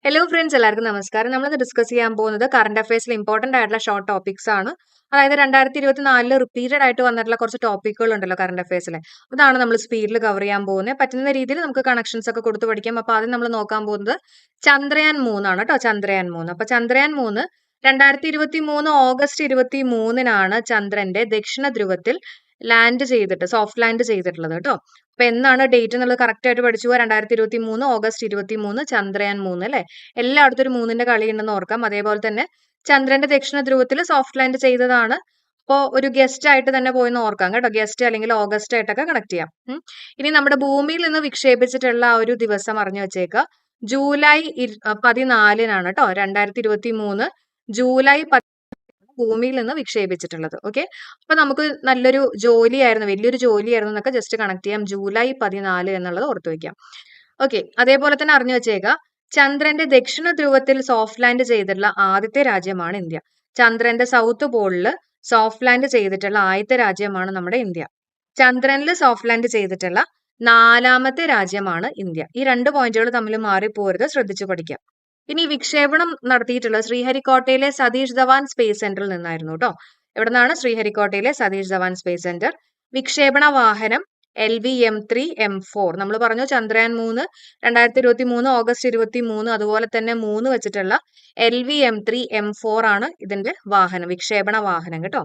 Hello friends, എല്ലാവർക്കും നമസ്കാരം. നമ്മളിന്ന് ഡിസ്കസ് ചെയ്യാൻ പോകുന്നത് കറണ്ട് അഫയേഴ്സിൽ ഇമ്പോർട്ടന്റ് ആയിട്ടുള്ള ഷോർട്ട് ടോപ്പിക്സ് ആണ്. അതായത് 2024 റിപ്പീറ്റഡ് ആയിട്ട് വന്നിട്ടുള്ള കുറച്ച് ടോപ്പിക്കുകൾ ഉണ്ടല്ലോ കറണ്ട് അഫയേഴ്സിലെ. അതാണ് നമ്മൾ സ്പീഡിൽ കവർ ചെയ്യാൻ പോകുന്നത്. പറ്റുന്ന രീതിയിൽ നമുക്ക് കണക്ഷൻസ് ഒക്കെ കൊടുത്ത് പഠിക്കാം. അപ്പൊ ആദ്യം നമ്മൾ നോക്കാൻ പോകുന്നത് ചന്ദ്രയാൻ 3 ആണ് കേട്ടോ. ചന്ദ്രയാൻ 3. അപ്പൊ ചന്ദ്രയാൻ 3 2023 ഓഗസ്റ്റ് 23-നാണ് ചന്ദ്രന്റെ ദക്ഷിണ ധ്രുവത്തിൽ ലാൻഡ് ചെയ്തിട്ട് സോഫ്റ്റ് ലാൻഡ് ചെയ്തിട്ടുള്ളത് കേട്ടോ. അപ്പൊ എന്നാണ് ഡേറ്റ് എന്നുള്ളത് കറക്റ്റ് ആയിട്ട് പഠിച്ചു പോവാ. 2023 ഓഗസ്റ്റ് 23 ചന്ദ്രയാൻ 3 അല്ലെ. എല്ലായിടത്തും ഒരു 3ന്റെ കളി ഉണ്ടെന്ന് ഓർക്കാം. അതേപോലെ തന്നെ ചന്ദ്രന്റെ ദക്ഷിണ ധ്രുവത്തിൽ സോഫ്റ്റ് ലാൻഡ് ചെയ്തതാണ്. അപ്പോ ഒരു ഗസ്റ്റ് ആയിട്ട് തന്നെ പോയെന്ന് ഓർക്കാം കേട്ടോ. ഗസ്റ്റ് അല്ലെങ്കിൽ ഓഗസ്റ്റ് ആയിട്ടൊക്കെ കണക്ട് ചെയ്യാം. ഇനി നമ്മുടെ ഭൂമിയിൽ നിന്ന് വിക്ഷേപിച്ചിട്ടുള്ള ആ ഒരു ദിവസം അറിഞ്ഞു വെച്ചേക്കുക. ജൂലൈ 14-നാണ് കേട്ടോ. 2023 ജൂലൈ ഭൂമിയിൽ നിന്ന് വിക്ഷേപിച്ചിട്ടുള്ളത്. ഓക്കെ, അപ്പൊ നമുക്ക് നല്ലൊരു ജോലിയായിരുന്നു, വലിയൊരു ജോലിയായിരുന്നു എന്നൊക്കെ ജസ്റ്റ് കണക്ട് ചെയ്യാം. ജൂലൈ 14 എന്നുള്ളത് ഓർത്തു വെക്കാം. ഓക്കെ, അതേപോലെ തന്നെ അറിഞ്ഞു വെച്ചേക്കുക. ചന്ദ്രന്റെ ദക്ഷിണ ധ്രുവത്തിൽ സോഫ്റ്റ് ലാൻഡ് ചെയ്തിട്ടുള്ള ആദ്യത്തെ രാജ്യമാണ് ഇന്ത്യ. ചന്ദ്രന്റെ സൗത്ത് പോളിൽ സോഫ്റ്റ് ലാൻഡ് ചെയ്തിട്ടുള്ള ആദ്യത്തെ രാജ്യമാണ് നമ്മുടെ ഇന്ത്യ. ചന്ദ്രനിൽ സോഫ്റ്റ് ലാൻഡ് ചെയ്തിട്ടുള്ള 4ാമത്തെ രാജ്യമാണ് ഇന്ത്യ. ഈ 2 പോയിന്റുകൾ തമ്മിൽ മാറിപ്പോരുത്, ശ്രദ്ധിച്ചു പഠിക്കാം. ഇനി വിക്ഷേപണം നടത്തിയിട്ടുള്ളത് ശ്രീഹരിക്കോട്ടയിലെ സതീഷ് ധവാൻ സ്പേസ് സെന്ററിൽ നിന്നായിരുന്നു കേട്ടോ. എവിടെ നിന്നാണ്? ശ്രീഹരിക്കോട്ടയിലെ സതീഷ് ധവാൻ സ്പേസ് സെന്റർ. വിക്ഷേപണ വാഹനം LV-M3M4. നമ്മൾ പറഞ്ഞു ചന്ദ്രയാൻ 3 2023 ഓഗസ്റ്റ് 23, അതുപോലെ തന്നെ 3 വെച്ചിട്ടുള്ള LV-M3M4 ആണ് ഇതിന്റെ വാഹനം, വിക്ഷേപണ വാഹനം കേട്ടോ.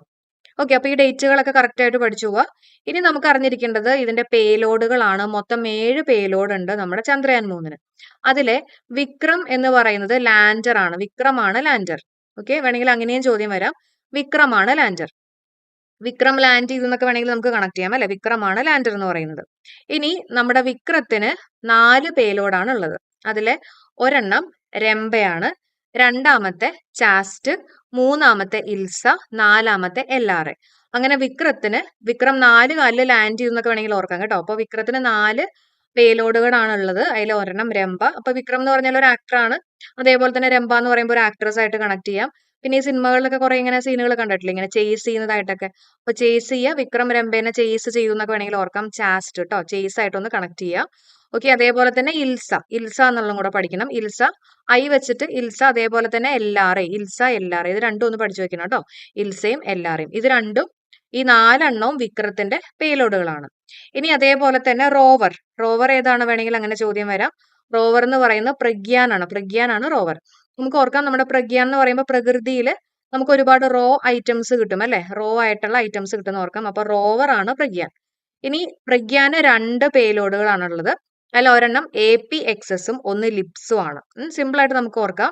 ഓക്കെ, അപ്പൊ ഈ ഡേറ്റുകളൊക്കെ കറക്റ്റ് ആയിട്ട് പഠിച്ചു പോവാ. ഇനി നമുക്ക് അറിഞ്ഞിരിക്കേണ്ടത് ഇതിന്റെ പേലോഡുകളാണ്. മൊത്തം 7 പേലോഡ് ഉണ്ട് നമ്മുടെ ചന്ദ്രയാൻ 3-ന്. അതിലെ വിക്രം എന്ന് പറയുന്നത് ലാൻഡർ ആണ്. വിക്രമാണ് ലാൻഡർ. ഓക്കെ, വേണമെങ്കിൽ അങ്ങനെയും ചോദ്യം വരാം. വിക്രമാണ് ലാൻഡർ. വിക്രം ലാൻഡ് ചെയ്തെന്നൊക്കെ വേണമെങ്കിൽ നമുക്ക് കണക്ട് ചെയ്യാം അല്ലെ. വിക്രമാണ് ലാൻഡർ എന്ന് പറയുന്നത്. ഇനി നമ്മുടെ വിക്രത്തിന് 4 പേലോഡാണ് ഉള്ളത്. അതിലെ ഒരെണ്ണം രംഭയാണ്, രണ്ടാമത്തെ ചാസ്റ്റ്, 3ാമത്തെ ഇൽസ, 4ാമത്തെ LRA. അങ്ങനെ വിക്രം 4 കാലിൽ ലാൻഡ് ചെയ്തെന്നൊക്കെ വേണമെങ്കിൽ ഓർക്കാം കേട്ടോ. അപ്പൊ വിക്രത്തിന് 4 പേലോഡുകളാണ് ഉള്ളത്. അതിൽ ഒരെണ്ണം രംഭ. അപ്പൊ വിക്രം എന്ന് പറഞ്ഞാൽ ഒരു ആക്ടറാണ്. അതേപോലെ തന്നെ രംഭ എന്ന് പറയുമ്പോൾ ഒരു ആക്ട്രസ് ആയിട്ട് കണക്ട് ചെയ്യാം. പിന്നെ ഈ സിനിമകളിലൊക്കെ കുറെ ഇങ്ങനെ സീനുകൾ കണ്ടിട്ടില്ല, ഇങ്ങനെ ചേസ് ചെയ്യുന്നതായിട്ടൊക്കെ. അപ്പൊ ചേസ് ചെയ്യുക, വിക്രം രംഭേനെ ചേസ് ചെയ്തു എന്നൊക്കെ വേണമെങ്കിൽ ഓർക്കാം. ചാസ്റ്റ് കേട്ടോ, ചേസ് ആയിട്ടൊന്ന് കണക്ട് ചെയ്യാം. ഓക്കെ, അതേപോലെ തന്നെ ഇൽസ എന്നുള്ളതും കൂടെ പഠിക്കണം. ഇൽസ ഐ വെച്ചിട്ട് ഇൽസ, അതേപോലെ തന്നെ LRA, ഇൽസ LRA, ഇത് രണ്ടും ഒന്ന് പഠിച്ചു വെക്കണം കേട്ടോ. ഇൽസയും LRAയും ഇത് രണ്ടും, ഈ 4 വിക്രത്തിന്റെ പേലോഡുകളാണ്. ഇനി അതേപോലെ തന്നെ റോവർ ഏതാണ് വേണമെങ്കിൽ അങ്ങനെ ചോദ്യം വരാം. റോവർ എന്ന് പറയുന്നത് പ്രഗ്യാനാണ് റോവർ. നമുക്ക് ഓർക്കാം, നമ്മുടെ പ്രഗ്യാൻ എന്ന് പറയുമ്പോൾ പ്രകൃതിയിൽ നമുക്ക് ഒരുപാട് റോ ഐറ്റംസ് കിട്ടും അല്ലെ. റോ ആയിട്ടുള്ള ഐറ്റംസ് കിട്ടുന്ന ഓർക്കാം. അപ്പൊ റോവർ ആണ് പ്രഗ്യാൻ. ഇനി പ്രഗ്യാന് 2 പേലോഡുകളാണുള്ളത്. അതിൽ ഒരെണ്ണം APXS-ഉം ഒന്ന് ലിപ്സും ആണ്. സിമ്പിൾ ആയിട്ട് നമുക്ക് ഓർക്കാം.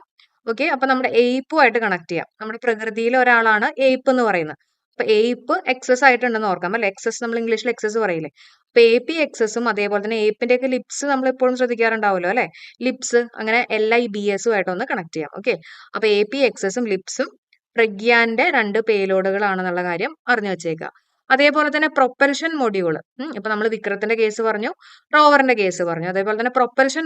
ഓക്കെ, അപ്പൊ നമ്മുടെ എയ്പ്പുമായിട്ട് കണക്ട് ചെയ്യാം. നമ്മുടെ പ്രകൃതിയിലെ ഒരാളാണ് എയ്പ്പ് എന്ന് പറയുന്നത്. അപ്പൊ എയ്പ്പ് എക്സസ് ആയിട്ടുണ്ടെന്ന് ഓർക്കാം അല്ലെ. എക്സസ് നമ്മൾ ഇംഗ്ലീഷിൽ എക്സസ് പറയില്ലേ. അപ്പൊ APXS-ഉം അതേപോലെ തന്നെ എയ്പ്പിന്റെ ഒക്കെ ലിപ്സ് നമ്മൾ എപ്പോഴും ശ്രദ്ധിക്കാറുണ്ടാവുമല്ലോ അല്ലെ. ലിപ്സ്, അങ്ങനെ LIBS ആയിട്ടൊന്ന് കണക്ട് ചെയ്യാം. ഓക്കെ, അപ്പൊ APXS-ഉം ലിപ്സും പ്രഗ്യാന്റെ 2 പേലോഡുകളാണെന്നുള്ള കാര്യം അറിഞ്ഞു വെച്ചേക്കുക. അതേപോലെ തന്നെ പ്രൊപ്പൽഷൻ മൊഡ്യൂൾ. ഇപ്പൊ നമ്മൾ വിക്രത്തിന്റെ കേസ് പറഞ്ഞു, റോവറിന്റെ കേസ് പറഞ്ഞു. അതേപോലെ തന്നെ പ്രൊപ്പൽഷൻ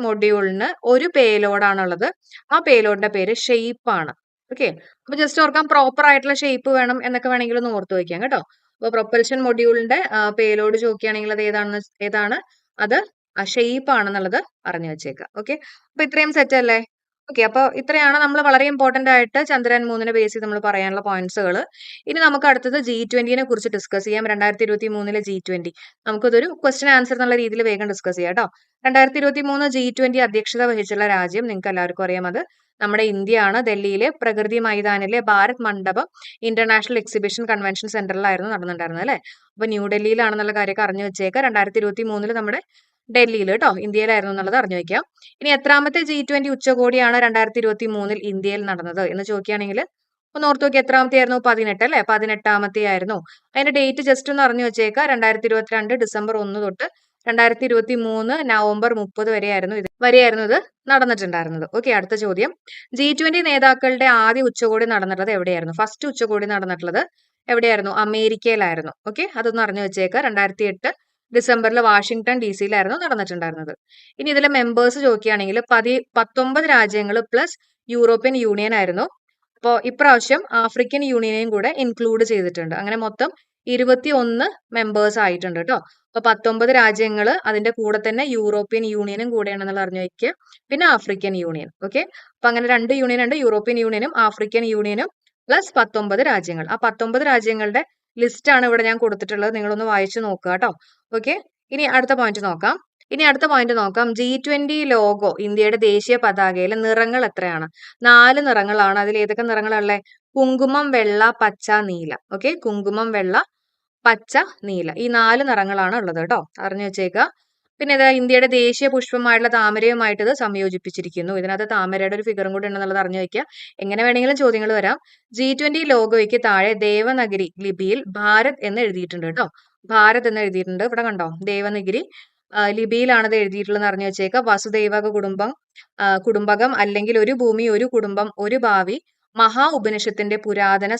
മൊഡ്യൂളിന് ഒരു പേലോഡാണുള്ളത്. ആ പേലോഡിന്റെ പേര് ഷെയ്പ്പ് ആണ്. ഓക്കെ, അപ്പൊ ജസ്റ്റ് ഓർക്കാം, പ്രോപ്പർ ആയിട്ടുള്ള ഷേപ്പ് വേണം എന്നൊക്കെ വേണമെങ്കിൽ ഒന്ന് ഓർത്ത് വയ്ക്കാം കേട്ടോ. അപ്പൊ പ്രൊപ്പൽഷൻ മൊഡ്യൂളിന്റെ പേലോഡ് ചോദിക്കുകയാണെങ്കിൽ അത് ഏതാണ് അത് ഷെയ്പ്പ് ആണെന്നുള്ളത് അറിഞ്ഞു വെച്ചേക്കാം. ഓക്കെ, അപ്പൊ ഇത്രയും സെറ്റ് അല്ലേ. ഓക്കെ, അപ്പൊ ഇത്രയാണ് നമ്മൾ വളരെ ഇമ്പോർട്ടന്റ് ആയിട്ട് ചന്ദ്രയാൻ 3-നെ ബേസ് ചെയ്ത് നമ്മൾ പറയാനുള്ള പോയിന്റ്സുകൾ. ഇനി നമുക്ക് അടുത്തത് G20-നെ കുറിച്ച് ഡിസ്കസ് ചെയ്യാം. 2023 G20 നമുക്കിതൊരു ക്വസ്റ്റ്യൻ ആൻസർ എന്നുള്ള രീതിയിൽ വേഗം ഡിസ്കസ് ചെയ്യാം കേട്ടോ. 2023 G20 അധ്യക്ഷത വഹിച്ചുള്ള രാജ്യം നിങ്ങൾക്ക് എല്ലാവർക്കും അറിയാം, അത് നമ്മുടെ ഇന്ത്യയാണ്. ഡൽഹിയിലെ പ്രകൃതി മൈതാനിലെ ഭാരത് മണ്ഡപം ഇന്റർനാഷണൽ എക്സിബിഷൻ കൺവെൻഷൻ സെന്ററിലായിരുന്നു നടന്നിട്ടുണ്ടായിരുന്നത് അല്ലെ. അപ്പൊ ന്യൂഡൽഹിയിലാണെന്നുള്ള കാര്യമൊക്കെ അറിഞ്ഞു വെച്ചേക്കാം. 2023 നമ്മുടെ ഡൽഹിയിൽ കേട്ടോ, ഇന്ത്യയിലായിരുന്നു എന്നുള്ളത് അറിഞ്ഞു വെക്കാം. ഇനി എത്രാമത്തെ G20 ഉച്ചകോടിയാണ് 2023 ഇന്ത്യയിൽ നടന്നത് എന്ന് ചോദിക്കുകയാണെങ്കിൽ ഒന്ന് ഓർത്ത് നോക്കി, എത്രാമത്തെ ആയിരുന്നു? 18 അല്ലെ. 18ാമത്തെ ആയിരുന്നു. അതിന്റെ ഡേറ്റ് ജസ്റ്റ് ഒന്ന് അറിഞ്ഞു വെച്ചേക്കാം. 2022 ഡിസംബർ 1 തൊട്ട് 2023 നവംബർ 30 വരെയായിരുന്നു ഇത് നടന്നിട്ടുണ്ടായിരുന്നത്. ഓക്കെ, അടുത്ത ചോദ്യം. G20 നേതാക്കളുടെ ആദ്യ ഉച്ചകോടി നടന്നിട്ടുള്ളത് എവിടെയായിരുന്നു? ഫസ്റ്റ് ഉച്ചകോടി നടന്നിട്ടുള്ളത് എവിടെയായിരുന്നു? അമേരിക്കയിലായിരുന്നു. ഓക്കെ, അതൊന്ന് അറിഞ്ഞു വെച്ചേക്കാം. 2008 ഡിസംബറിൽ വാഷിംഗ്ടൺ DC-യിലായിരുന്നു നടന്നിട്ടുണ്ടായിരുന്നത്. ഇനി ഇതിലെ മെമ്പേഴ്സ് ചോദിക്കുകയാണെങ്കിൽ 19 രാജ്യങ്ങൾ പ്ലസ് യൂറോപ്യൻ യൂണിയൻ ആയിരുന്നു. അപ്പോൾ ഇപ്രാവശ്യം ആഫ്രിക്കൻ യൂണിയനെയും കൂടെ ഇൻക്ലൂഡ് ചെയ്തിട്ടുണ്ട്. അങ്ങനെ മൊത്തം 21 മെമ്പേഴ്സ് ആയിട്ടുണ്ട് കേട്ടോ. അപ്പൊ 19 രാജ്യങ്ങൾ, അതിന്റെ കൂടെ തന്നെ യൂറോപ്യൻ യൂണിയനും കൂടെയാണെന്നുള്ള അറിഞ്ഞു വെക്കുക. പിന്നെ ആഫ്രിക്കൻ യൂണിയൻ. ഓക്കെ, അപ്പൊ അങ്ങനെ 2 യൂണിയൻ ഉണ്ട്, യൂറോപ്യൻ യൂണിയനും ആഫ്രിക്കൻ യൂണിയനും പ്ലസ് 19 രാജ്യങ്ങൾ. ആ 19 രാജ്യങ്ങളുടെ ലിസ്റ്റ് ആണ് ഇവിടെ ഞാൻ കൊടുത്തിട്ടുള്ളത്. നിങ്ങളൊന്ന് വായിച്ചു നോക്കുക കേട്ടോ. ഓക്കെ, ഇനി അടുത്ത പോയിന്റ് നോക്കാം. G20 ലോഗോ, ഇന്ത്യയുടെ ദേശീയ പതാകയിലെ നിറങ്ങൾ എത്രയാണ്? 4 നിറങ്ങളാണ്. അതിൽ ഏതൊക്കെ നിറങ്ങളാണല്ലേ? കുങ്കുമം, വെള്ള, പച്ച, നീല. ഓക്കെ, കുങ്കുമം, വെള്ള, പച്ച, നീല, ഈ 4 നിറങ്ങളാണ് ഉള്ളത് കേട്ടോ. അറിഞ്ഞു വെച്ചേക്കുക. പിന്നെ ഇതാ ഇന്ത്യയുടെ ദേശീയ പുഷ്പമായിട്ടുള്ള താമരയുമായിട്ട് ഇത് സംയോജിപ്പിച്ചിരിക്കുന്നു. ഇതിനകത്ത് താമരയുടെ ഒരു ഫിഗറും കൂടി ഉണ്ടെന്നുള്ളത് അറിഞ്ഞു വെക്കുക. എങ്ങനെ വേണമെങ്കിലും ചോദ്യങ്ങൾ വരാം. G20 ലോഗോയ്ക്ക് താഴെ ദേവനഗരി ലിപിയിൽ ഭാരത് എന്ന് എഴുതിയിട്ടുണ്ട് കേട്ടോ. ഭാരത് എന്ന് എഴുതിയിട്ടുണ്ട്. ഇവിടെ കണ്ടോ, ദേവനഗരി ലിപിയിലാണ് ഇത് എഴുതിയിട്ടുള്ളത് അറിഞ്ഞു വെച്ചേക്കുക. വസുദൈവക കുടുംബകം അല്ലെങ്കിൽ ഒരു ഭൂമി ഒരു കുടുംബം ഒരു ഭാവി മഹാ ഉപനിഷത്തിന്റെ പുരാതന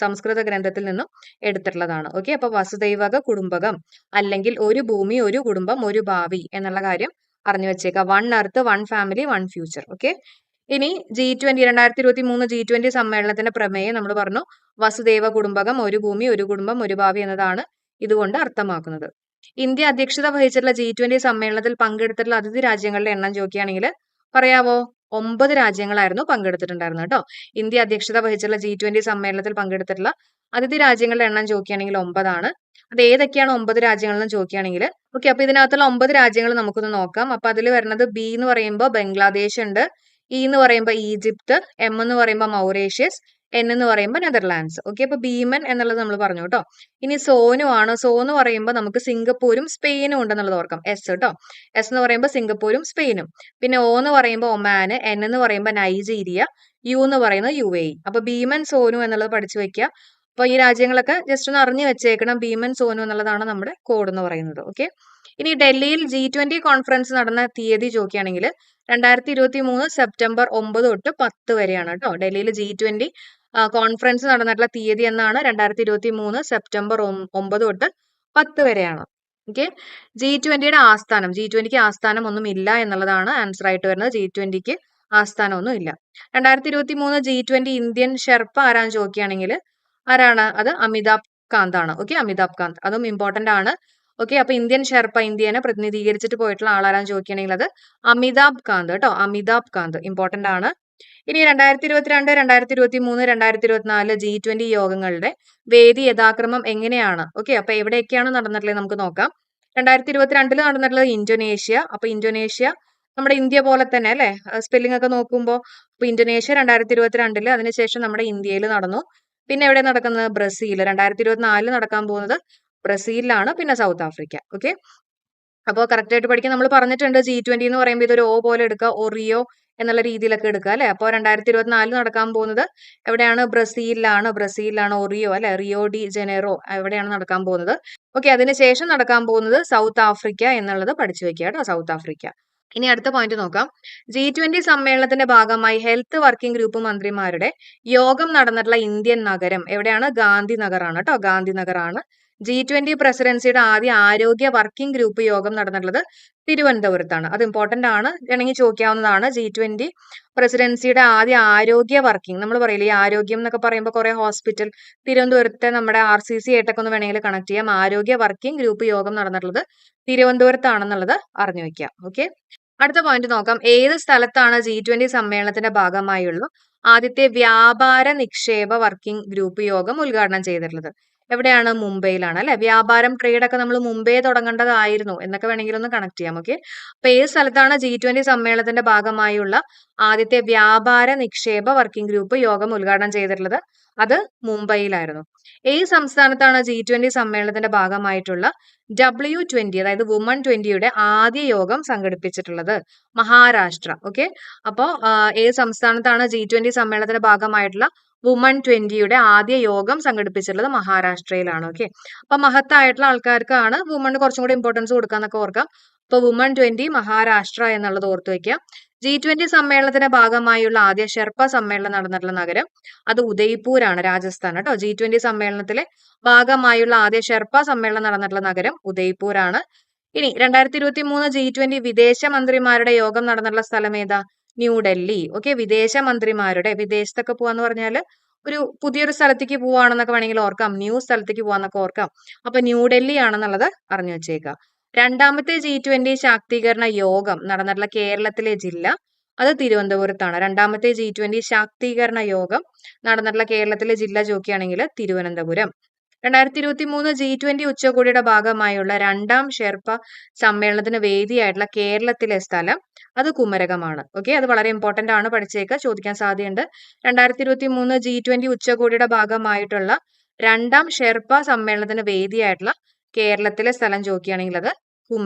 സംസ്കൃത ഗ്രന്ഥത്തിൽ നിന്നും എടുത്തിട്ടുള്ളതാണ്. ഓക്കെ, അപ്പൊ വസുദൈവക കുടുംബകം അല്ലെങ്കിൽ ഒരു ഭൂമി ഒരു കുടുംബം ഒരു ഭാവി എന്നുള്ള കാര്യം അറിഞ്ഞു വെച്ചേക്കുക. 1 എർത്ത് 1 ഫാമിലി 1 ഫ്യൂച്ചർ. ഓക്കെ, ഇനി G20 2023 G20 സമ്മേളനത്തിന്റെ പ്രമേയം നമ്മൾ പറഞ്ഞു, വസുദൈവ കുടുംബകം ഒരു ഭൂമി ഒരു കുടുംബം ഒരു ഭാവി എന്നതാണ് ഇതുകൊണ്ട് അർത്ഥമാക്കുന്നത്. ഇന്ത്യ അധ്യക്ഷത വഹിച്ചിട്ടുള്ള G20 സമ്മേളനത്തിൽ പങ്കെടുത്തിട്ടുള്ള അതിഥി രാജ്യങ്ങളുടെ എണ്ണം ചോദിക്കുകയാണെങ്കിൽ പറയാവോ? 9 രാജ്യങ്ങളായിരുന്നു പങ്കെടുത്തിട്ടുണ്ടായിരുന്നു കേട്ടോ. ഇന്ത്യ അധ്യക്ഷത വഹിച്ചുള്ള G20 സമ്മേളനത്തിൽ പങ്കെടുത്തിട്ടുള്ള അതിഥി രാജ്യങ്ങളുടെ എണ്ണം ചോദിക്കുകയാണെങ്കിൽ 9 ആണ്. അത് ഏതൊക്കെയാണ് 9 രാജ്യങ്ങൾ എന്ന് ചോദിക്കുകയാണെങ്കിൽ, ഓക്കെ, അപ്പൊ ഇതിനകത്തുള്ള 9 രാജ്യങ്ങൾ നമുക്കൊന്ന് നോക്കാം. അപ്പൊ അതിൽ വരുന്നത് B എന്ന് പറയുമ്പോൾ ബംഗ്ലാദേശ് ഉണ്ട്, E എന്ന് പറയുമ്പോൾ ഈജിപ്ത്, M എന്ന് പറയുമ്പോൾ മൗറേഷ്യസ്, N എന്ന് പറയുമ്പോൾ നെതർലാൻഡ്സ്. ഓക്കെ, അപ്പൊ ഭീമൻ എന്നുള്ളത് നമ്മൾ പറഞ്ഞു കേട്ടോ. ഇനി സോനു ആണ്. സോ എന്ന് പറയുമ്പോൾ നമുക്ക് സിംഗപ്പൂരും സ്പെയിനും ഉണ്ടെന്നുള്ളത് ഓർക്കാം. S കേട്ടോ. S എന്ന് പറയുമ്പോൾ സിംഗപ്പൂരും സ്പെയിനും. പിന്നെ O എന്ന് പറയുമ്പോൾ ഒമാന്, N എന്ന് പറയുമ്പോൾ നൈജീരിയ, U എന്ന് പറയുന്നത് UAE. അപ്പൊ ഭീമൻ, സോനു എന്നുള്ളത് പഠിച്ചു വെക്കുക. അപ്പൊ ഈ രാജ്യങ്ങളൊക്കെ ജസ്റ്റ് ഒന്ന് അറിഞ്ഞു വെച്ചേക്കണം. ഭീമൻ, സോനു എന്നുള്ളതാണ് നമ്മുടെ കോഡ് എന്ന് പറയുന്നത്. ഓക്കെ, ഇനി ഡൽഹിയിൽ G20 കോൺഫറൻസ് നടന്ന തീയതി ചോദിക്കുകയാണെങ്കിൽ 2023 സെപ്റ്റംബർ 9 തൊട്ട് 10 വരെയാണ് കേട്ടോ. ഡൽഹിയിൽ G20 കോൺഫറൻസ് നടന്നിട്ടുള്ള തീയതി എന്നാണ് 2023 സെപ്റ്റംബർ 9 തൊട്ട് 10 വരെയാണ്. ഓക്കെ, G20യുടെ ആസ്ഥാനം, G20ക്ക് ആസ്ഥാനം ഒന്നും ഇല്ല എന്നുള്ളതാണ് ആൻസർ ആയിട്ട് വരുന്നത്. G20ക്ക് ആസ്ഥാനം ഒന്നും ഇല്ല. 2023 G20 ഇന്ത്യൻ ഷെർപ്പ ആരാന്ന് ചോദിക്കുകയാണെങ്കിൽ ആരാണ്? അത് അമിതാഭ് കാന്ത് ആണ്. ഓക്കെ, അമിതാഭ് കാന്ത്, അതും ഇമ്പോർട്ടന്റ് ആണ്. ഓക്കെ, അപ്പൊ ഇന്ത്യൻ ഷെർപ്പ, ഇന്ത്യനെ പ്രതിനിധീകരിച്ചിട്ട് പോയിട്ടുള്ള ആളാരാന്ന് ചോദിക്കുകയാണെങ്കിൽ അത് അമിതാഭ് കാന്ത് കേട്ടോ. അമിതാഭ് കാന്ത് ഇമ്പോർട്ടന്റ് ആണ്. ഇനി 2022, 2023, 2024 G20 യോഗങ്ങളുടെ വേദി യഥാക്രമം എങ്ങനെയാണ്? ഓക്കെ, അപ്പൊ എവിടെയൊക്കെയാണ് നടന്നിട്ടുള്ളത് നമുക്ക് നോക്കാം. 2022 നടന്നിട്ടുള്ളത് ഇന്തോനേഷ്യ. അപ്പൊ ഇന്തോനേഷ്യ നമ്മുടെ ഇന്ത്യ പോലെ തന്നെ അല്ലെ, സ്പെല്ലിംഗ് ഒക്കെ നോക്കുമ്പോൾ. അപ്പൊ ഇന്തോനേഷ്യ 2022, അതിനുശേഷം നമ്മുടെ ഇന്ത്യയിൽ നടന്നു. പിന്നെ എവിടെ നടക്കുന്നത്? ബ്രസീൽ. 2024 നടക്കാൻ പോകുന്നത് ബ്രസീലിലാണ്. പിന്നെ സൗത്ത് ആഫ്രിക്ക. ഓക്കെ, അപ്പോൾ കറക്റ്റ് ആയിട്ട് പഠിക്കാൻ നമ്മൾ പറഞ്ഞിട്ടുണ്ട്. G20 എന്ന് പറയുമ്പോൾ ഇതൊരു O പോലെ എടുക്കുക, ഒറിയോ എന്നുള്ള രീതിയിലൊക്കെ എടുക്കുക അല്ലെ. അപ്പോൾ 2024 നടക്കാൻ പോകുന്നത് എവിടെയാണ്? ബ്രസീലിലാണ് ഒറിയോ അല്ലെ, റിയോ ഡി ജനീറോ എവിടെയാണ് നടക്കാൻ പോകുന്നത്. ഓക്കെ, അതിനുശേഷം നടക്കാൻ പോകുന്നത് സൗത്ത് ആഫ്രിക്ക എന്നുള്ളത് പഠിച്ചു വെക്കുക കേട്ടോ, സൗത്ത് ആഫ്രിക്ക. ഇനി അടുത്ത പോയിന്റ് നോക്കാം. G20 സമ്മേളനത്തിന്റെ ഭാഗമായി ഹെൽത്ത് വർക്കിംഗ് ഗ്രൂപ്പ് മന്ത്രിമാരുടെ യോഗം നടന്നിട്ടുള്ള ഇന്ത്യൻ നഗരം എവിടെയാണ്? ഗാന്ധിനഗർ ആണ് കേട്ടോ, ഗാന്ധിനഗർ ആണ്. G20 പ്രസിഡൻസിയുടെ ആദ്യ ആരോഗ്യ വർക്കിംഗ് ഗ്രൂപ്പ് യോഗം നടന്നിട്ടുള്ളത് തിരുവനന്തപുരത്താണ്. അത് ഇമ്പോർട്ടന്റ് ആണ്, വേണമെങ്കിൽ ചോദിക്കാവുന്നതാണ്. G20 പ്രസിഡൻസിയുടെ ആദ്യ ആരോഗ്യ വർക്കിംഗ്, നമ്മൾ പറയില്ലേ ഈ ആരോഗ്യം എന്നൊക്കെ പറയുമ്പോൾ കുറെ ഹോസ്പിറ്റൽ, തിരുവനന്തപുരത്തെ നമ്മുടെ RCC ആയിട്ടൊക്കെ ഒന്ന് വേണമെങ്കിൽ കണക്ട് ചെയ്യാം. ആരോഗ്യ വർക്കിംഗ് ഗ്രൂപ്പ് യോഗം നടന്നിട്ടുള്ളത് തിരുവനന്തപുരത്താണെന്നുള്ളത് അറിഞ്ഞു വെക്കാം. ഓക്കെ, അടുത്ത പോയിന്റ് നോക്കാം. ഏത് സ്ഥലത്താണ് G20 സമ്മേളനത്തിന്റെ ഭാഗമായുള്ള ആദ്യത്തെ വ്യാപാര നിക്ഷേപ വർക്കിംഗ് ഗ്രൂപ്പ് യോഗം ഉദ്ഘാടനം ചെയ്തിട്ടുള്ളത്? എവിടെയാണ്? മുംബൈയിലാണ് അല്ലെ. വ്യാപാരം, ട്രേഡ് ഒക്കെ നമ്മൾ മുംബൈ തുടങ്ങേണ്ടതായിരുന്നു എന്നൊക്കെ വേണമെങ്കിൽ ഒന്ന് കണക്ട് ചെയ്യാം. ഓക്കെ, അപ്പൊ ഏത് സ്ഥലത്താണ് G20 സമ്മേളനത്തിന്റെ ഭാഗമായുള്ള ആദ്യത്തെ വ്യാപാര നിക്ഷേപ വർക്കിംഗ് ഗ്രൂപ്പ് യോഗം ഉദ്ഘാടനം ചെയ്തിട്ടുള്ളത്? അത് മുംബൈയിലായിരുന്നു. ഏത് സംസ്ഥാനത്താണ് G20 സമ്മേളനത്തിന്റെ ഭാഗമായിട്ടുള്ള W20, അതായത് വുമൺ 20യുടെ ആദ്യ യോഗം സംഘടിപ്പിച്ചിട്ടുള്ളത്? മഹാരാഷ്ട്ര. ഓക്കെ, അപ്പോ ഏത് സംസ്ഥാനത്താണ് G20 സമ്മേളനത്തിന്റെ ഭാഗമായിട്ടുള്ള വുമൺ 20യുടെ ആദ്യ യോഗം സംഘടിപ്പിച്ചിട്ടുള്ളത്? മഹാരാഷ്ട്രയിലാണ്. ഓക്കെ, അപ്പൊ മഹത്തായിട്ടുള്ള ആൾക്കാർക്കാണ് വുമണ് കുറച്ചും കൂടി ഇമ്പോർട്ടൻസ് കൊടുക്കാന്നൊക്കെ ഓർക്കാം. അപ്പൊ വുമൺ 20 മഹാരാഷ്ട്ര എന്നുള്ളത് ഓർത്തു വെക്കാം. G20 സമ്മേളനത്തിന്റെ ഭാഗമായുള്ള ആദ്യ ഷെർപ്പ സമ്മേളനം നടന്നിട്ടുള്ള നഗരം അത് ഉദയ്പൂരാണ്, രാജസ്ഥാൻ കേട്ടോ. G20 സമ്മേളനത്തിലെ ഭാഗമായുള്ള ആദ്യ ഷെർപ്പ സമ്മേളനം നടന്നിട്ടുള്ള നഗരം ഉദയ്പൂരാണ്. ഇനി 2023 G20 വിദേശ മന്ത്രിമാരുടെ യോഗം നടന്നിട്ടുള്ള സ്ഥലം ഏതാ? ന്യൂഡൽഹി. ഓക്കെ, വിദേശ മന്ത്രിമാരുടെ, വിദേശത്തൊക്കെ പോവാന്ന് പറഞ്ഞാല് ഒരു പുതിയൊരു സ്ഥലത്തേക്ക് പോവാണെന്നൊക്കെ വേണമെങ്കിൽ ഓർക്കാം, ന്യൂ സ്ഥലത്തേക്ക് പോവാന്നൊക്കെ ഓർക്കാം. അപ്പൊ ന്യൂഡൽഹി ആണെന്നുള്ളത് അറിഞ്ഞു വെച്ചേക്കുക. രണ്ടാമത്തെ G20 ശാക്തീകരണ യോഗം നടന്നിട്ടുള്ള കേരളത്തിലെ ജില്ല അത് തിരുവനന്തപുരത്താണ്. രണ്ടാമത്തെ G20 ശാക്തീകരണ യോഗം നടന്നിട്ടുള്ള കേരളത്തിലെ ജില്ല ചോദിക്കുകയാണെങ്കിൽ തിരുവനന്തപുരം. 2023 G20 ഉച്ചകോടിയുടെ ഭാഗമായുള്ള രണ്ടാം ഷെർപ്പ സമ്മേളനത്തിന് വേദിയായിട്ടുള്ള കേരളത്തിലെ സ്ഥലം അത് കുമരകമാണ്. ഓക്കെ, അത് വളരെ ഇമ്പോർട്ടന്റ് ആണ്, പഠിച്ചേക്കുക, ചോദിക്കാൻ സാധ്യതയുണ്ട്. 2023 G20 ഉച്ചകോടിയുടെ ഭാഗമായിട്ടുള്ള രണ്ടാം ഷെർപ്പ സമ്മേളനത്തിന് വേദിയായിട്ടുള്ള കേരളത്തിലെ സ്ഥലം ചോദിക്കുകയാണെങ്കിൽ അത്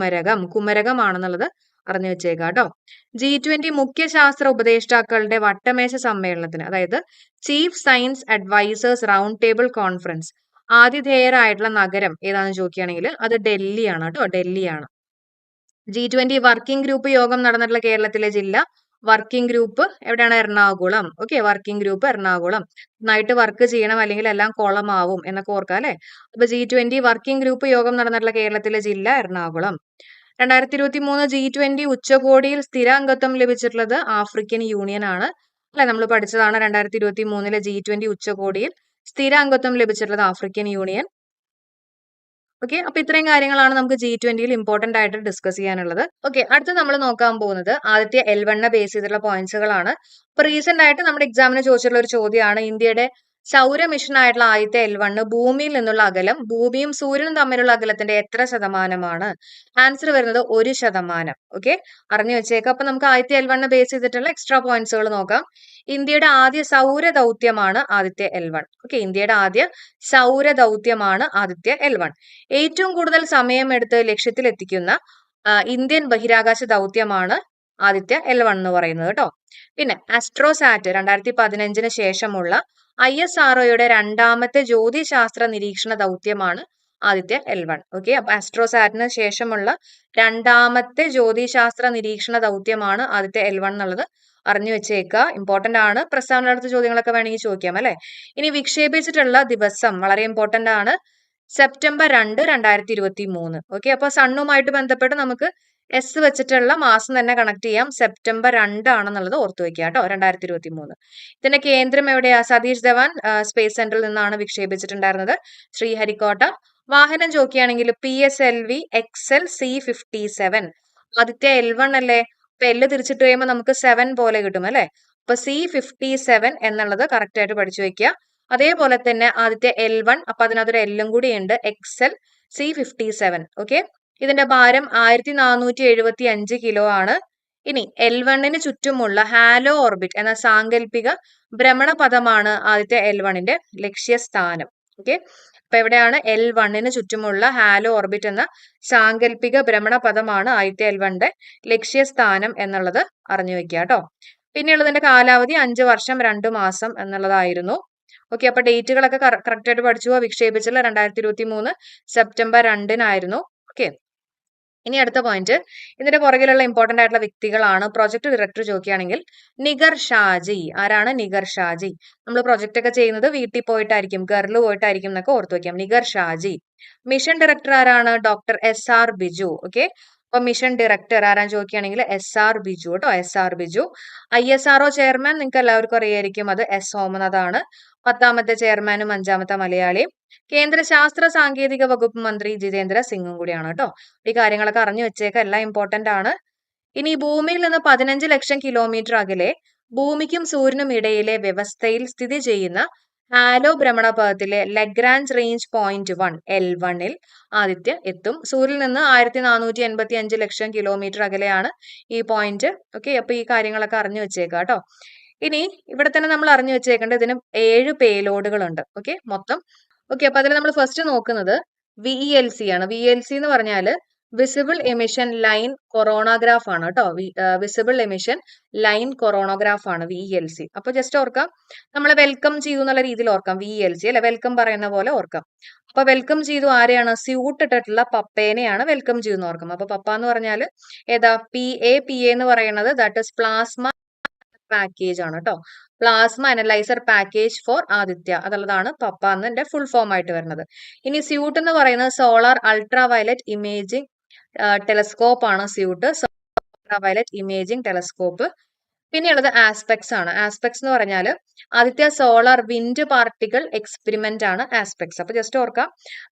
കുമരകമാണെന്നുള്ളത് അറിഞ്ഞു വെച്ചേക്കുക കേട്ടോ. G20 മുഖ്യ ശാസ്ത്ര ഉപദേഷ്ടാക്കളുടെ വട്ടമേശ സമ്മേളനത്തിന്, അതായത് chief science advisers round table conference ആതിഥേയരായിട്ടുള്ള നഗരം ഏതാണെന്ന് ചോദിക്കുകയാണെങ്കിൽ അത് ഡൽഹിയാണ് കേട്ടോ, ഡൽഹിയാണ്. G20 വർക്കിംഗ് ഗ്രൂപ്പ് യോഗം നടന്നിട്ടുള്ള കേരളത്തിലെ ജില്ല വർക്കിംഗ് ഗ്രൂപ്പ് എവിടെയാണ്? Ernakulam. Okay, working group Ernakulam. നന്നായിട്ട് വർക്ക് ചെയ്യണം, അല്ലെങ്കിൽ എല്ലാം കുളമാവും എന്നൊക്കെ ഓർക്കാം അല്ലെ. അപ്പൊ G20 വർക്കിംഗ് ഗ്രൂപ്പ് യോഗം നടന്നിട്ടുള്ള കേരളത്തിലെ ജില്ല എറണാകുളം. 2023 G20 ഉച്ചകോടിയിൽ സ്ഥിരാംഗത്വം ലഭിച്ചിട്ടുള്ളത് ആഫ്രിക്കൻ യൂണിയൻ ആണ് അല്ലെ. നമ്മൾ പഠിച്ചതാണ് 2023 G20 ഉച്ചകോടിയിൽ സ്ഥിരാംഗത്വം ലഭിച്ചിട്ടുള്ളത് ആഫ്രിക്കൻ യൂണിയൻ. ഓക്കെ, അപ്പൊ ഇത്രയും കാര്യങ്ങളാണ് നമുക്ക് G20 ഇമ്പോർട്ടന്റ് ആയിട്ട് ഡിസ്കസ് ചെയ്യാനുള്ളത്. ഓക്കെ, അടുത്ത് നമ്മൾ നോക്കാൻ പോകുന്നത് ആദ്യത്തെ L1 ബേസ് ചെയ്തിട്ടുള്ള പോയിന്റ്സുകളാണ്. അപ്പൊ റീസെന്റ് ആയിട്ട് നമ്മുടെ എക്സാമിന് ചോദിച്ചിട്ടുള്ള ഒരു ചോദ്യമാണ്, ഇന്ത്യയുടെ സൗര മിഷൻ ആയിട്ടുള്ള ആദ്യത്തെ L1 ഭൂമിയിൽ നിന്നുള്ള അകലം ഭൂമിയും സൂര്യനും തമ്മിലുള്ള അകലത്തിന്റെ എത്ര ശതമാനമാണ്? ആൻസർ വരുന്നത് 1%. ഓക്കെ, അറിഞ്ഞു വെച്ചേക്കാം. അപ്പൊ നമുക്ക് ആദ്യത്തെ L1 ബേസ് ചെയ്തിട്ടുള്ള എക്സ്ട്രാ പോയിന്റ്സുകൾ നോക്കാം. ഇന്ത്യയുടെ ആദ്യ സൗര ദൗത്യമാണ് ആദിത്യ L1. ഓക്കെ, ഇന്ത്യയുടെ ആദ്യ സൗര ദൗത്യമാണ് ആദിത്യ L1. ഏറ്റവും കൂടുതൽ സമയമെടുത്ത് ലക്ഷ്യത്തിലെത്തിക്കുന്ന ഇന്ത്യൻ ബഹിരാകാശ ദൗത്യമാണ് ആദിത്യ L1 എന്ന് പറയുന്നത് കേട്ടോ. പിന്നെ ആസ്ട്രോസാറ്റ് 2015 ശേഷമുള്ള ISROയുടെ രണ്ടാമത്തെ ജ്യോതിശാസ്ത്ര നിരീക്ഷണ ദൗത്യമാണ് ആദിത്യ L1. ഓക്കെ, അപ്പൊ ആസ്ട്രോസാറ്റിന് ശേഷമുള്ള രണ്ടാമത്തെ ജ്യോതിശാസ്ത്ര നിരീക്ഷണ ദൗത്യമാണ് ആദിത്യ L1 എന്നുള്ളത് അറിഞ്ഞു വെച്ചേക്കുക, ഇമ്പോർട്ടന്റ് ആണ്. പ്രസ്താവന അടുത്ത ചോദ്യങ്ങളൊക്കെ വേണമെങ്കിൽ ചോദിക്കാം അല്ലെ. ഇനി വിക്ഷേപിച്ചിട്ടുള്ള ദിവസം വളരെ ഇമ്പോർട്ടന്റ് ആണ്, സെപ്റ്റംബർ 2, 2023. ഓക്കെ, അപ്പൊ സണ്ണുമായിട്ട് ബന്ധപ്പെട്ട് നമുക്ക് എസ് വെച്ചിട്ടുള്ള മാസം തന്നെ കണക്ട് ചെയ്യാം. സെപ്റ്റംബർ 2 ആണെന്നുള്ളത് ഓർത്തു വെക്കുക കേട്ടോ, 2023. ഇതിന്റെ കേന്ദ്രം എവിടെയാ? സതീഷ് ധവാൻ സ്പേസ് സെന്ററിൽ നിന്നാണ് വിക്ഷേപിച്ചിട്ടുണ്ടായിരുന്നത്, ശ്രീഹരിക്കോട്ട. വാഹനം ചോദിക്കുകയാണെങ്കിൽ PSLV XL-C57. ആദിത്യ L1 അല്ലേ, അപ്പൊ L തിരിച്ചിട്ട് കഴിയുമ്പോൾ നമുക്ക് 7 പോലെ കിട്ടും അല്ലെ. അപ്പൊ C57 എന്നുള്ളത് കറക്റ്റ് ആയിട്ട് പഠിച്ചു വെക്കുക. അതേപോലെ തന്നെ ആദ്യത്തെ L1, അപ്പൊ അതിനകത്തൊരു എല്ലും കൂടി ഉണ്ട്, XL-C57. ഓക്കെ, ഇതിന്റെ ഭാരം 1475 കിലോ ആണ്. ഇനി L1 ചുറ്റുമുള്ള ഹാലോ ഓർബിറ്റ് എന്ന സാങ്കല്പിക ഭ്രമണപഥമാണ് ആദ്യത്തെ L1 ലക്ഷ്യസ്ഥാനം. ഓക്കെ, അപ്പൊ എവിടെയാണ്? L1 ചുറ്റുമുള്ള ഹാലോ ഓർബിറ്റ് എന്ന സാങ്കല്പിക ഭ്രമണപഥമാണ് ആദ്യത്തെ L1 ലക്ഷ്യസ്ഥാനം എന്നുള്ളത് അറിഞ്ഞു വെക്കുക കേട്ടോ. പിന്നെയുള്ളതിന്റെ കാലാവധി 5 വർഷം 2 മാസം എന്നുള്ളതായിരുന്നു. ഓക്കെ, അപ്പൊ ഡേറ്റുകളൊക്കെ കറക്റ്റ് ആയിട്ട് പഠിച്ചു. വിക്ഷേപിച്ചുള്ള 2023 സെപ്റ്റംബർ 2 ഓക്കെ, ഇനി അടുത്ത പോയിന്റ്, ഇതിന്റെ പുറകിലുള്ള ഇമ്പോർട്ടന്റ് ആയിട്ടുള്ള വ്യക്തികളാണ്. പ്രൊജക്ട് ഡയറക്ടർ ചോദിക്കുകയാണെങ്കിൽ നിഗർ ഷാജി. ആരാണ് നിഗർ ഷാജി? നമ്മൾ പ്രൊജക്ട് ഒക്കെ ചെയ്യുന്നത് വീട്ടിൽ പോയിട്ടായിരിക്കും, ഗർല് പോയിട്ടായിരിക്കും എന്നൊക്കെ ഓർത്തു വെക്കാം. നിഗർ ഷാജി. മിഷൻ ഡയറക്ടർ ആരാണ്? Doctor SR Biju. ഓക്കെ, അപ്പൊ മിഷൻ ഡയറക്ടർ ആരാന്ന് ചോദിക്കുകയാണെങ്കിൽ SR ബിജു കേട്ടോ, SR ബിജു. ISRO ചെയർമാൻ നിങ്ങൾക്ക് എല്ലാവർക്കും അറിയായിരിക്കും, അത് S സോമനാഥ് ആണ്. 10ാമത്തെ ചെയർമാനും 5ാമത്തെ മലയാളിയും. കേന്ദ്ര ശാസ്ത്ര സാങ്കേതിക വകുപ്പ് മന്ത്രി ജിതേന്ദ്ര സിംഗും കൂടിയാണ് കേട്ടോ. ഈ കാര്യങ്ങളൊക്കെ അറിഞ്ഞു വെച്ചേക്ക, എല്ലാം ഇമ്പോർട്ടന്റ് ആണ്. ഇനി ഭൂമിയിൽ നിന്ന് 15 ലക്ഷം കിലോമീറ്റർ അകലെ ഭൂമിക്കും സൂര്യനും ഇടയിലെ വ്യവസ്ഥയിൽ സ്ഥിതി ചെയ്യുന്ന ഹാലോ ഭ്രമണപഥത്തിലെ Lagrange range point 1 L1 Aditya എത്തും. സൂര്യനിൽ നിന്ന് 1485 ലക്ഷം കിലോമീറ്റർ അകലെയാണ് ഈ പോയിന്റ്. ഓക്കെ, അപ്പൊ ഈ കാര്യങ്ങളൊക്കെ അറിഞ്ഞു വെച്ചേക്കാം കേട്ടോ. ഇനി ഇവിടെ തന്നെ നമ്മൾ അറിഞ്ഞു വെച്ചേക്കേണ്ടത് ഇതിന് 7 പേലോഡുകൾ ഉണ്ട്. ഓക്കെ, മൊത്തം. ഓക്കെ, അപ്പൊ അതിൽ നമ്മൾ ഫസ്റ്റ് നോക്കുന്നത് VELC ആണ്. VELC എന്ന് പറഞ്ഞാൽ വിസിബിൾ എമിഷൻ ലൈൻ കൊറോണോഗ്രാഫ് ആണ് കേട്ടോ. വിസിബിൾ എമിഷൻ ലൈൻ കൊറോണോഗ്രാഫ് ആണ് VELC. അപ്പൊ ജസ്റ്റ് ഓർക്കാം, നമ്മൾ വെൽക്കം ചെയ്തു എന്നുള്ള രീതിയിൽ ഓർക്കാം VELC അല്ലെ, വെൽക്കം പറയുന്ന പോലെ ഓർക്കാം. അപ്പൊ വെൽക്കം ചെയ്തു ആരെയാണ്? സ്യൂട്ട് ഇട്ടിട്ടുള്ള പപ്പേനെയാണ് വെൽക്കം ചെയ്തു ഓർക്കാം. അപ്പൊ പപ്പ എന്ന് പറഞ്ഞാൽ ഏതാ? PA എന്ന് പറയുന്നത് ദാറ്റ് ഇസ് പ്ലാസ്മ പാക്കേജ് ആണ് കേട്ടോ. Plasma analyser package for Aditya, അതുള്ളതാണ് പപ്പ എന്നതിന്റെ ഫുൾ ഫോം ആയിട്ട് വരുന്നത്. ഇനി സ്യൂട്ട് എന്ന് പറയുന്നത് solar ultraviolet imaging telescope ആണ്. SUIT ultraviolet imaging telescope. പിന്നെയുള്ളത് ആസ്പെക്ട്സ് ആണ്. ആസ്പെക്ട്സ് എന്ന് പറഞ്ഞാൽ ആദ്യത്തെ സോളാർ വിൻഡ് പാർട്ടിക്കിൾ എക്സ്പെരിമെന്റ് ആണ് ആസ്പെക്ട്സ്. അപ്പൊ ജസ്റ്റ് ഓർക്കാം,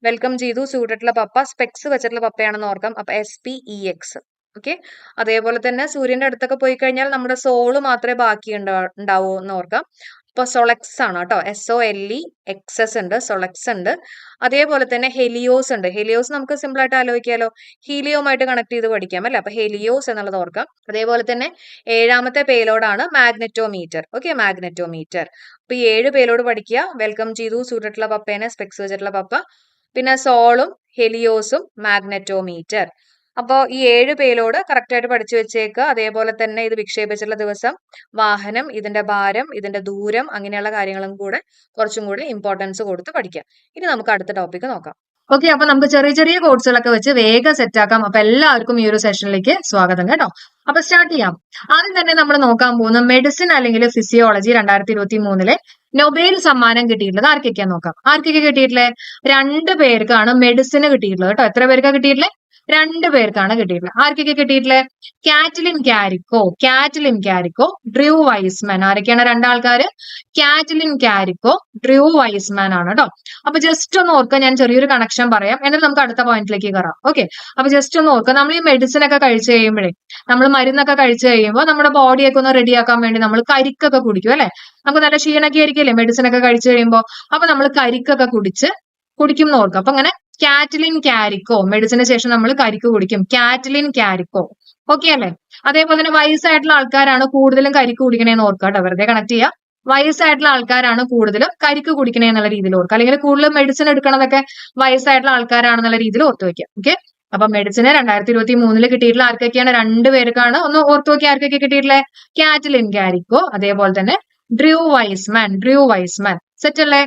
വെൽക്കം ചെയ്തു സൂര്യട്ടുള്ള പപ്പ, സ്പെക്സ് വെച്ചിട്ടുള്ള പപ്പയാണെന്ന് ഓർക്കാം. അപ്പൊ SPEX. ഓക്കെ. അതേപോലെ തന്നെ സൂര്യന്റെ അടുത്തൊക്കെ പോയി കഴിഞ്ഞാൽ നമ്മുടെ സോള് മാത്രമേ ബാക്കി ഉണ്ടാവൂ എന്ന് ഓർക്കാം. ഇപ്പൊ സൊളക്സ് ആണ് കേട്ടോ, SOLEXS ഉണ്ട്, സൊളക്സ് ഉണ്ട്. അതേപോലെ തന്നെ ഹെലിയോസ് ഉണ്ട്. ഹെലിയോസ് നമുക്ക് സിമ്പിൾ ആയിട്ട് ആലോചിക്കാലോ, ഹീലിയോമായിട്ട് കണക്ട് ചെയ്ത് പഠിക്കാം അല്ലെ. അപ്പൊ ഹെലിയോസ് എന്നുള്ളത് ഓർക്കാം. അതേപോലെ തന്നെ 7ാമത്തെ പേലോഡാണ് മാഗ്നെറ്റോമീറ്റർ. Okay, magnetometer. അപ്പൊ ഈ 7 പേലോഡ് പഠിക്കുക. വെൽക്കം ചെയ്തു സൂര്യട്ടുള്ള പപ്പേനെ, സ്പെക്സ് വെച്ചിട്ടുള്ള പപ്പ, പിന്നെ സോളും ഹെലിയോസും മാഗ്നെറ്റോമീറ്റർ. അപ്പോൾ ഈ 7 പേലോട് കറക്റ്റ് ആയിട്ട് പഠിച്ചു വെച്ചേക്കുക. അതേപോലെ തന്നെ ഇത് വിക്ഷേപിച്ചിട്ടുള്ള ദിവസം, വാഹനം, ഇതിന്റെ ഭാരം, ഇതിന്റെ ദൂരം, അങ്ങനെയുള്ള കാര്യങ്ങളും കൂടെ കുറച്ചും കൂടി ഇമ്പോർട്ടൻസ് കൊടുത്ത് പഠിക്കാം. ഇനി നമുക്ക് അടുത്ത ടോപ്പിക്ക് നോക്കാം. ഓക്കെ, അപ്പൊ നമുക്ക് ചെറിയ ചെറിയ കോഴ്സുകളൊക്കെ വെച്ച് വേഗം സെറ്റ് ആക്കാം. അപ്പൊ എല്ലാവർക്കും ഈ ഒരു സെഷനിലേക്ക് സ്വാഗതം കേട്ടോ. അപ്പൊ സ്റ്റാർട്ട് ചെയ്യാം. ആദ്യം തന്നെ നമ്മൾ നോക്കാൻ പോകുന്ന മെഡിസിൻ അല്ലെങ്കിൽ ഫിസിയോളജി 2023 നൊബേൽ സമ്മാനം കിട്ടിയിട്ടുള്ളത് ആർക്കൊക്കെയാന്ന് നോക്കാം. ആർക്കൊക്കെ കിട്ടിയിട്ടുള്ളത്? 2 പേർക്കാണ് മെഡിസിന് കിട്ടിയിട്ടുള്ളത് കേട്ടോ. എത്ര പേർക്കാണ് കിട്ടിയിട്ടുള്ളത്? 2 പേർക്കാണ് കിട്ടിയിട്ടുള്ളത്. ആർക്കൊക്കെ കിട്ടിയിട്ടുള്ളത്? Catlin കാരിക്കോ, Drew Wiseman. ആരൊക്കെയാണ് 2 ആൾക്കാര്? കാറ്റ്ലിൻ കാരിക്കോ, ഡ്രൂ വൈസ്മാൻ ആണ് കേട്ടോ. അപ്പൊ ജസ്റ്റ് ഒന്ന് ഓർക്കുക, ഞാൻ ചെറിയൊരു കണക്ഷൻ പറയാം, എന്നിട്ട് നമുക്ക് അടുത്ത പോയിന്റിലേക്ക് കയറാം. ഓക്കെ, അപ്പൊ ജസ്റ്റ് ഒന്ന് ഓർക്കുക, നമ്മൾ ഈ മെഡിസിൻ ഒക്കെ കഴിച്ചു കഴിയുമ്പോഴേ, നമ്മൾ മരുന്നൊക്കെ കഴിച്ചു കഴിയുമ്പോൾ നമ്മുടെ ബോഡിയൊക്കെ ഒന്ന് റെഡിയാക്കാൻ വേണ്ടി നമ്മൾ കരിക്കൊക്കെ കുടിക്കും അല്ലെ. നമുക്ക് നല്ല ക്ഷീണൊക്കെ ആയിരിക്കില്ലേ മെഡിസിൻ ഒക്കെ കഴിച്ചു കഴിയുമ്പോൾ. അപ്പൊ നമ്മൾ കരിക്കൊക്കെ കുടിക്കും എന്ന് ഓർക്കുക. അപ്പൊ അങ്ങനെ കാറ്റ്ലിൻ കാരിക്കോ, മെഡിസിന് ശേഷം നമ്മൾ കരിക്ക് കുടിക്കും. കാറ്റ്ലിൻ കാരിക്കോ. ഓക്കെ അല്ലെ. അതേപോലെ തന്നെ വയസ്സായിട്ടുള്ള ആൾക്കാരാണ് കൂടുതലും കരിക്ക് കുടിക്കണേന്ന് ഓർക്കുക കേട്ടോ. വെറുതെ കണക്ട് ചെയ്യുക. വയസ്സായിട്ടുള്ള ആൾക്കാരാണ് കൂടുതലും കരിക്ക് കുടിക്കണേ എന്നുള്ള രീതിയിൽ ഓർക്കുക. അല്ലെങ്കിൽ കൂടുതൽ മെഡിസിൻ എടുക്കണതൊക്കെ വയസ്സായിട്ടുള്ള ആൾക്കാരാണെന്നുള്ള രീതിയിൽ ഓർത്ത് വയ്ക്കുക. ഓക്കെ, അപ്പൊ മെഡിസിന് 2023 കിട്ടിയിട്ടുള്ള ആർക്കൊക്കെയാണ്? 2 പേർക്കാണ്. ഒന്ന് ഓർത്ത് നോക്കി ആർക്കൊക്കെ കിട്ടിയിട്ടുള്ളത്? കാറ്റ്ലിൻ കാരിക്കോ, അതേപോലെ തന്നെ ഡ്രൂ വൈസ്മാൻ. സെറ്റ് അല്ലേ?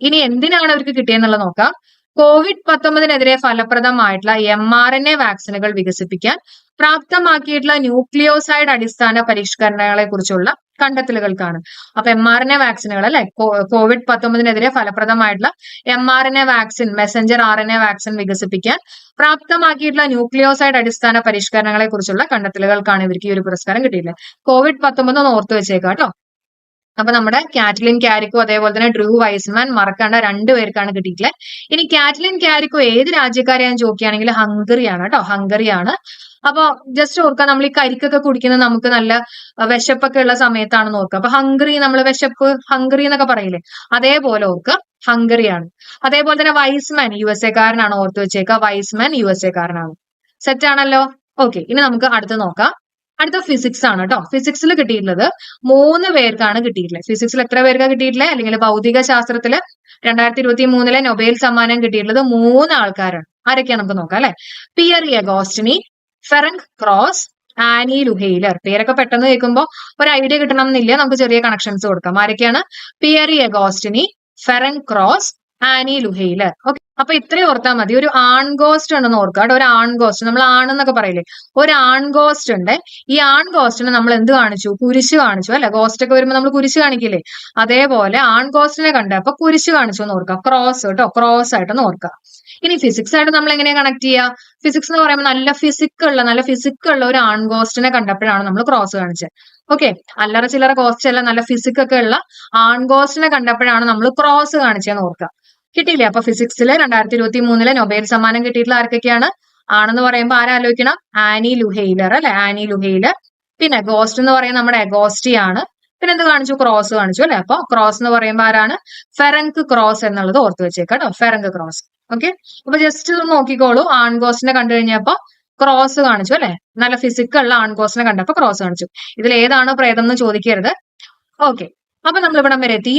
ഇനി എന്തിനാണ് അവർക്ക് കിട്ടിയെന്നുള്ളത് നോക്കാം. COVID-19 ഫലപ്രദമായിട്ടുള്ള mRNA വാക്സിനുകൾ വികസിപ്പിക്കാൻ പ്രാപ്തമാക്കിയിട്ടുള്ള ന്യൂക്ലിയോസൈഡ് അടിസ്ഥാന പരിഷ്കരണങ്ങളെ കുറിച്ചുള്ള കണ്ടെത്തലുകൾക്കാണ്. അപ്പൊ mRNA വാക്സിനുകൾ അല്ലെ, COVID-19 ഫലപ്രദമായിട്ടുള്ള mRNA vaccine, messenger RNA vaccine വികസിപ്പിക്കാൻ പ്രാപ്തമാക്കിയിട്ടുള്ള ന്യൂക്ലിയോസൈഡ് അടിസ്ഥാന പരിഷ്കരണങ്ങളെ കുറിച്ചുള്ള കണ്ടെത്തലുകൾക്കാണ് ഇവർക്ക് ഈ ഒരു പുരസ്കാരം കിട്ടിയിട്ടുള്ളത്. COVID-19 ഒന്ന് ഓർത്ത് വെച്ചേക്കാം കേട്ടോ. അപ്പൊ നമ്മുടെ കാറ്റ്ലിൻ കാരിക്കോ അതേപോലെ തന്നെ ഡ്രൂ വൈസ്മാൻ മറക്കേണ്ട 2 പേർക്കാണ് കിട്ടിയിട്ടുള്ളത്. ഇനി കാറ്റ്ലിൻ കാരിക്കോ ഏത് രാജ്യക്കാരെയാന്ന് ചോദിക്കുകയാണെങ്കിൽ ഹംഗറിയാണ് കേട്ടോ, ഹംഗറിയാണ്. അപ്പൊ ജസ്റ്റ് ഓർക്കുക, നമ്മൾ ഈ കരിക്കൊക്കെ കുടിക്കുന്നത് നമുക്ക് നല്ല വിശപ്പൊക്കെ ഉള്ള സമയത്താണ് നോക്കുക. അപ്പൊ ഹംഗറി, നമ്മൾ വിശപ്പ് ഹംഗറി എന്നൊക്കെ പറയില്ലേ, അതേപോലെ ഓർക്കുക, ഹംഗറിയാണ്. അതേപോലെ തന്നെ വൈസ്മാൻ USA കാരനാണ്, ഓർത്ത് വെച്ചേക്കുക. വൈസ്മാൻ USA കാരനാണ്. സെറ്റ് ആണല്ലോ. ഓക്കെ, ഇനി നമുക്ക് അടുത്ത് നോക്കാം. അടുത്ത ഫിസിക്സ് ആണ് കേട്ടോ. ഫിസിക്സിൽ കിട്ടിയിട്ടുള്ളത് 3 പേർക്കാണ് കിട്ടിയിട്ടുള്ളത്. ഫിസിക്സിൽ എത്ര പേർക്കാണ് കിട്ടിയിട്ടുള്ളത്? അല്ലെങ്കിൽ ഭൗതിക ശാസ്ത്രത്തില് 2023 നൊബേൽ സമ്മാനം കിട്ടിയിട്ടുള്ളത് 3 ആൾക്കാരാണ്. ആരൊക്കെയാണ് നമുക്ക് നോക്കാം അല്ലെ. Pierre Agostini, Ferenc Krausz, Anne L'Huillier. പേരൊക്കെ പെട്ടെന്ന് കേൾക്കുമ്പോൾ ഒരു ഐഡിയ കിട്ടണം എന്നില്ല, നമുക്ക് ചെറിയ കണക്ഷൻസ് കൊടുക്കാം. ആരൊക്കെയാണ്? Pierre Agostini, Ferenc Krausz, Anne L'Huillier. Okay, അപ്പൊ ഇത്രയും ഓർത്താൽ മതി. ഒരു ആൺഗോസ്റ്റ് ഉണ്ടെന്ന് ഓർക്കുക കേട്ടോ. ഒരു ആൺഗോസ്റ്റ്, നമ്മൾ ആണെന്നൊക്കെ പറയില്ലേ, ഒരു ആൺഗോസ്റ്റ് ഉണ്ട്. ഈ ആൺഗോസ്റ്റിനെ നമ്മൾ എന്ത് കാണിച്ചു? കുരിശ് കാണിച്ചു അല്ലെ. ഗോസ്റ്റ് ഒക്കെ വരുമ്പോൾ നമ്മൾ കുരിശ് കാണിക്കില്ലേ, അതേപോലെ ആൺഗോസ്റ്റിനെ കണ്ടപ്പോ കുരിശ് കാണിച്ചു എന്ന് ഓർക്കുക. ക്രോസ് കേട്ടോ, ക്രോസ് ആയിട്ടൊന്ന് ഓർക്കുക. ഇനി ഫിസിക്സ് ആയിട്ട് നമ്മൾ എങ്ങനെയാ കണക്ട് ചെയ്യുക? ഫിസിക്സ് എന്ന് പറയുമ്പോൾ നല്ല ഫിസിക്കുള്ള ഒരു ആൺഗോസ്റ്റിനെ കണ്ടപ്പോഴാണ് നമ്മൾ ക്രോസ് കാണിച്ചത്. ഓക്കെ, അല്ലറ ചില്ലറ ഗോസ്റ്റ് അല്ല, നല്ല ഫിസിക്കൊക്കെ ഉള്ള ആൺഗോസ്റ്റിനെ കണ്ടപ്പോഴാണ് നമ്മൾ ക്രോസ് കാണിച്ചതെന്ന് ഓർക്കുക. കിട്ടിയില്ലേ? അപ്പൊ ഫിസിക്സില് 2023 നൊബേൽ സമ്മാനം കിട്ടിയിട്ടുള്ള ആർക്കൊക്കെയാണ്? ആണെന്ന് പറയുമ്പോൾ ആരാലോചിക്കണം? ആനി ലുഹെയ്ലർ അല്ലെ, ആനി ലുഹെയ്ലർ. പിന്നെ ഗോസ്റ്റ് എന്ന് പറയുന്നത് നമ്മുടെ അഗോസ്റ്റി ആണ്. പിന്നെ എന്ത് കാണിച്ചു? ക്രോസ് കാണിച്ചു അല്ലെ. അപ്പൊ ക്രോസ് എന്ന് പറയുമ്പോൾ ആരാണ്? ഫെറങ്ക് ക്രോസ് എന്നുള്ളത് ഓർത്ത് വെച്ചേക്കാം കേട്ടോ, ഫെറങ്ക് ക്രോസ്. ഓക്കെ, അപ്പൊ ജസ്റ്റ് നോക്കിക്കോളൂ. ആൺഗോസ്റ്റിനെ കണ്ടു കഴിഞ്ഞപ്പോ ക്രോസ് കാണിച്ചു അല്ലെ. നല്ല ഫിസിക്കുള്ള ആൺഗോസ്റ്റിനെ കണ്ടപ്പോ ക്രോസ് കാണിച്ചു. ഇതിൽ ഏതാണ് പ്രേതം എന്ന് ചോദിക്കരുത്. ഓക്കെ, അപ്പൊ നമ്മൾ ഇവിടം വരെ എത്തി.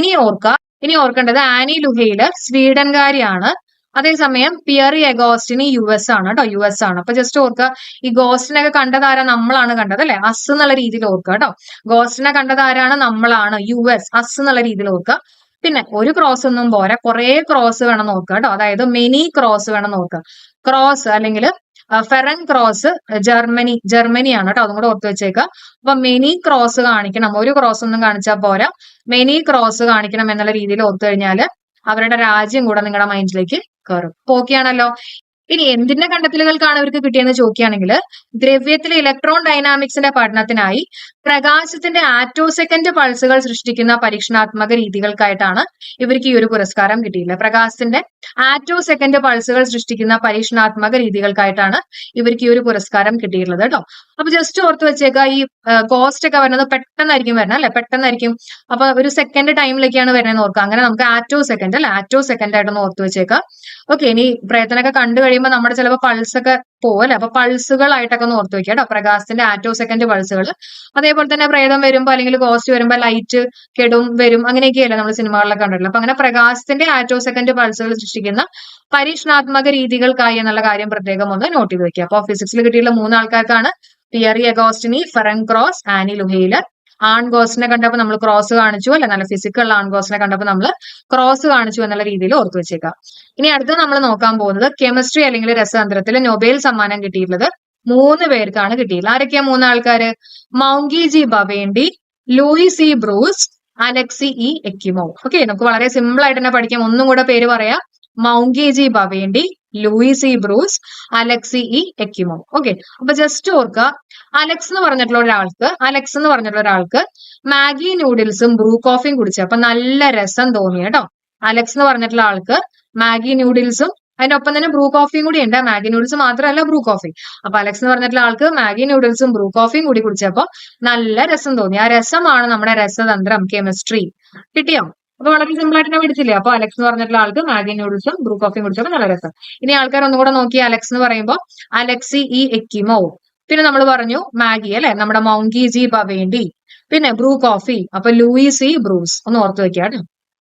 ഇനി ഓർക്കേണ്ടത് ആനി ലുഹെയ്ലർ സ്വീഡൻകാരിയാണ്. അതേസമയം പിയറി അഗോസ്റ്റിനി US ആണ് കേട്ടോ, US ആണ്. അപ്പൊ ജസ്റ്റ് ഓർക്കുക, ഈ ഗോസ്റ്റിനൊക്കെ കണ്ടതാരാ? നമ്മളാണ് കണ്ടത് അല്ലെ, അസ് എന്നുള്ള രീതിയിൽ ഓർക്കുക കേട്ടോ. ഗോസ്റ്റിനെ കണ്ടതാരാണ്? നമ്മളാണ്, US, അസ് എന്നുള്ള രീതിയിൽ ഓർക്കുക. പിന്നെ ഒരു ക്രോസ് ഒന്നും പോരാ, കുറെ ക്രോസ് വേണം നോക്കുക കേട്ടോ. അതായത് മെനി ക്രോസ് വേണം നോക്കുക. ക്രോസ് അല്ലെങ്കിൽ ഫെറൻ ക്രോസ് ജർമ്മനിയാണ് കേട്ടോ, അതും കൂടെ ഓർത്ത് വെച്ചേക്കുക. അപ്പൊ മെനി ക്രോസ് കാണിക്കണം, ഒരു ക്രോസ് ഒന്നും കാണിച്ചാൽ പോരാ, മെനി ക്രോസ് കാണിക്കണം എന്നുള്ള രീതിയിൽ ഓർത്തു കഴിഞ്ഞാൽ അവരുടെ രാജ്യം കൂടെ നിങ്ങളുടെ മൈൻഡിലേക്ക് കയറും. ഓക്കെ ആണല്ലോ. ഇനി എന്തിന്റെ കണ്ടെത്തലുകൾക്കാണ് ഇവർക്ക് കിട്ടിയെന്ന് ചോദിക്കുകയാണെങ്കിൽ ദ്രവ്യത്തിലെ ഇലക്ട്രോൺ ഡൈനാമിക്സിന്റെ പഠനത്തിനായി പ്രകാശത്തിന്റെ ആറ്റോസെക്കൻഡ് പൾസുകൾ സൃഷ്ടിക്കുന്ന പരീക്ഷണാത്മക രീതികൾക്കായിട്ടാണ് ഇവർക്ക് ഈ ഒരു പുരസ്കാരം കിട്ടിയിട്ടുള്ളത്. പ്രകാശത്തിന്റെ ആറ്റോസെക്കൻഡ് പൾസുകൾ സൃഷ്ടിക്കുന്ന പരീക്ഷണാത്മക രീതികൾക്കായിട്ടാണ് ഇവർക്ക് ഈ ഒരു പുരസ്കാരം കിട്ടിയിട്ടുള്ളത് കേട്ടോ. അപ്പൊ ജസ്റ്റ് ഓർത്ത് വെച്ചേക്കുക, ഈ കോസ്റ്റ് ഒക്കെ വരുന്നത് പെട്ടെന്നായിരിക്കും വരുന്നത് അല്ലെ, പെട്ടെന്നായിരിക്കും. അപ്പൊ ഒരു സെക്കൻഡ് ടൈമിലേക്കാണ് വരുന്നത് ഓർക്കുക. അങ്ങനെ നമുക്ക് ആറ്റോ സെക്കൻഡ് അല്ലെ, ആറ്റോ സെക്കൻഡ് ആയിട്ടൊന്ന് ഓർത്ത് വെച്ചേക്കാം. ഓക്കെ, ഇനി പ്രയത്നമൊക്കെ കണ്ടു കഴിയുമ്പോൾ നമ്മുടെ ചിലപ്പോൾ പൾസ് ഒക്കെ പോവല്ലേ, അപ്പൊ പൾസുകളായിട്ടൊക്കെ ഒന്ന് ഓർത്ത് വെക്കുക കേട്ടോ, പ്രകാശത്തിന്റെ ആറ്റോ സെക്കൻഡ് പൾസുകൾ. അതേപോലെ തന്നെ പ്രേതം വരുമ്പോ അല്ലെങ്കിൽ ഗോസ്റ്റ് വരുമ്പോ ലൈറ്റ് കെടും വരും, അങ്ങനെയൊക്കെയല്ലേ നമ്മൾ സിനിമകളിലൊക്കെ കണ്ടിട്ടുള്ളത്. അപ്പൊ അങ്ങനെ പ്രകാശത്തിന്റെ ആറ്റോ സെക്കൻഡ് പൾസുകൾ സൃഷ്ടിക്കുന്ന പരീക്ഷണാത്മക രീതികൾക്കായി എന്നുള്ള കാര്യം പ്രത്യേകം ഒന്ന് നോട്ട് ചെയ്ത് വെക്കുക. അപ്പൊ ഫിസിക്സിൽ കിട്ടിയുള്ള 3 ആൾക്കാർക്കാണ് Pierre Agostini, Ferran cross, Annie ലുഹെയിലർ. ആൺ ഗോസ്റ്റിനെ കണ്ടപ്പോൾ നമ്മൾ ക്രോസ് കാണിച്ചു അല്ലെ, നല്ല ഫിസിക്കുള്ള ആൺ ഗോസ്റ്റിനെ കണ്ടപ്പോൾ നമ്മൾ ക്രോസ് കാണിച്ചു എന്നുള്ള രീതിയിൽ ഓർത്തു വെച്ചേക്കാം. ഇനി അടുത്ത നമ്മൾ നോക്കാൻ പോകുന്നത് കെമിസ്ട്രി അല്ലെങ്കിൽ രസതന്ത്രത്തിൽ നൊബേൽ സമ്മാനം കിട്ടിയിട്ടുള്ളത് 3 പേർക്കാണ് കിട്ടിയിട്ടുള്ളത്. ആരൊക്കെയാ 3 ആൾക്കാര്? Moungi G Bawendi, Louis E Brus, Alexei E Ekimov. Okay, നമുക്ക് വളരെ സിമ്പിൾ ആയിട്ട് തന്നെ പഠിക്കാം. ഒന്നും കൂടെ പേര് പറയാം. Moungi G Bawendi, Louis E Brus, Alexei E Ekimov. Okay, അപ്പൊ ജസ്റ്റ് ഓർക്കുക, അലക്സ് എന്ന് പറഞ്ഞിട്ടുള്ള ഒരാൾക്ക് മാഗി നൂഡിൽസും ബ്രൂ കോഫിയും കുടിച്ചു അപ്പൊ നല്ല രസം തോന്നി കേട്ടോ. അലക്സ് എന്ന് പറഞ്ഞിട്ടുള്ള ആൾക്ക് മാഗി നൂഡിൽസും അതിന്റെ ഒപ്പം തന്നെ ബ്രൂ കോഫിയും കൂടി ഉണ്ട്. മാഗി നൂഡിൽസ് മാത്രമല്ല, ബ്രൂ കോഫി. അപ്പൊ അലക്സ് എന്ന് പറഞ്ഞിട്ടുള്ള ആൾക്ക് മാഗി നൂഡിൽസും ബ്രൂ കോഫിയും കൂടി കുടിച്ചപ്പോ നല്ല രസം തോന്നി. ആ രസമാണ് നമ്മുടെ രസതന്ത്രം, കെമിസ്ട്രി. കിട്ടിയോ? അപ്പൊ വളരെ സിമ്പിൾ ആയിട്ട് ഞാൻ പിടിച്ചില്ലേ. അപ്പൊ അലക്സ് എന്ന് പറഞ്ഞിട്ടുള്ള ആൾക്ക് മാഗി നൂഡിൽസും ബ്രൂ കോഫിയും കുടിച്ചപ്പോൾ നല്ല രസം. ഇനി ആൾക്കാർ ഒന്നുകൂടെ നോക്കി, അലക്സ് എന്ന് പറയുമ്പോൾ അലക്സി ഇ എക്കിമോ, പിന്നെ നമ്മൾ പറഞ്ഞു മാഗി അല്ലെ, നമ്മുടെ മൗങ്കി ജി ബവേണ്ടി, പിന്നെ ബ്രൂ കോഫി, അപ്പൊ ലൂയിസ് ഇ ബ്രൂസ്. ഒന്ന് ഓർത്ത് വെക്കാട്ടോ.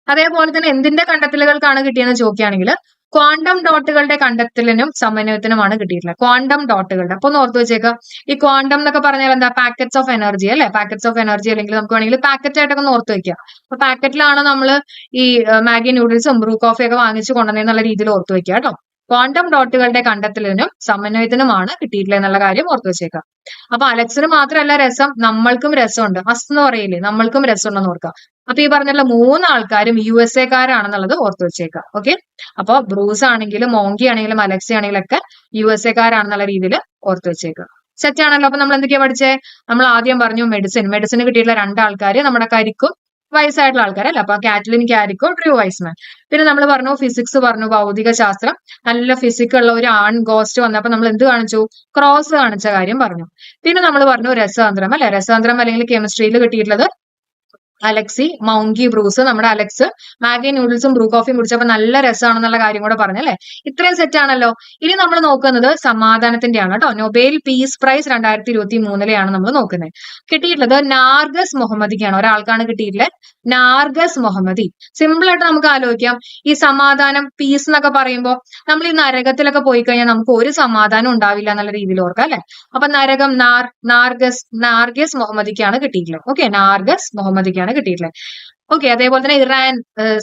അതേപോലെ തന്നെ എന്തിന്റെ കണ്ടെത്തലുകൾക്കാണ് കിട്ടിയെന്ന് ചോദിക്കുകയാണെങ്കിൽ ക്വാണ്ടം ഡോട്ടുകളുടെ കണ്ടെത്തലിനും സമന്വയത്തിനുമാണ് കിട്ടിയിട്ടുള്ളത്. ക്വാണ്ടം ഡോട്ടുകളുടെ, അപ്പൊ ഒന്ന് ഓർത്ത് വെച്ചേക്കാം. ഈ ക്വാണ്ടം എന്നൊക്കെ പറഞ്ഞാൽ എന്താ? പാക്കറ്റ്സ് ഓഫ് എനർജി അല്ലെ, പാക്കറ്റ്സ് ഓഫ് എനർജി, അല്ലെങ്കിൽ നമുക്ക് വേണമെങ്കിൽ പാക്കറ്റ് ആയിട്ടൊക്കെ ഒന്ന് ഓർത്ത് വെക്കാം. അപ്പൊ പാക്കറ്റിലാണ് നമ്മൾ ഈ മാഗി നൂഡിൽസും ബ്രൂ കോഫിയൊക്കെ വാങ്ങിച്ചു കൊണ്ടുവന്നുള്ള രീതിയിൽ ഓർത്ത് വെക്കുക കേട്ടോ. ക്വാണ്ടം ഡോട്ടുകളുടെ കണ്ടെത്തലിനും സമന്വയത്തിനുമാണ് കിട്ടിയിട്ടുള്ളത് എന്നുള്ള കാര്യം ഓർത്ത് വെച്ചേക്കാം. അപ്പൊ അലക്സിന് മാത്രമല്ല രസം, നമ്മൾക്കും രസമുണ്ട്. അസ് എന്ന് പറയില്ലേ, നമ്മൾക്കും രസമുണ്ടെന്ന് ഓർക്കാം. അപ്പൊ ഈ പറഞ്ഞിട്ടുള്ള 3 ആൾക്കാരും USA കാരാണെന്നുള്ളത് ഓർത്ത് വെച്ചേക്കാം. ഓക്കെ, അപ്പൊ ബ്രൂസ് ആണെങ്കിലും മോങ്കി ആണെങ്കിലും അലക്സി ആണെങ്കിലും ഒക്കെ USA കാരാണെന്നുള്ള രീതിയിൽ ഓർത്ത് വെച്ചേക്കാം. സെറ്റ് ആണല്ലോ. അപ്പൊ നമ്മൾ എന്തൊക്കെയാ പഠിച്ചേ? നമ്മൾ ആദ്യം പറഞ്ഞു മെഡിസിന് കിട്ടിയിട്ടുള്ള 2 ആൾക്കാര് നമ്മുടെ കരിക്കും വയസ്സായിട്ടുള്ള ആൾക്കാരല്ല, അപ്പൊ കാറ്റ്ലിൻ കാരിക്കോ, ഡ്രൂ വൈസ്മാൻ. പിന്നെ നമ്മൾ പറഞ്ഞു ഫിസിക്സ് പറഞ്ഞു, ഭൗതിക ശാസ്ത്രം, നല്ല ഫിസിക്കുള്ള ഒരു ആൺ ഗോസ്റ്റ് വന്നപ്പോ നമ്മൾ എന്ത് കാണിച്ചു? ക്രോസ് കാണിച്ച കാര്യം പറഞ്ഞു. പിന്നെ നമ്മൾ പറഞ്ഞു രസതന്ത്രം അല്ലെ, രസതന്ത്രം അല്ലെങ്കിൽ കെമിസ്ട്രിയിൽ കിട്ടിയിട്ടുള്ളത് അലക്സി, മൗങ്കി, ബ്രൂസ്. നമ്മുടെ അലക്സ് മാഗി നൂഡിൽസും ബ്രൂ കോഫിയും കുടിച്ചപ്പോ നല്ല രസമാണെന്നുള്ള കാര്യം കൂടെ പറഞ്ഞല്ലേ. ഇത്രയും സെറ്റ് ആണല്ലോ. ഇനി നമ്മൾ നോക്കുന്നത് സമാധാനത്തിന്റെയാണ് കേട്ടോ. നൊബേൽ പീസ് പ്രൈസ് 2023 നമ്മൾ നോക്കുന്നത്. കിട്ടിയിട്ടുള്ളത് നാർഗസ് മുഹമ്മദിക്കാണ്. ഒരാൾക്കാണ് കിട്ടിയിട്ടുള്ളത്, നാർഗസ് മുഹമ്മദി. സിമ്പിൾ ആയിട്ട് നമുക്ക് ആലോചിക്കാം. ഈ സമാധാനം, പീസ് എന്നൊക്കെ പറയുമ്പോൾ നമ്മൾ ഈ നരകത്തിലൊക്കെ പോയി കഴിഞ്ഞാൽ നമുക്ക് ഒരു സമാധാനം ഉണ്ടാവില്ല എന്നുള്ള രീതിയിൽ ഓർക്കാം അല്ലെ. അപ്പൊ നരകം, നാർഗസ് മുഹമ്മദിക്കാണ് കിട്ടിയിട്ടുള്ളത്. ഓക്കെ, നാർഗസ് മുഹമ്മദിക്കാണ് കിട്ടിയിട്ടുള്ളത്. ഓക്കെ, അതേപോലെ തന്നെ ഇറാൻ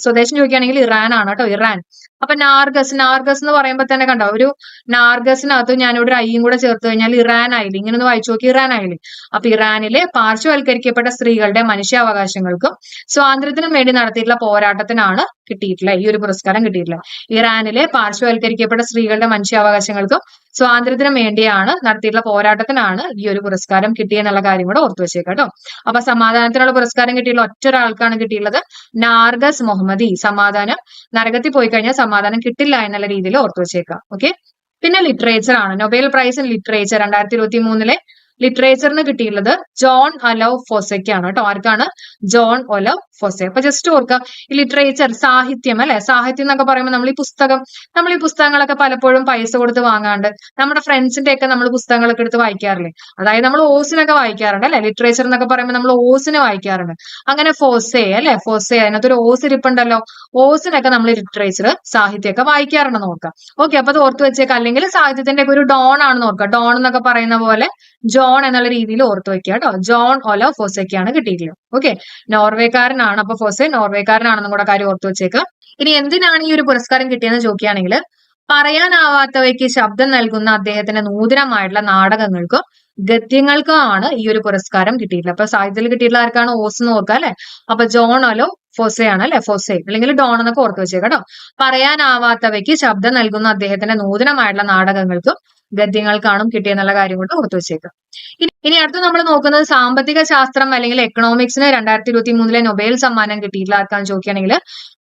സ്വദേശം ചോദിക്കുകയാണെങ്കിൽ ഇറാൻ ആണ് കേട്ടോ, ഇറാൻ. അപ്പൊ നാർഗസ് എന്ന് പറയുമ്പോൾ തന്നെ കണ്ടോ, ഒരു നാർഗസിനകത്ത് ഞാനിവിടെ ഒരു ഐയും കൂടെ ചേർത്ത് കഴിഞ്ഞാൽ ഇറാൻ ആയില്ലേ. ഇങ്ങനെ ഒന്ന് വായിച്ചു നോക്കി, ഇറാൻ ആയില്ലേ. അപ്പൊ ഇറാനിലെ പാർശ്വവൽക്കരിക്കപ്പെട്ട സ്ത്രീകളുടെ മനുഷ്യാവകാശങ്ങൾക്കും സ്വാതന്ത്ര്യത്തിനും വേണ്ടി നടത്തിയിട്ടുള്ള പോരാട്ടത്തിനാണ് കിട്ടിയിട്ടുള്ളത് ഈ ഒരു പുരസ്കാരം കിട്ടിയിട്ടുള്ളത്. ഇറാനിലെ പാർശ്വവൽക്കരിക്കപ്പെട്ട സ്ത്രീകളുടെ മനുഷ്യാവകാശങ്ങൾക്കും സ്വാതന്ത്ര്യത്തിനും വേണ്ടിയാണ് നടത്തിയിട്ടുള്ള പോരാട്ടത്തിനാണ് ഈ ഒരു പുരസ്കാരം കിട്ടിയെന്നുള്ള കാര്യം കൂടെ ഓർത്തു വെച്ചേക്കാം കേട്ടോ. അപ്പൊ സമാധാനത്തിനുള്ള പുരസ്കാരം കിട്ടിയുള്ള ഒറ്റ ഒരാൾക്കാണ് കിട്ടിയുള്ളത്, നാർഗസ് മുഹമ്മദി. സമാധാനം, നരകത്തിൽ പോയി കഴിഞ്ഞാൽ സമാധാനം കിട്ടില്ല എന്നുള്ള രീതിയിൽ ഓർത്തു വെച്ചേക്കാം. ഓക്കെ, പിന്നെ ലിറ്ററേച്ചർ ആണ്. നൊബേൽ പ്രൈസ് ഇൻ ലിറ്ററേച്ചർ 2023 ലിറ്ററേച്ചറിന് കിട്ടിയിട്ടുള്ളത് ജോൺ ഒലവ് ഫോസയ്ക്കാണ് കേട്ടോ. ആർക്കാണ്? John Olaf Fosse. അപ്പൊ ജസ്റ്റ് ഓർക്കുക, ഈ ലിറ്ററേച്ചർ, സാഹിത്യം അല്ലെ, സാഹിത്യം എന്നൊക്കെ പറയുമ്പോൾ നമ്മൾ ഈ പുസ്തകങ്ങളൊക്കെ പലപ്പോഴും പൈസ കൊടുത്ത് വാങ്ങാണ്ട് നമ്മുടെ ഫ്രണ്ട്സിന്റെ ഒക്കെ നമ്മൾ പുസ്തകങ്ങളൊക്കെ എടുത്ത് വായിക്കാറില്ലേ. അതായത് നമ്മൾ ഓസിനൊക്കെ വായിക്കാറുണ്ട് അല്ലെ. ലിറ്ററേച്ചർ എന്നൊക്കെ പറയുമ്പോൾ നമ്മൾ ഓസിന് വായിക്കാറുണ്ട്. അങ്ങനെ ഫോസെ അല്ലെ, ഫോസെ, അതിനകത്തൊരു ഓസ് ഇരിപ്പുണ്ടല്ലോ. ഓസിനൊക്കെ നമ്മൾ ലിറ്ററേച്ചർ, സാഹിത്യമൊക്കെ വായിക്കാറുണ്ടെന്ന് നോക്കാം. ഓക്കെ, അപ്പൊ അത് ഓർത്ത് വെച്ചേക്കാം. അല്ലെങ്കിൽ സാഹിത്യത്തിന്റെ ഒക്കെ ഒരു ഡോൺ ആണെന്ന് ഓർക്കുക. ഡോൺ എന്നൊക്കെ പറയുന്ന പോലെ ജോൺ എന്നുള്ള രീതിയിൽ ഓർത്ത് വെക്കുക കേട്ടോ. ജോൺ ഒലവ് ഫോസയ്ക്കാണ് കിട്ടിയിട്ടുള്ളത്. ഓക്കെ, നോർവേക്കാരനാണ്. അപ്പൊ ഫോസെ നോർവേക്കാരനാണെന്നും കൂടെ കാര്യം ഓർത്ത് വെച്ചേക്കാം. ഇനി എന്തിനാണ് ഈ ഒരു പുരസ്കാരം കിട്ടിയെന്ന് ചോദിക്കുകയാണെങ്കിൽ പറയാനാവാത്തവയ്ക്ക് ശബ്ദം നൽകുന്ന അദ്ദേഹത്തിന്റെ നൂതനമായിട്ടുള്ള നാടകങ്ങൾക്കും ഗദ്യങ്ങൾക്കാണ് ഈ ഒരു പുരസ്കാരം കിട്ടിയിട്ടുള്ളത്. അപ്പൊ സാഹിത്യത്തിൽ കിട്ടിയിട്ടുള്ള ആർക്കാണ്? ഓസ് എന്ന് ഓർക്കുക അല്ലെ. അപ്പൊ ജോണോലോ ഫോസെ ആണ് അല്ലെ, ഫോസെ അല്ലെങ്കിൽ ഡോൺ എന്നൊക്കെ ഓർത്ത് വെച്ചേക്കാം കേട്ടോ. പറയാനാവാത്തവയ്ക്ക് ശബ്ദം നൽകുന്ന അദ്ദേഹത്തിന്റെ നൂതനമായിട്ടുള്ള നാടകങ്ങൾക്കും ഗദ്യങ്ങൾക്കാണ് കിട്ടിയെന്നുള്ള കാര്യം കൊണ്ട് ഓർത്ത് വെച്ചേക്കാം. ഇനി അടുത്ത് നമ്മൾ നോക്കുന്നത് സാമ്പത്തിക ശാസ്ത്രം അല്ലെങ്കിൽ എക്കണോമിക്സിന് 2023 നൊബേൽ സമ്മാനം കിട്ടിയിട്ടുള്ള ആർക്കാന്ന് ചോദിക്കുകയാണെങ്കിൽ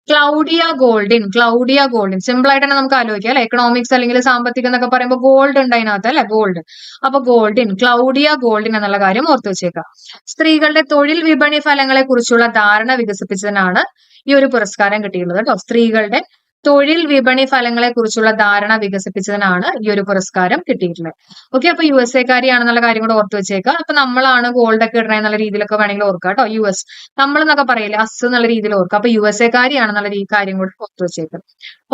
Claudia Goldin. Claudia Goldin simple ആയിട്ട് തന്നെ നമുക്ക് ആലോചിക്കാം അല്ലെ. എക്കണോമിക്സ് അല്ലെങ്കിൽ സാമ്പത്തികം എന്നൊക്കെ പറയുമ്പോൾ ഗോൾഡ് ഉണ്ട് അതിനകത്ത് അല്ലെ, ഗോൾഡ്. അപ്പൊ ഗോൾഡിൻ, ക്ലൗഡിയ ഗോൾഡിൻ എന്നുള്ള കാര്യം ഓർത്ത് വെച്ചേക്കാം. സ്ത്രീകളുടെ തൊഴിൽ വിപണി ഫലങ്ങളെ കുറിച്ചുള്ള ധാരണ വികസിപ്പിച്ചതിനാണ് ഈ ഒരു പുരസ്കാരം കിട്ടിയിട്ടുള്ളത് കേട്ടോ. സ്ത്രീകളുടെ തൊഴിൽ വിപണി ഫലങ്ങളെ കുറിച്ചുള്ള ധാരണ വികസിപ്പിച്ചതിനാണ് ഈ ഒരു പുരസ്കാരം കിട്ടിയിട്ടുള്ളത്. ഓക്കെ, അപ്പൊ USA കാരിയാണെന്നുള്ള കാര്യം കൂടെ ഓർത്ത് വെച്ചേക്കാം. അപ്പൊ നമ്മളാണ് ഗോൾഡ് ഒക്കെ ഇടണേ എന്നുള്ള രീതിയിലൊക്കെ വേണമെങ്കിൽ ഓർക്കാം കേട്ടോ. US നമ്മൾ എന്നൊക്കെ പറയില്ലേ, അസ് എന്നുള്ള രീതിയിൽ ഓർക്കാം. അപ്പൊ USA കാരിയാണെന്നുള്ള കാര്യം കൂടെ ഓർത്ത് വെച്ചേക്കാം.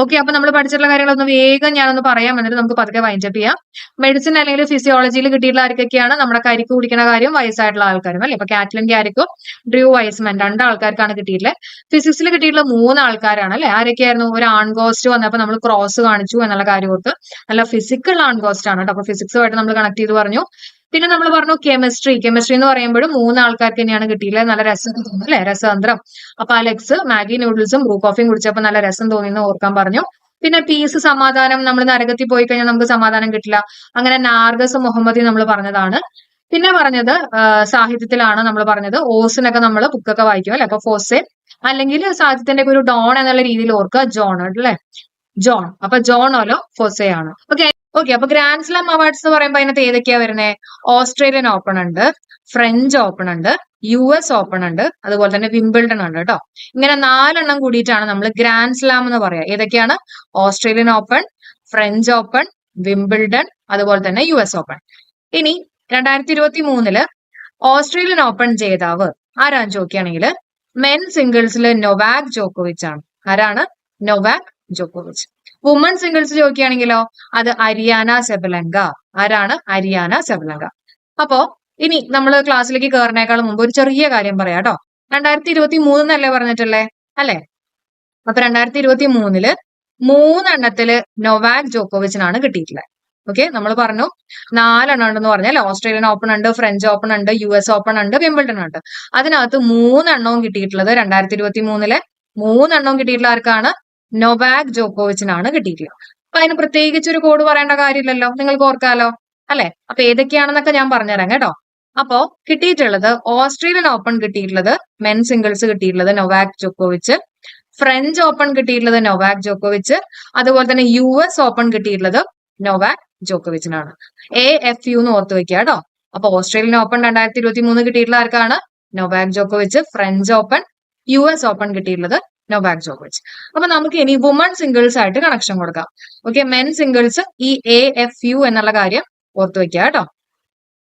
ഓക്കെ, അപ്പൊ നമ്മൾ പഠിച്ചിട്ടുള്ള കാര്യങ്ങളൊന്ന് വേഗം ഞാനൊന്ന് പറയാം, എന്നിട്ട് നമുക്ക് പതുക്കെ വൈൻഡപ്പ് ചെയ്യാം. മെഡിസിൻ അല്ലെങ്കിൽ ഫിസിയോളജിയിൽ കിട്ടിയിട്ടുള്ള ആർക്കൊക്കെയാണ്? നമ്മുടെ കരിക്ക് കുടിക്കുന്ന കാര്യം വയസ്സായിട്ടുള്ള ആൾക്കാരും അല്ലെ. ഇപ്പൊ കാറ്റ്ലിൻ ക്യാരിക്കും ഡ്രൂ വൈസ്മാൻ 2 ആൾക്കാർക്കാണ് കിട്ടിയിട്ടുള്ളത്. ഫിസിക്സിൽ കിട്ടിയിട്ടുള്ള 3 ആൾക്കാരാണ് അല്ലെ. ആരൊക്കെയായിരുന്നു? ഒരു ആൺഗോസ്റ്റ് വന്നപ്പോൾ നമ്മൾ ക്രോസ് കാണിച്ചു എന്നുള്ള കാര്യം ഓർത്ത്. നല്ല ഫിസിക്കൽ ആൺഗോസ്റ്റ് ആണ് കേട്ടോ. അപ്പൊ ഫിസിക്സുമായിട്ട് നമ്മൾ കണക്ട് ചെയ്ത് പറഞ്ഞു. പിന്നെ നമ്മൾ പറഞ്ഞു കെമിസ്ട്രി എന്ന് പറയുമ്പോഴും 3 ആൾക്കാർക്ക് തന്നെയാണ് കിട്ടിയില്ലേ. നല്ല രസം തോന്നുന്നു അല്ലെ, രസതന്ത്രം. അപ്പൊ അലക്സ് മാഗി നൂഡിൽസും ബ്രൂ കോഫിയും കുടിച്ചപ്പോൾ നല്ല രസം തോന്നിയെന്ന് ഓർക്കാൻ പറഞ്ഞു. പിന്നെ പീസ്, സമാധാനം. നമ്മൾ നരകത്തിൽ പോയി കഴിഞ്ഞാൽ നമുക്ക് സമാധാനം കിട്ടില്ല. അങ്ങനെ നാർഗസ് മുഹമ്മദി നമ്മൾ പറഞ്ഞതാണ്. പിന്നെ പറഞ്ഞത് സാഹിത്യത്തിലാണ് നമ്മൾ പറഞ്ഞത്. ഓസിനൊക്കെ നമ്മൾ ബുക്കൊക്കെ വായിക്കും അല്ലെ. അപ്പൊ ഫോസെ അല്ലെങ്കിൽ സാഹിത്യത്തിന്റെ ഒരു ഡോൺ എന്നുള്ള രീതിയിൽ ഓർക്കുക, ജോൺ അല്ലെ, ജോൺ. അപ്പൊ ജോണോലോ ഫോസെ ആണ്. ഓക്കെ, അപ്പൊ ഗ്രാൻഡ് സ്ലാം അവാർഡ്സ് എന്ന് പറയുമ്പോൾ അതിനകത്ത് ഏതൊക്കെയാ വരുന്നത്? ഓസ്ട്രേലിയൻ ഓപ്പൺ ഉണ്ട്, ഫ്രഞ്ച് ഓപ്പൺ ഉണ്ട്, US ഓപ്പൺ ഉണ്ട്, അതുപോലെ തന്നെ വിംബിൾഡൺ ഉണ്ട് കേട്ടോ. ഇങ്ങനെ 4 കൂടിയിട്ടാണ് നമ്മൾ ഗ്രാൻഡ് സ്ലാം എന്ന് പറയാം. ഏതൊക്കെയാണ്? Australian open, French open, Wimbledon, അതുപോലെ തന്നെ US ഓപ്പൺ. ഇനി 2023 ഓസ്ട്രേലിയൻ ഓപ്പൺ ജേതാവ് ആരാന്ന് ചോദിക്കുകയാണെങ്കിൽ മെൻ സിംഗിൾസിൽ നൊവാക് ജോക്കോവിച്ച് ആണ്. ആരാണ്? നൊവാക് ജോക്കോവിച്ച്. വുമൺ സിംഗിൾസ് ചോദിക്കുകയാണെങ്കിലോ അത് അരിയാന സെബലങ്ക. ആരാണ്? അരിയാന സെബലങ്ക. അപ്പോ ഇനി നമ്മൾ ക്ലാസ്സിലേക്ക് കയറുന്നേക്കാളും മുമ്പ് ഒരു ചെറിയ കാര്യം പറയാം കേട്ടോ. 2023 എന്നല്ലേ പറഞ്ഞിട്ടുള്ളേ അല്ലെ. അപ്പൊ 2023 3 നൊവാക് ജോക്കോവിച്ചിനാണ് കിട്ടിയിട്ടുള്ളത്. ഓക്കെ, നമ്മൾ പറഞ്ഞു 4 ഉണ്ടെന്ന് പറഞ്ഞാൽ ഓസ്ട്രേലിയൻ ഓപ്പൺ ഉണ്ട്, ഫ്രഞ്ച് ഓപ്പൺ ഉണ്ട്, US ഓപ്പൺ ഉണ്ട്, വിംബിൾഡൺ ഉണ്ട്. അതിനകത്ത് 3 കിട്ടിയിട്ടുള്ളത് 2023 3 കിട്ടിയിട്ടുള്ള ആർക്കാണ്? നൊവാക് ജോക്കോവിച്ചിനാണ് കിട്ടിയിട്ടുള്ളത്. അപ്പൊ അതിന് പ്രത്യേകിച്ച് ഒരു കോഡ് പറയേണ്ട കാര്യമില്ലല്ലോ, നിങ്ങൾക്ക് ഓർക്കാലോ അല്ലെ. അപ്പൊ ഏതൊക്കെയാണെന്നൊക്കെ ഞാൻ പറഞ്ഞുതരാം കേട്ടോ. അപ്പോ കിട്ടിയിട്ടുള്ളത് ഓസ്ട്രേലിയൻ ഓപ്പൺ കിട്ടിയിട്ടുള്ളത് മെൻ സിംഗിൾസ് കിട്ടിയിട്ടുള്ളത് നൊവാക് ജോക്കോവിച്ച്, ഫ്രഞ്ച് ഓപ്പൺ കിട്ടിയിട്ടുള്ളത് നൊവാക് ജോക്കോവിച്ച്, അതുപോലെ തന്നെ US ഓപ്പൺ കിട്ടിയിട്ടുള്ളത് നൊവാക് ജോക്കോവിച്ചിനാണ്. AFU എന്ന് ഓർത്ത് വെക്കുക കേട്ടോ. അപ്പൊ ഓസ്ട്രേലിയൻ ഓപ്പൺ 2023 കിട്ടിയിട്ടുള്ള ആർക്കാണ്? നൊവാക് ജോക്കോവിച്ച്. ഫ്രഞ്ച് ഓപ്പൺ, US ഓപ്പൺ കിട്ടിയിട്ടുള്ളത് നൊവാക് ജോക്കോവിച്ച്. അപ്പൊ നമുക്ക് ഇനി വുമൺ സിംഗിൾസ് ആയിട്ട് കണക്ഷൻ കൊടുക്കാം. ഓക്കെ, മെൻ സിംഗിൾസ് ഈ AFU എന്നുള്ള കാര്യം ഓർത്ത് വെക്കുക കേട്ടോ.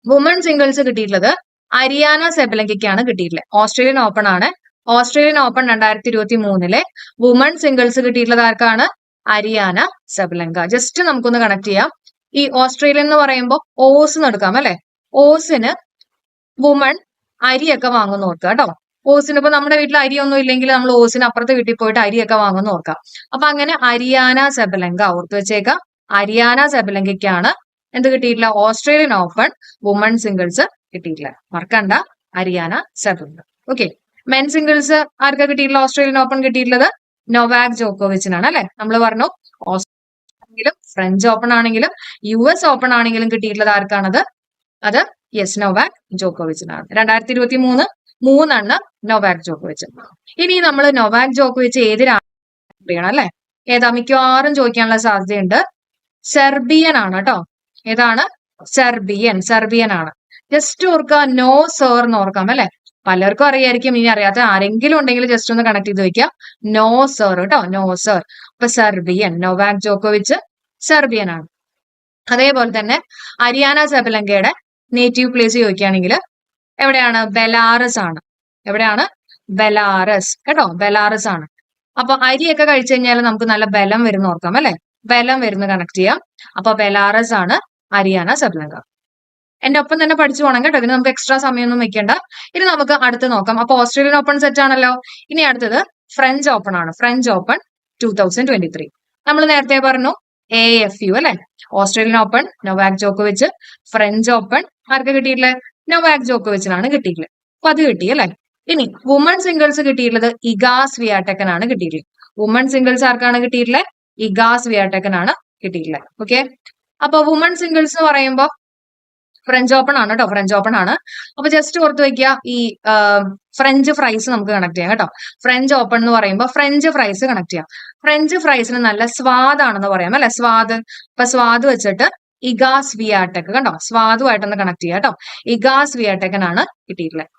വുമൺ സിംഗിൾസ് കിട്ടിയിട്ടുള്ളത് അരിയാന സെബലങ്കയ്ക്കാണ് കിട്ടിയിട്ടുള്ളത്. ഓസ്ട്രേലിയൻ ഓപ്പൺ ആണ്. ഓസ്ട്രേലിയൻ ഓപ്പൺ 2023 വുമൺ സിംഗിൾസ് കിട്ടിയിട്ടുള്ളത് ആർക്കാണ്? അരിയാന സെബലങ്ക. ജസ്റ്റ് നമുക്കൊന്ന് കണക്ട് ചെയ്യാം. ഈ ഓസ്ട്രേലിയൻ എന്ന് പറയുമ്പോൾ ഓസ് എടുക്കാം അല്ലെ. ഓസിന് വുമൺ അരിയൊക്കെ വാങ്ങുന്ന ഓർക്കുക കേട്ടോ. ഓസിന് ഇപ്പൊ നമ്മുടെ വീട്ടിൽ അരിയൊന്നും ഇല്ലെങ്കിൽ നമ്മൾ ഓസിന് അപ്പുറത്തെ വീട്ടിൽ പോയിട്ട് അരിയൊക്കെ വാങ്ങുന്ന ഓർക്കാം. അപ്പൊ അങ്ങനെ അരിയാന സെബലങ്ക ഓർത്ത് വെച്ചേക്കാം. അരിയാന സെബലങ്കയ്ക്കാണ് എന്ത് കിട്ടിയിട്ടില്ല? ഓസ്ട്രേലിയൻ ഓപ്പൺ വുമൺ സിംഗിൾസ് കിട്ടിയിട്ടില്ല. മറക്കണ്ട, അരിയാന സെബലങ്ക. ഓക്കെ, മെൻ സിംഗിൾസ് ആർക്കാ കിട്ടിയിട്ടുള്ള? ഓസ്ട്രേലിയൻ ഓപ്പൺ കിട്ടിയിട്ടുള്ളത് നൊവാക് ജോക്കോവിച്ചിനാണ് അല്ലെ. നമ്മൾ പറഞ്ഞു ഓസ്ട്രേലിയൻ ഫ്രഞ്ച് ഓപ്പൺ ആണെങ്കിലും US ഓപ്പൺ ആണെങ്കിലും കിട്ടിയിട്ടുള്ളത് ആർക്കാണത്? അത് നൊവാക് ജോക്കോവിച്ചിനാണ്. 2023 3 നൊവാക് ജോക്കോവിച്ച്. ഇനി നമ്മൾ നൊവാക് ജോക്കോവിച്ച് ഏത് രാജ്യമാണ് അല്ലെ. ഏതാ? മിക്കവാറും ചോദിക്കാനുള്ള സാധ്യതയുണ്ട്. സെർബിയൻ ആണ് കേട്ടോ. ഏതാണ്? സെർബിയൻ ആണ്. ജസ്റ്റ് ഓർക്കുക, നോ സർ എന്ന് ഓർക്കാം അല്ലെ. പലർക്കും അറിയായിരിക്കും, ഇനി അറിയാത്ത ആരെങ്കിലും ഉണ്ടെങ്കിൽ ജസ്റ്റ് ഒന്ന് കണക്ട് ചെയ്ത് വെക്കാം. നോ സർ കേട്ടോ, നോ സർ. അപ്പൊ സെർബിയൻ, നൊവാക് ജോക്കോവിച്ച് സെർബിയൻ ആണ്. അതേപോലെ തന്നെ അരിയാന സെബലങ്കയുടെ നേറ്റീവ് പ്ലേസ് ചോദിക്കുകയാണെങ്കിൽ എവിടെയാണ്? ബെലാറസ് ആണ്. എവിടെയാണ്? ബെലാറസ് കേട്ടോ, ബെലാറസ് ആണ്. അപ്പൊ അരിയൊക്കെ കഴിച്ചു കഴിഞ്ഞാൽ നമുക്ക് നല്ല ബലം വരുന്ന ഓർക്കാം അല്ലെ. ബലം വരുന്ന കണക്ട് ചെയ്യാം. അപ്പൊ ബെലാറസ് ആണ് അരിയാന സെബലങ്ക. എന്റെ ഒപ്പം തന്നെ പഠിച്ചു പോകണം കേട്ടോ. ഇതിന് നമുക്ക് എക്സ്ട്രാ സമയമൊന്നും വെക്കണ്ട. ഇനി നമുക്ക് അടുത്ത് നോക്കാം. അപ്പൊ ഓസ്ട്രേലിയൻ ഓപ്പൺ സെറ്റ് ആണല്ലോ. ഇനി അടുത്തത് ഫ്രഞ്ച് ഓപ്പൺ ആണ്. ഫ്രഞ്ച് ഓപ്പൺ 2023 നമ്മൾ നേരത്തെ പറഞ്ഞു AFU അല്ലെ. ഓസ്ട്രേലിയൻ ഓപ്പൺ നൊവാക് ജോക്കോവിച്ച്, ഫ്രഞ്ച് ഓപ്പൺ ആർക്ക് കിട്ടിയിട്ടില്ലേ? നൊവാക് ജോക്കോവിച്ചിനാണ് കിട്ടിയിട്ടുള്ളത്. അപ്പൊ അത് കിട്ടി അല്ലെ. ഇനി വുമൺ സിംഗിൾസ് കിട്ടിയിട്ടുള്ളത് ഇഗാ സ്വിയാടെക്കിനാണ് കിട്ടിയിട്ടുള്ളത്. വുമൺ സിംഗിൾസ് ആർക്കാണ് കിട്ടിയിട്ടുള്ളത്? ഇഗാ സ്വിയാടെക്കിനാണ് കിട്ടിയിട്ടുള്ളത്. ഓക്കെ, അപ്പൊ വുമൺ സിംഗിൾസ് എന്ന് പറയുമ്പോൾ ഫ്രഞ്ച് ഓപ്പൺ ആണ് കേട്ടോ, ഫ്രഞ്ച് ഓപ്പൺ ആണ്. അപ്പൊ ജസ്റ്റ് ഓർത്ത് വെക്കുക, ഈ ഫ്രഞ്ച് ഫ്രൈസ് നമുക്ക് കണക്ട് ചെയ്യാം കേട്ടോ. ഫ്രഞ്ച് ഓപ്പൺ എന്ന് പറയുമ്പോൾ ഫ്രഞ്ച് ഫ്രൈസ് കണക്ട് ചെയ്യാം. ഫ്രഞ്ച് ഫ്രൈസിന് നല്ല സ്വാദാണെന്ന് പറയാം അല്ലെ, സ്വാദ്. അപ്പൊ സ്വാദ് വെച്ചിട്ട് ഇഗാ സ്വിയാടെക്, കണ്ടോ, സ്വാദുമായിട്ടൊന്ന് കണക്ട് ചെയ്യാം കേട്ടോ. ഇഗാ സ്വിയാടെക്കിനാണ് കിട്ടിയിട്ടുള്ളത്.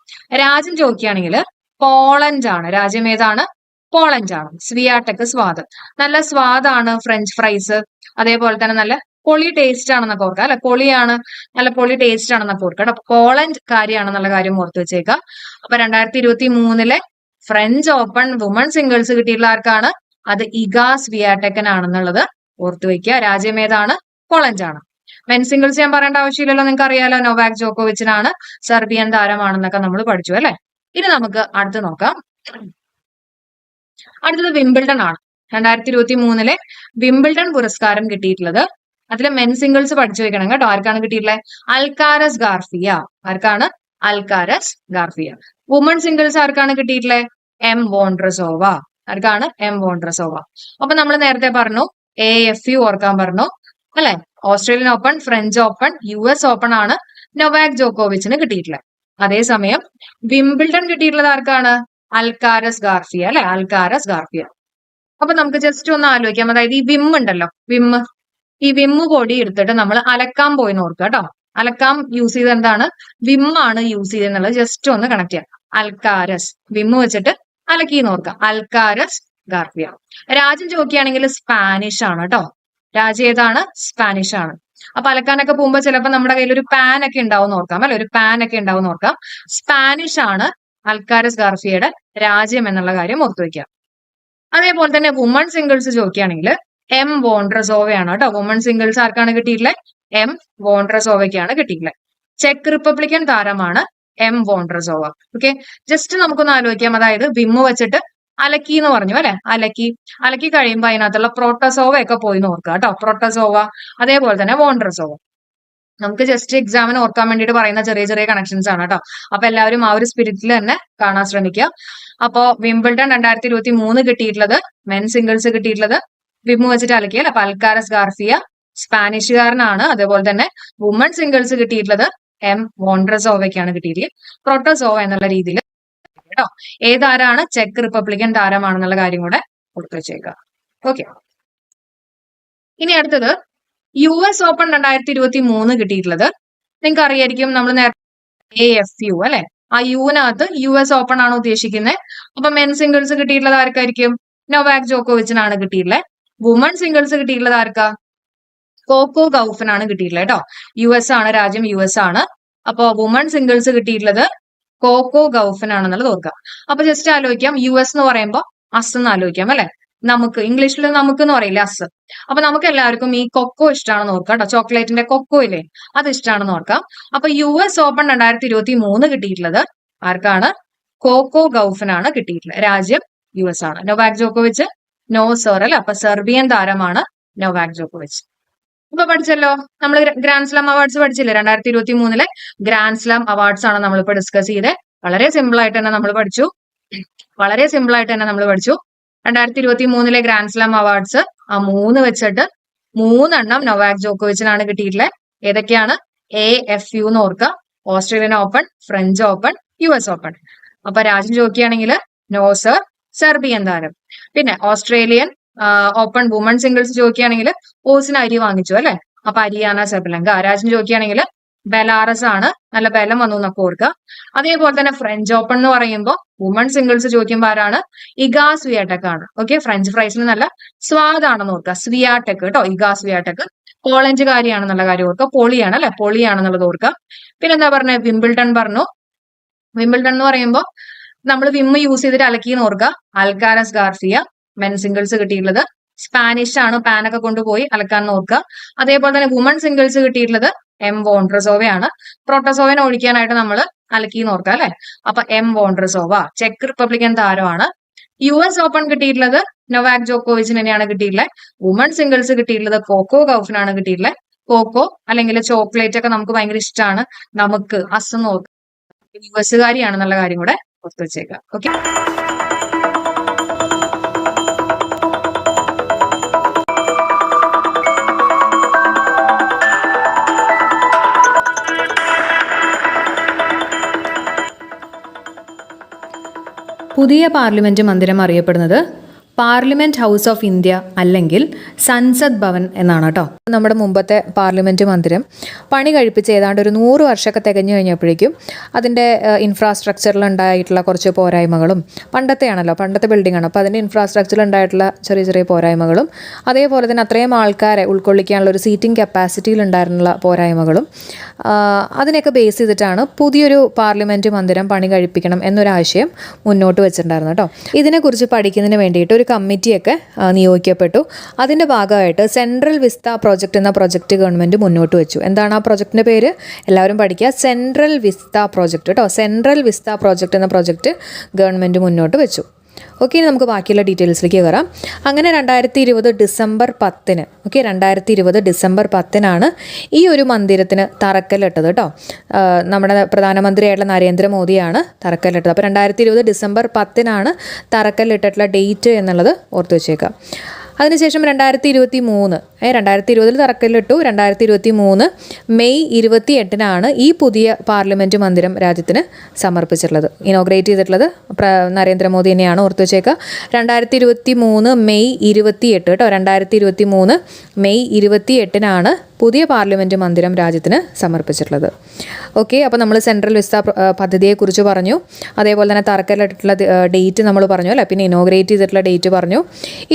രാജ്യം ചോദിക്കുകയാണെങ്കിൽ പോളണ്ട് ആണ്. രാജ്യം ഏതാണ്? പോളണ്ട് ആണ്. സ്വിയാടെക് സ്വാദ്, നല്ല സ്വാദാണ് ഫ്രഞ്ച് ഫ്രൈസ്. അതേപോലെ തന്നെ നല്ല പൊളി ടേസ്റ്റ് ആണെന്നൊക്കെ ഓർക്കാം അല്ലെ, പൊളിയാണ്, നല്ല പൊളി ടേസ്റ്റ് ആണെന്നൊക്കെ ഓർക്കാം. അപ്പൊ പോളണ്ട് കാര്യമാണെന്നുള്ള കാര്യം ഓർത്ത് വെച്ചേക്കാം. അപ്പൊ 2023 ഫ്രഞ്ച് ഓപ്പൺ വുമൺ സിംഗിൾസ് കിട്ടിയിട്ടുള്ള ആർക്കാണ്? അത് ഇഗാ സ്വിയാടെക്കിനാണെന്നുള്ളത് ഓർത്ത് വെക്കുക. രാജ്യം ഏതാണ്? പോളണ്ട് ആണ്. മെൻ സിംഗിൾസ് ഞാൻ പറയേണ്ട ആവശ്യമില്ലല്ലോ, നിങ്ങൾക്ക് അറിയാലോ, നൊവാക് ജോക്കോവിച്ചിനാണ്, സെർബിയൻ താരമാണെന്നൊക്കെ നമ്മൾ പഠിച്ചു അല്ലെ. ഇനി നമുക്ക് അടുത്ത് നോക്കാം. അടുത്തത് വിംബിൾഡൺ ആണ്. 2023 വിംബിൾഡൺ പുരസ്കാരം കിട്ടിയിട്ടുള്ളത്, അതിൽ മെൻ സിംഗിൾസ് പഠിച്ചു വെക്കണം കേട്ടോ. ആർക്കാണ് കിട്ടിയിട്ടുള്ളത്? അൽക്കാരസ് ഗാർഫിയ. ആർക്കാണ്? അൽക്കാരസ് ഗാർഫിയ. വുമൺ സിംഗിൾസ് ആർക്കാണ് കിട്ടിയിട്ടുള്ളത്? എം വോൺഡ്രസോവ. ആർക്കാണ്? എം വോൺഡ്രസോവ. അപ്പൊ നമ്മൾ നേരത്തെ പറഞ്ഞു AFU ഓർക്കാൻ പറഞ്ഞു അല്ലെ. Australian open, French open, US open ആണ് നൊവാക് ജോക്കോവിച്ചിന് കിട്ടിയിട്ടുള്ളത്. അതേസമയം വിംബിൾഡൺ കിട്ടിയിട്ടുള്ളത് ആർക്കാണ്? അൽക്കാരസ് ഗാർഫിയ അല്ലെ, അൽക്കാരസ് ഗാർഫിയ. അപ്പൊ നമുക്ക് ജസ്റ്റ് ഒന്ന് ആലോചിക്കാം. അതായത് ഈ വിം ഉണ്ടല്ലോ, ഈ വിമ്മ് പൊടി എടുത്തിട്ട് നമ്മൾ അലക്കാൻ പോയി നോക്കുക കേട്ടോ. അലക്കാൻ യൂസ് ചെയ്ത് എന്താണ്? വിമ്മാണ് യൂസ് ചെയ്തെന്നുള്ളത് ജസ്റ്റ് ഒന്ന് കണക്ട് ചെയ്യാം. അൽക്കാരസ്, വിമ്മ് വെച്ചിട്ട് അലക്കി നോക്കുക. അൽക്കാരസ് ഗാർഫിയ. രാജ്യം ചോദിക്കുകയാണെങ്കിൽ സ്പാനിഷ് ആണ് കേട്ടോ. രാജ്യം ഏതാണ്? സ്പാനിഷ് ആണ്. അപ്പൊ അലക്കാനൊക്കെ പോകുമ്പോൾ ചിലപ്പോൾ നമ്മുടെ കയ്യിൽ ഒരു പാൻ ഒക്കെ ഉണ്ടാവും നോക്കാം അല്ലെ, ഒരു പാൻ ഒക്കെ ഉണ്ടാവും നോക്കാം. സ്പാനിഷ് ആണ് അൽക്കാരസ് ഗാർഫിയയുടെ രാജ്യം എന്നുള്ള കാര്യം ഓർത്തു വെക്കാം. അതേപോലെ തന്നെ വുമൺ സിംഗിൾസ് ചോദിക്കുകയാണെങ്കിൽ എം വോൺഡ്രസോവയാണ് കേട്ടോ. വുമൺ സിംഗിൾസ് ആർക്കാണ് കിട്ടിയിട്ടുള്ളത്? എം വോൺഡ്രസോവയ്ക്കാണ് കിട്ടിയിട്ടുള്ളത്. ചെക്ക് റിപ്പബ്ലിക്കൻ താരമാണ് എം വോൺഡ്രസോവ. ഓക്കെ, ജസ്റ്റ് നമുക്കൊന്ന് ആലോചിക്കാം. അതായത് വിമ്മ് വെച്ചിട്ട് അലക്കി എന്ന് പറഞ്ഞു അല്ലെ, അലക്കി കഴിയുമ്പോൾ അതിനകത്തുള്ള പ്രോട്ടോസോവ ഒക്കെ പോയി നോക്കുക കേട്ടോ. പ്രോട്ടോസോവ, അതേപോലെ തന്നെ വോൺഡ്രസോവ. നമുക്ക് ജസ്റ്റ് എക്സാമിന് ഓർക്കാൻ വേണ്ടിയിട്ട് പറയുന്ന ചെറിയ ചെറിയ കണക്ഷൻസ് ആണ് കേട്ടോ. അപ്പൊ എല്ലാവരും ആ ഒരു സ്പിരിറ്റിൽ തന്നെ കാണാൻ ശ്രമിക്കുക. അപ്പോ വിംബിൾഡൺ 2023 കിട്ടിയിട്ടുള്ളത്, മെൻ സിംഗിൾസ് കിട്ടിയിട്ടുള്ളത് വിമ്മ് വെച്ചിട്ട് അലക്കിയാൽ, അപ്പൊ അൽക്കാരസ് ഗാർഫിയ സ്പാനിഷുകാരനാണ്. അതേപോലെ തന്നെ വുമൺ സിംഗിൾസ് കിട്ടിയിട്ടുള്ളത് എം വോൺഡ്രസോവയ്ക്കാണ് കിട്ടിയിട്ടുള്ളത്. പ്രോട്ടോസോവ എന്നുള്ള രീതിയിൽ കേട്ടോ. ഏതാരാണ്? ചെക്ക് റിപ്പബ്ലിക്കൻ താരമാണെന്നുള്ള കാര്യം കൂടെ കൊടുത്തു വെച്ചേക്കുക. ഓക്കെ, ഇനി അടുത്തത് US ഓപ്പൺ 2023 കിട്ടിയിട്ടുള്ളത് നിങ്ങൾക്ക് അറിയായിരിക്കും. നമ്മൾ നേരത്തെ AFU അല്ലെ, ആ യുവിനകത്ത് US ഓപ്പൺ ആണ് ഉദ്ദേശിക്കുന്നത്. അപ്പൊ മെൻ സിംഗിൾസ് കിട്ടിയിട്ടുള്ളത് ആർക്കായിരിക്കും? നൊവാക് ജോക്കോവിച്ചിനാണ് കിട്ടിയിട്ടുള്ളത്. വുമൺ സിംഗിൾസ് കിട്ടിയിട്ടുള്ളത് ആർക്കാ? കോക്കോ ഗൌഫിനാണ് കിട്ടിയിട്ടുള്ളത് കേട്ടോ. US ആണ്, രാജ്യം US ആണ്. അപ്പൊ വുമൺ സിംഗിൾസ് കിട്ടിയിട്ടുള്ളത് കോക്കോ ഗൌഫിനാണെന്നുള്ളത് ഓർക്കുക. അപ്പൊ ജസ്റ്റ് ആലോചിക്കാം, US എന്ന് പറയുമ്പോൾ അസ് എന്ന് ആലോചിക്കാം അല്ലെ. നമുക്ക് ഇംഗ്ലീഷിൽ നമുക്ക് എന്ന് പറയില്ല, അസ്. അപ്പൊ നമുക്ക് എല്ലാവർക്കും ഈ കൊക്കോ ഇഷ്ടമാണെന്ന് ഓർക്കാം കേട്ടോ. ചോക്ലേറ്റിന്റെ കൊക്കോ ഇല്ലേ, അത് ഇഷ്ടമാണെന്ന് ഓർക്കാം. അപ്പൊ US ഓപ്പൺ 2023 കിട്ടിയിട്ടുള്ളത് ആർക്കാണ്? കോക്കോ ഗൌഫിനാണ് കിട്ടിയിട്ടുള്ളത്. രാജ്യം US ആണ്. നൊവാക് ജോക്കോവിച്ച് നോ സർ അല്ലെ. അപ്പൊ സെർബിയൻ താരമാണ് നൊവാക് ജോക്കോവിച്ച്. ഇപ്പൊ പഠിച്ചല്ലോ, നമ്മൾ ഗ്രാൻഡ് സ്ലാം അവാർഡ്സ് പഠിച്ചില്ലേ? 2023 ഗ്രാൻഡ് സ്ലാം അവാർഡ്സ് ആണ് നമ്മളിപ്പോ ഡിസ്കസ് ചെയ്തത്. വളരെ സിമ്പിൾ ആയിട്ട് തന്നെ നമ്മൾ പഠിച്ചു. 2023 ഗ്രാൻഡ് സ്ലാം അവാർഡ്സ് ആ 3 വെച്ചിട്ട് 3 നൊവാക് ജോക്കോവിച്ചിനാണ് കിട്ടിയിട്ടുള്ളത്. ഏതൊക്കെയാണ്? AFU എന്ന് ഓർക്കുക, Australian open, French open, US open. അപ്പൊ രാജ്യം ചോദിക്കുകയാണെങ്കിൽ നോ സർ, സെർബിയൻ താരം. പിന്നെ ഓസ്ട്രേലിയൻ ഓപ്പൺ വുമൺ സിംഗിൾസ് ചോദിക്കുകയാണെങ്കിൽ ഓസിന് അരി വാങ്ങിച്ചു അല്ലെ. അപ്പൊ അരിയാന സെബലങ്ക. രാജ്യം ചോദിക്കുകയാണെങ്കിൽ ബെലാറസ് ആണ്, നല്ല ബലം വന്നു എന്നൊക്കെ ഓർക്കുക. അതേപോലെ തന്നെ ഫ്രഞ്ച് ഓപ്പൺ എന്ന് പറയുമ്പോൾ വുമൺ സിംഗിൾസ് ചോദിക്കുമ്പോൾ ആരാണ്? ഇഗാ സ്വിയാടെക് ആണ്. ഓക്കെ, ഫ്രഞ്ച് ഫ്രൈസിന് നല്ല സ്വാദാണെന്ന് ഓർക്കുക. സ്വിയാടെക് കേട്ടോ, ഇഗാ സ്വിയാടെക്. പോളണ്ടുകാരിയാണെന്നുള്ള കാര്യം ഓർക്കുക. പൊളിയാണ് അല്ലെ, പൊളിയാണെന്നുള്ളത് ഓർക്കുക. പിന്നെ എന്താ പറഞ്ഞത്? വിംബിൾഡൺ പറഞ്ഞു. വിംബിൾഡൺ എന്ന് പറയുമ്പോൾ നമ്മൾ വിമ്മ് യൂസ് ചെയ്തിട്ട് അലക്കിന്ന് ഓർക്കുക. അൽക്കാരസ് ഗാർഫിയ. മെൻ സിംഗിൾസ് കിട്ടിയിട്ടുള്ളത് സ്പാനിഷ് ആണ്, പാനൊക്കെ കൊണ്ടുപോയി അലക്കാൻ നോക്കുക. അതേപോലെ തന്നെ വുമൺ സിംഗിൾസ് കിട്ടിയിട്ടുള്ളത് എം വോൺഡ്രസോവയാണ്. പ്രോട്ടോസോവനെ ഒഴിക്കാനായിട്ട് നമ്മൾ അലക്കി നോർക്കുക അല്ലെ. അപ്പൊ എം വോൺഡ്രസോവ ചെക്ക് റിപ്പബ്ലിക്കൻ താരമാണ്. US ഓപ്പൺ കിട്ടിയിട്ടുള്ളത് നൊവാക് ജോക്കോവിച്ചിന് തന്നെയാണ് കിട്ടിയിട്ടുള്ളത്. വുമൺ സിംഗിൾസ് കിട്ടിയിട്ടുള്ളത് കോക്കോ ഗൌഫിനാണ് കിട്ടിയിട്ടുള്ളത്. കോക്കോ അല്ലെങ്കിൽ ചോക്ലേറ്റ് ഒക്കെ നമുക്ക് ഭയങ്കര ഇഷ്ടമാണ്. നമുക്ക് നോക്ക് യുഎസുകാരിയാണെന്നുള്ള കാര്യം കൂടെ ഓർത്ത് വെച്ചേക്കാം. ഓക്കെ. പുതിയ പാർലമെൻറ്റ് മന്ദിരം അറിയപ്പെടുന്നത് പാർലമെൻറ്റ് ഹൗസ് ഓഫ് ഇന്ത്യ അല്ലെങ്കിൽ സൻസദ് ഭവൻ എന്നാണ് കേട്ടോ. നമ്മുടെ മുമ്പത്തെ പാർലമെൻറ്റ് മന്ദിരം പണി കഴിപ്പിച്ച് ഏതാണ്ട് ഒരു 100 വർഷമൊക്കെ തികഞ്ഞു കഴിഞ്ഞപ്പോഴേക്കും അതിൻ്റെ ഇൻഫ്രാസ്ട്രക്ചറിലുണ്ടായിട്ടുള്ള കുറച്ച് പോരായ്മകളും, പണ്ടത്തെ ബിൽഡിംഗാണ്, അപ്പോൾ അതിൻ്റെ ഇൻഫ്രാസ്ട്രക്ചറിലുണ്ടായിട്ടുള്ള ചെറിയ ചെറിയ പോരായ്മകളും, അതേപോലെ തന്നെ അത്രയും ആൾക്കാരെ ഉൾക്കൊള്ളിക്കാനുള്ള ഒരു സീറ്റിംഗ് കപ്പാസിറ്റിയിലുണ്ടായിരുന്നുള്ള പോരായ്മകളും, അതിനെയൊക്കെ ബേസ് ചെയ്തിട്ടാണ് പുതിയൊരു പാർലമെൻറ്റ് മന്ദിരം പണി കഴിപ്പിക്കണം എന്നൊരാശയം മുന്നോട്ട് വെച്ചിട്ടുണ്ടായിരുന്നു കേട്ടോ. ഇതിനെക്കുറിച്ച് പഠിക്കുന്നതിന് വേണ്ടിയിട്ട് ഒരു കമ്മിറ്റിയൊക്കെ നിയോഗിക്കപ്പെട്ടു. അതിൻ്റെ ഭാഗമായിട്ട് സെൻട്രൽ വിസ്ത പ്രോജക്റ്റ് എന്ന പ്രോജക്റ്റ് ഗവൺമെൻറ് മുന്നോട്ട് വെച്ചു. എന്താണ് ആ പ്രോജക്റ്റിൻ്റെ പേര്? എല്ലാവരും പഠിക്കുക, സെൻട്രൽ വിസ്ത പ്രോജക്റ്റ് കേട്ടോ. സെൻട്രൽ വിസ്ത പ്രോജക്റ്റ് എന്ന പ്രോജക്റ്റ് ഗവൺമെൻറ് മുന്നോട്ട് വെച്ചു. ഓക്കെ, ഇനി നമുക്ക് ബാക്കിയുള്ള ഡീറ്റെയിൽസിലേക്ക് കയറാം. അങ്ങനെ 2020 ഡിസംബർ 10 2020 ഡിസംബർ 10 ഈ ഒരു മന്ദിരത്തിന് തറക്കല്ലിട്ടത് കേട്ടോ. നമ്മുടെ പ്രധാനമന്ത്രിയായിട്ടുള്ള നരേന്ദ്രമോദിയാണ് തറക്കല്ലിട്ടത്. അപ്പോൾ 2020 ഡിസംബർ 10 തറക്കല്ലിട്ടിട്ടുള്ള ഡേറ്റ് എന്നുള്ളത് ഓർത്ത് വെച്ചേക്കാം. അതിനുശേഷം 2020 തറക്കല്ലിട്ടു. 2023 മെയ് 28 ഈ പുതിയ പാർലമെൻറ്റ് മന്ദിരം രാജ്യത്തിന് സമർപ്പിച്ചിട്ടുള്ളത്, ഇനോഗ്രേറ്റ് ചെയ്തിട്ടുള്ളത് നരേന്ദ്രമോദി തന്നെയാണ്, ഓർത്ത് വെച്ചേക്കുക. 2023 മെയ് 28 കേട്ടോ. 2023 മെയ് 28 പുതിയ പാർലമെൻറ്റ് മന്ദിരം രാജ്യത്തിന് സമർപ്പിച്ചിട്ടുള്ളത്. ഓക്കെ, അപ്പോൾ നമ്മൾ സെൻട്രൽ വിസ്ത പദ്ധതിയെക്കുറിച്ച് പറഞ്ഞു, അതേപോലെ തന്നെ തറക്കല്ലിട്ടിട്ടുള്ള ഡേറ്റ് നമ്മൾ പറഞ്ഞു അല്ലേ, പിന്നെ ഇനോഗ്രേറ്റ് ചെയ്തിട്ടുള്ള ഡേറ്റ് പറഞ്ഞു.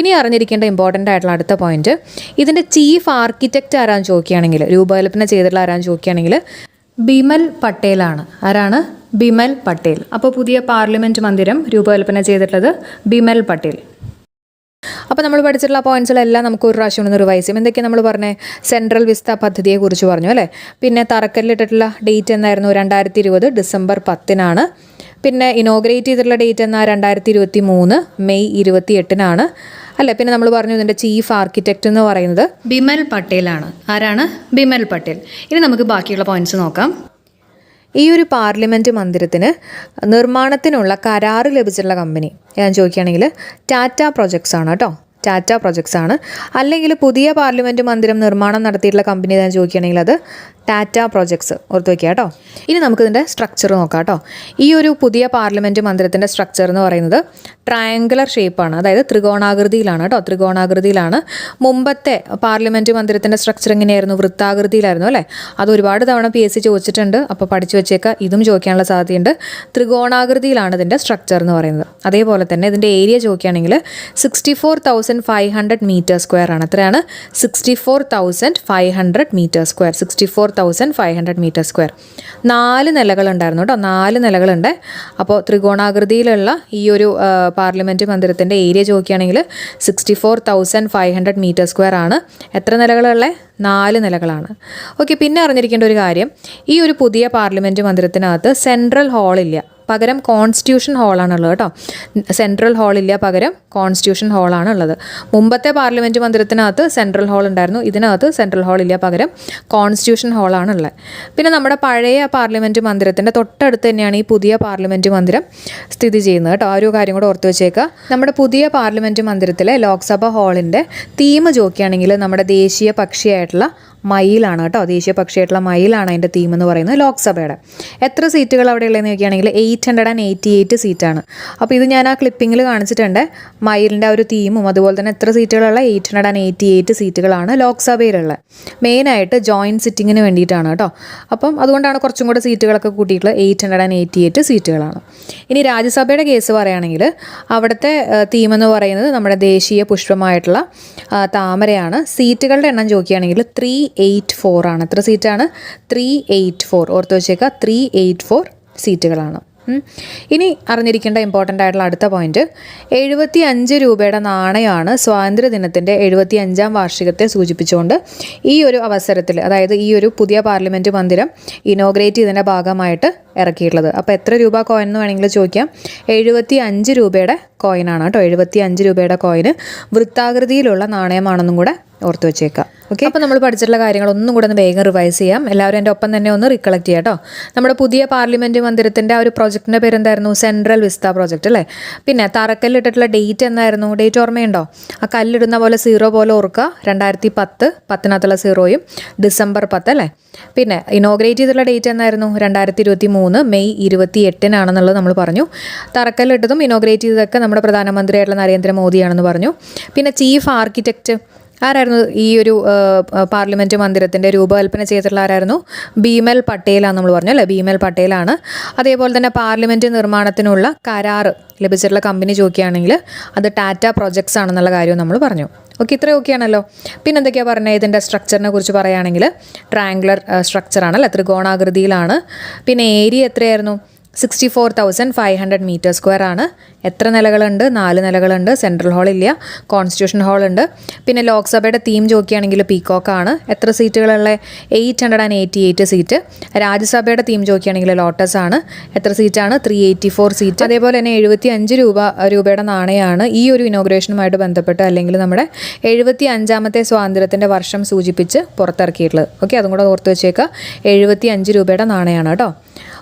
ഇനി അറിഞ്ഞിരിക്കേണ്ട ഇമ്പോർട്ടൻ്റ് ആയിട്ടുള്ള അടുത്ത പോയിന്റ്, ഇതിൻ്റെ ചീഫ് ആർക്കിടെക്റ്റ് ആരാന്ന് ചോദിക്കുകയാണെങ്കിൽ, രൂപകൽപ്പന ചെയ്തിട്ടുള്ള ആരാന്ന് ചോദിക്കുകയാണെങ്കിൽ ബിമൽ പട്ടേലാണ്. ആരാണ്? ബിമൽ പട്ടേൽ. അപ്പോൾ പുതിയ പാർലമെൻറ്റ് മന്ദിരം രൂപകൽപ്പന ചെയ്തിട്ടുള്ളത് ബിമൽ പട്ടേൽ. അപ്പോൾ നമ്മൾ പഠിച്ചിട്ടുള്ള പോയിന്റ്സുകളെല്ലാം നമുക്ക് ഒരു പ്രാവശ്യം ഒന്ന് റിവൈസ് ചെയ്യും. എന്തൊക്കെയാണ് നമ്മൾ പറഞ്ഞത്? സെൻട്രൽ വിസ്ത പദ്ധതിയെക്കുറിച്ച് പറഞ്ഞു അല്ലേ. പിന്നെ തറക്കല്ലിട്ടിട്ടുള്ള ഡേറ്റ് എന്നായിരുന്നു? 2020 ഡിസംബർ 10 പിന്നെ ഇനോഗ്രേറ്റ് ചെയ്തിട്ടുള്ള ഡേറ്റ് എന്നാൽ 2023 മെയ് 28 അല്ലേ. പിന്നെ നമ്മൾ പറഞ്ഞു ഇതിൻ്റെ ചീഫ് ആർക്കിടെക്റ്റ് എന്ന് പറയുന്നത് ബിമൽ പട്ടേലാണ്. ആരാണ്? ബിമൽ പട്ടേൽ. ഇനി നമുക്ക് ബാക്കിയുള്ള പോയിന്റ്സ് നോക്കാം. ഈ ഒരു പാർലമെൻറ്റ് മന്ദിരത്തിന് നിർമ്മാണത്തിനുള്ള കരാറ് ലഭിച്ചിട്ടുള്ള കമ്പനി ഞാൻ ചോദിക്കുകയാണെങ്കിൽ ടാറ്റ പ്രൊജക്ട്സ് ആണ് കേട്ടോ. ടാറ്റ പ്രൊജക്ട്സ് ആണ്. അല്ലെങ്കിൽ പുതിയ പാർലമെൻറ്റ് മന്ദിരം നിർമ്മാണം നടത്തിയിട്ടുള്ള കമ്പനി ഞാൻ ചോദിക്കുകയാണെങ്കിൽ അത് ടാറ്റ പ്രൊജക്ട്സ്, ഓർത്ത് വയ്ക്കുക കേട്ടോ. ഇനി നമുക്കിതിൻ്റെ സ്ട്രക്ചർ നോക്കാം കേട്ടോ. ഈ ഒരു പുതിയ പാർലമെൻറ്റ് മന്ദിരത്തിൻ്റെ സ്ട്രക്ചർ എന്ന് പറയുന്നത് ട്രയാങ്കുലർ ഷേപ്പാണ്, അതായത് ത്രികോണാകൃതിയിലാണ് കേട്ടോ. ത്രികോണാകൃതിയിലാണ്. മുമ്പത്തെ പാർലമെൻറ്റ് മന്ദിരത്തിൻ്റെ സ്ട്രക്ചർ എങ്ങനെയായിരുന്നു? വൃത്താകൃതിയിലായിരുന്നു അല്ലേ. അത് ഒരുപാട് തവണ PSC ചോദിച്ചിട്ടുണ്ട്, അപ്പോൾ പഠിച്ചു വെച്ചേക്കുക. ഇതും ചോദിക്കാനുള്ള സാധ്യതയുണ്ട്. ത്രികോണാകൃതിയിലാണ് ഇതിൻ്റെ സ്ട്രക്ചർ എന്ന് പറയുന്നത്. അതേപോലെ തന്നെ ഇതിൻ്റെ ഏരിയ ചോദിക്കുകയാണെങ്കിൽ 64,500 മീറ്റർ സ്ക്വയർ ആണ്. എത്രയാണ്? 64,500 മീറ്റർ സ്ക്വയർ. 64,500 metre square. 4 നിലകളുണ്ടായിരുന്നു കേട്ടോ. 4 നിലകളുണ്ട്. അപ്പോൾ ത്രികോണാകൃതിയിലുള്ള ഈ ഒരു പാർലമെൻറ്റ് മന്ദിരത്തിൻ്റെ ഏരിയ ചോദിക്കുകയാണെങ്കിൽ 64,500 മീറ്റർ സ്ക്വയർ ആണ്. എത്ര നിലകളുള്ള? 4 നിലകളാണ്. ഓക്കെ, പിന്നെ അറിഞ്ഞിരിക്കേണ്ട ഒരു കാര്യം, ഈ ഒരു പുതിയ പാർലമെൻറ്റ് മന്ദിരത്തിനകത്ത് സെൻട്രൽ ഹാളില്ല, പകരം കോൺസ്റ്റിറ്റ്യൂഷൻ ഹാളാണുള്ളത് കേട്ടോ. സെൻട്രൽ ഹാളില്ല, പകരം കോൺസ്റ്റിറ്റ്യൂഷൻ ഹാളാണ് ഉള്ളത്. മുമ്പത്തെ പാർലമെൻറ്റ് മന്ദിരത്തിനകത്ത് സെൻട്രൽ ഹാൾ ഉണ്ടായിരുന്നു, ഇതിനകത്ത് സെൻട്രൽ ഹാളില്ല, പകരം കോൺസ്റ്റിറ്റ്യൂഷൻ ഹാളാണ് ഉള്ളത്. പിന്നെ നമ്മുടെ പഴയ പാർലമെൻറ്റ് മന്ദിരത്തിൻ്റെ തൊട്ടടുത്ത് തന്നെയാണ് ഈ പുതിയ പാർലമെൻറ്റ് മന്ദിരം സ്ഥിതി ചെയ്യുന്നത് കേട്ടോ. ആ ഒരു കാര്യം കൂടെ ഓർത്ത് വെച്ചേക്കുക. നമ്മുടെ പുതിയ പാർലമെൻറ്റ് മന്ദിരത്തിലെ ലോക്സഭ ഹാളിൻ്റെ തീം ചോദിക്കുകയാണെങ്കിൽ നമ്മുടെ ദേശീയ പക്ഷിയായിട്ടുള്ള മയിലാണ് കേട്ടോ. ദേശീയ പക്ഷിയായിട്ടുള്ള മയിലാണ് അതിൻ്റെ തീം എന്ന് പറയുന്നത് ലോക്സഭയുടെ. എത്ര സീറ്റുകൾ അവിടെ ഉള്ളതെന്ന് ചോദിക്കുകയാണെങ്കിൽ 888 സീറ്റാണ്. അപ്പോൾ ഇത് ഞാൻ ആ ക്ലിപ്പിങ്ങിൽ കാണിച്ചിട്ടുണ്ട്. മയിലിൻ്റെ ആ ഒരു തീമും അതുപോലെ തന്നെ എത്ര സീറ്റുകളുള്ള 888 സീറ്റുകളാണ് ലോക്സഭയിലുള്ളത്. മെയിനായിട്ട് ജോയിൻറ്റ് സിറ്റിങ്ങിന് വേണ്ടിയിട്ടാണ് കേട്ടോ. അപ്പം അതുകൊണ്ടാണ് കുറച്ചും കൂടെ സീറ്റുകളൊക്കെ കൂട്ടിയിട്ടുള്ളത്. 888 സീറ്റുകളാണ്. ഇനി രാജ്യസഭയുടെ കേസ് പറയുകയാണെങ്കിൽ അവിടുത്തെ തീം എന്ന് പറയുന്നത് നമ്മുടെ ദേശീയ പുഷ്പമായിട്ടുള്ള താമരയാണ്. സീറ്റുകളുടെ എണ്ണം ചോദിക്കുകയാണെങ്കിൽ 384 ആണ്. എത്ര സീറ്റാണ്? 384. ഓർത്ത് വെച്ചേക്കുക, 384 സീറ്റുകളാണ്. ഇനി അറിഞ്ഞിരിക്കേണ്ട ഇമ്പോർട്ടൻ്റ് ആയിട്ടുള്ള അടുത്ത പോയിന്റ്, 75 രൂപയുടെ നാണയമാണ് സ്വാതന്ത്ര്യദിനത്തിൻ്റെ 75ാം വാർഷികത്തെ സൂചിപ്പിച്ചുകൊണ്ട് ഈ ഒരു അവസരത്തിൽ, അതായത് ഈ ഒരു പുതിയ പാർലമെൻറ്റ് മന്ദിരം ഇനോഗ്രേറ്റ് ചെയ്തതിൻ്റെ ഭാഗമായിട്ട് ഇറക്കിയിട്ടുള്ളത്. അപ്പോൾ എത്ര രൂപ കോയിൻ എന്ന് വേണമെങ്കിൽ ചോദിക്കാം. 75 രൂപയുടെ കോയിനാണ് കേട്ടോ. 75 രൂപയുടെ കോയിന് വൃത്താകൃതിയിലുള്ള നാണയമാണെന്നും കൂടെ ഓർത്ത് വെച്ചേക്കാം. ഓക്കെ, അപ്പോൾ നമ്മൾ പഠിച്ചിട്ടുള്ള കാര്യങ്ങൾ ഒന്നും കൂടെ ഒന്ന് വേഗം റിവൈസ് ചെയ്യാം. എല്ലാവരും എൻ്റെ ഒപ്പം തന്നെ ഒന്ന് റിക്കളക്ട് ചെയ്യാം കേട്ടോ. നമ്മുടെ പുതിയ പാർലമെൻറ്റ് മന്ദിരത്തിൻ്റെ ആ ഒരു പ്രൊജക്റ്റിൻ്റെ പേര് എന്തായിരുന്നു? സെൻട്രൽ വിസ്ത പ്രോജക്റ്റ് അല്ലേ. പിന്നെ തറക്കല്ലിട്ടിട്ടുള്ള ഡേറ്റ് എന്നായിരുന്നു? ഡേറ്റ് ഓർമ്മയുണ്ടോ? ആ കല്ലിടുന്ന പോലെ 0 പോലെ ഓർക്കുക. 2010 10-നകത്തുള്ള 0യും December 10 അല്ലേ. പിന്നെ ഇനോഗ്രേറ്റ് ചെയ്തിട്ടുള്ള ഡേറ്റ് എന്നായിരുന്നു? 2023 May 28 നമ്മൾ പറഞ്ഞു. തറക്കല്ലിട്ടതും ഇനോഗ്രേറ്റ് ചെയ്തതൊക്കെ നമ്മുടെ പ്രധാനമന്ത്രിയായിട്ടുള്ള നരേന്ദ്രമോദിയാണെന്ന് പറഞ്ഞു. പിന്നെ ചീഫ് ആർക്കിടെക്റ്റ് ആരായിരുന്നു? ഈ ഒരു പാർലമെൻറ്റ് മന്ദിരത്തിൻ്റെ രൂപകൽപ്പന ചെയ്തിട്ടുള്ള ആരായിരുന്നു? ബീമൽ പട്ടേലാന്ന് നമ്മൾ പറഞ്ഞു അല്ലേ. ബീമൽ പട്ടേലാണ്. അതേപോലെ തന്നെ പാർലമെൻറ്റ് നിർമ്മാണത്തിനുള്ള കരാറ് ലഭിച്ചിട്ടുള്ള കമ്പനി ചോദിക്കുകയാണെങ്കിൽ അത് ടാറ്റ പ്രൊജക്ട്സ് ആണെന്നുള്ള കാര്യവും നമ്മൾ പറഞ്ഞു. ഓക്കെ, ഇത്രയും ഓക്കെയാണല്ലോ. പിന്നെ എന്തൊക്കെയാണ് പറഞ്ഞത്? ഇതിൻ്റെ സ്ട്രക്ചറിനെ കുറിച്ച് പറയുകയാണെങ്കിൽ ട്രയാങ്കുലർ സ്ട്രക്ചറാണ് അല്ലേ, ത്രികോണാകൃതിയിലാണ്. പിന്നെ ഏരിയ എത്രയായിരുന്നു? 64,500 മീറ്റർ സ്ക്വയർ ആണ്. എത്ര നിലകളുണ്ട്? 4 നിലകളുണ്ട്. Central ഹാളില്ല, constitution ഹാളുണ്ട്. പിന്നെ ലോക്സഭയുടെ തീം ചോദിക്കുകയാണെങ്കിൽ പീക്കോക്കാണ്. എത്ര സീറ്റുകളുള്ള? 888 സീറ്റ്. രാജ്യസഭയുടെ തീം ചോദിക്കുകയാണെങ്കിൽ ലോട്ടസ് ആണ്. എത്ര സീറ്റാണ്? 384 സീറ്റ്. അതേപോലെ തന്നെ 75 രൂപയുടെ നാണയമാണ് ഈ ഒരു ഇനോഗ്രേഷനുമായിട്ട് ബന്ധപ്പെട്ട് അല്ലെങ്കിൽ നമ്മുടെ 75ാമത്തെ സ്വാതന്ത്ര്യത്തിൻ്റെ വർഷം സൂചിപ്പിച്ച് പുറത്തിറക്കിയിട്ടുള്ളത്. ഓക്കെ, അതും കൂടെ ഓർത്ത് വെച്ചേക്കുക. 75 രൂപയുടെ നാണയമാണ് കേട്ടോ.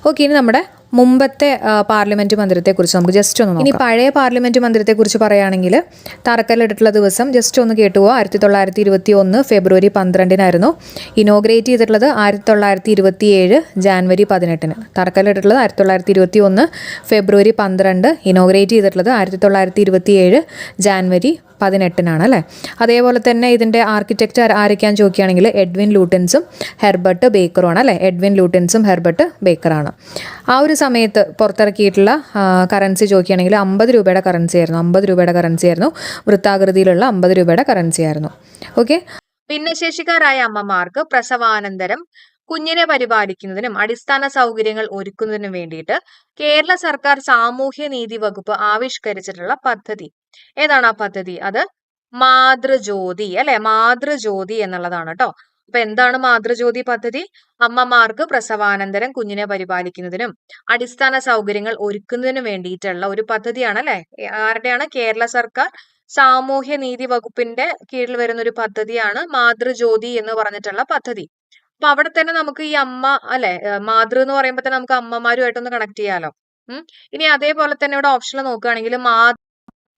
ഓക്കെ, ഇനി നമ്മുടെ മുമ്പത്തെ പാർലമെൻറ്റ് മന്ദിരത്തെക്കുറിച്ച് നമുക്ക് ജസ്റ്റ് ഒന്ന് നോക്കാം. ഇനി പഴയ പാർലമെൻറ്റ് മന്ദിരത്തെക്കുറിച്ച് പറയുകയാണെങ്കിൽ തറക്കല്ലിട്ടിട്ടുള്ള ദിവസം ജസ്റ്റ് ഒന്ന് കേട്ടുപോകുക. 1921 ഫെബ്രുവരി 12 ഇനോഗ്രേറ്റ് ചെയ്തിട്ടുള്ളത് 1927 ജാനുവരി 18. തറക്കല്ലിട്ടിട്ടുള്ളത് 1921 ഫെബ്രുവരി 12, ഇനോഗ്രേറ്റ് ചെയ്തിട്ടുള്ളത് 1927 ജാനുവരി 18 അല്ലേ. അതേപോലെ തന്നെ ഇതിൻ്റെ ആർക്കിടെക്റ്റ് ആരൊക്കെയാണെന്ന് ചോദിക്കുകയാണെങ്കിൽ എഡ്വിൻ ലൂട്ടൻസും ഹെർബർട്ട് ബേക്കറുമാണ് അല്ലേ. എഡ്വിൻ ലൂട്ടൻസും ഹെർബർട്ട് ബേക്കറാണ്. ആ ഒരു സമയത്ത് പുറത്തിറക്കിയിട്ടുള്ള കറൻസി ചോദിക്കുകയാണെങ്കിൽ 50 രൂപയുടെ കറൻസി ആയിരുന്നു. 50 രൂപയുടെ കറൻസി ആയിരുന്നു. വൃത്താകൃതിയിലുള്ള 50 രൂപയുടെ കറൻസി ആയിരുന്നു. ഓക്കെ, ഭിന്നശേഷിക്കാരായ അമ്മമാർക്ക് പ്രസവാനന്തരം കുഞ്ഞിനെ പരിപാലിക്കുന്നതിനും അടിസ്ഥാന സൗകര്യങ്ങൾ ഒരുക്കുന്നതിനും വേണ്ടിയിട്ട് കേരള സർക്കാർ സാമൂഹ്യ നീതി വകുപ്പ് ആവിഷ്കരിച്ചിട്ടുള്ള പദ്ധതി ഏതാണ്? ആ പദ്ധതി അത് മാതൃജ്യോതി അല്ലെ. മാതൃജ്യോതി എന്നുള്ളതാണ് കേട്ടോ. അപ്പൊ എന്താണ് മാതൃജ്യോതി പദ്ധതി? അമ്മമാർക്ക് പ്രസവാനന്തരം കുഞ്ഞിനെ പരിപാലിക്കുന്നതിനും അടിസ്ഥാന സൗകര്യങ്ങൾ ഒരുക്കുന്നതിനും വേണ്ടിയിട്ടുള്ള ഒരു പദ്ധതിയാണ് അല്ലെ. ആരുടെയാണ്? കേരള സർക്കാർ സാമൂഹ്യ നീതി വകുപ്പിന്റെ കീഴിൽ വരുന്ന ഒരു പദ്ധതിയാണ് മാതൃജ്യോതി എന്ന് പറഞ്ഞിട്ടുള്ള പദ്ധതി. അപ്പൊ അവിടെ തന്നെ നമുക്ക് ഈ അമ്മ അല്ലെ, മാതൃ എന്ന് പറയുമ്പോൾ തന്നെ നമുക്ക് അമ്മമാരുമായിട്ടൊന്ന് കണക്ട് ചെയ്യാലോ. ഇനി അതേപോലെ തന്നെ ഇവിടെ ഓപ്ഷനിൽ നോക്കുകയാണെങ്കിൽ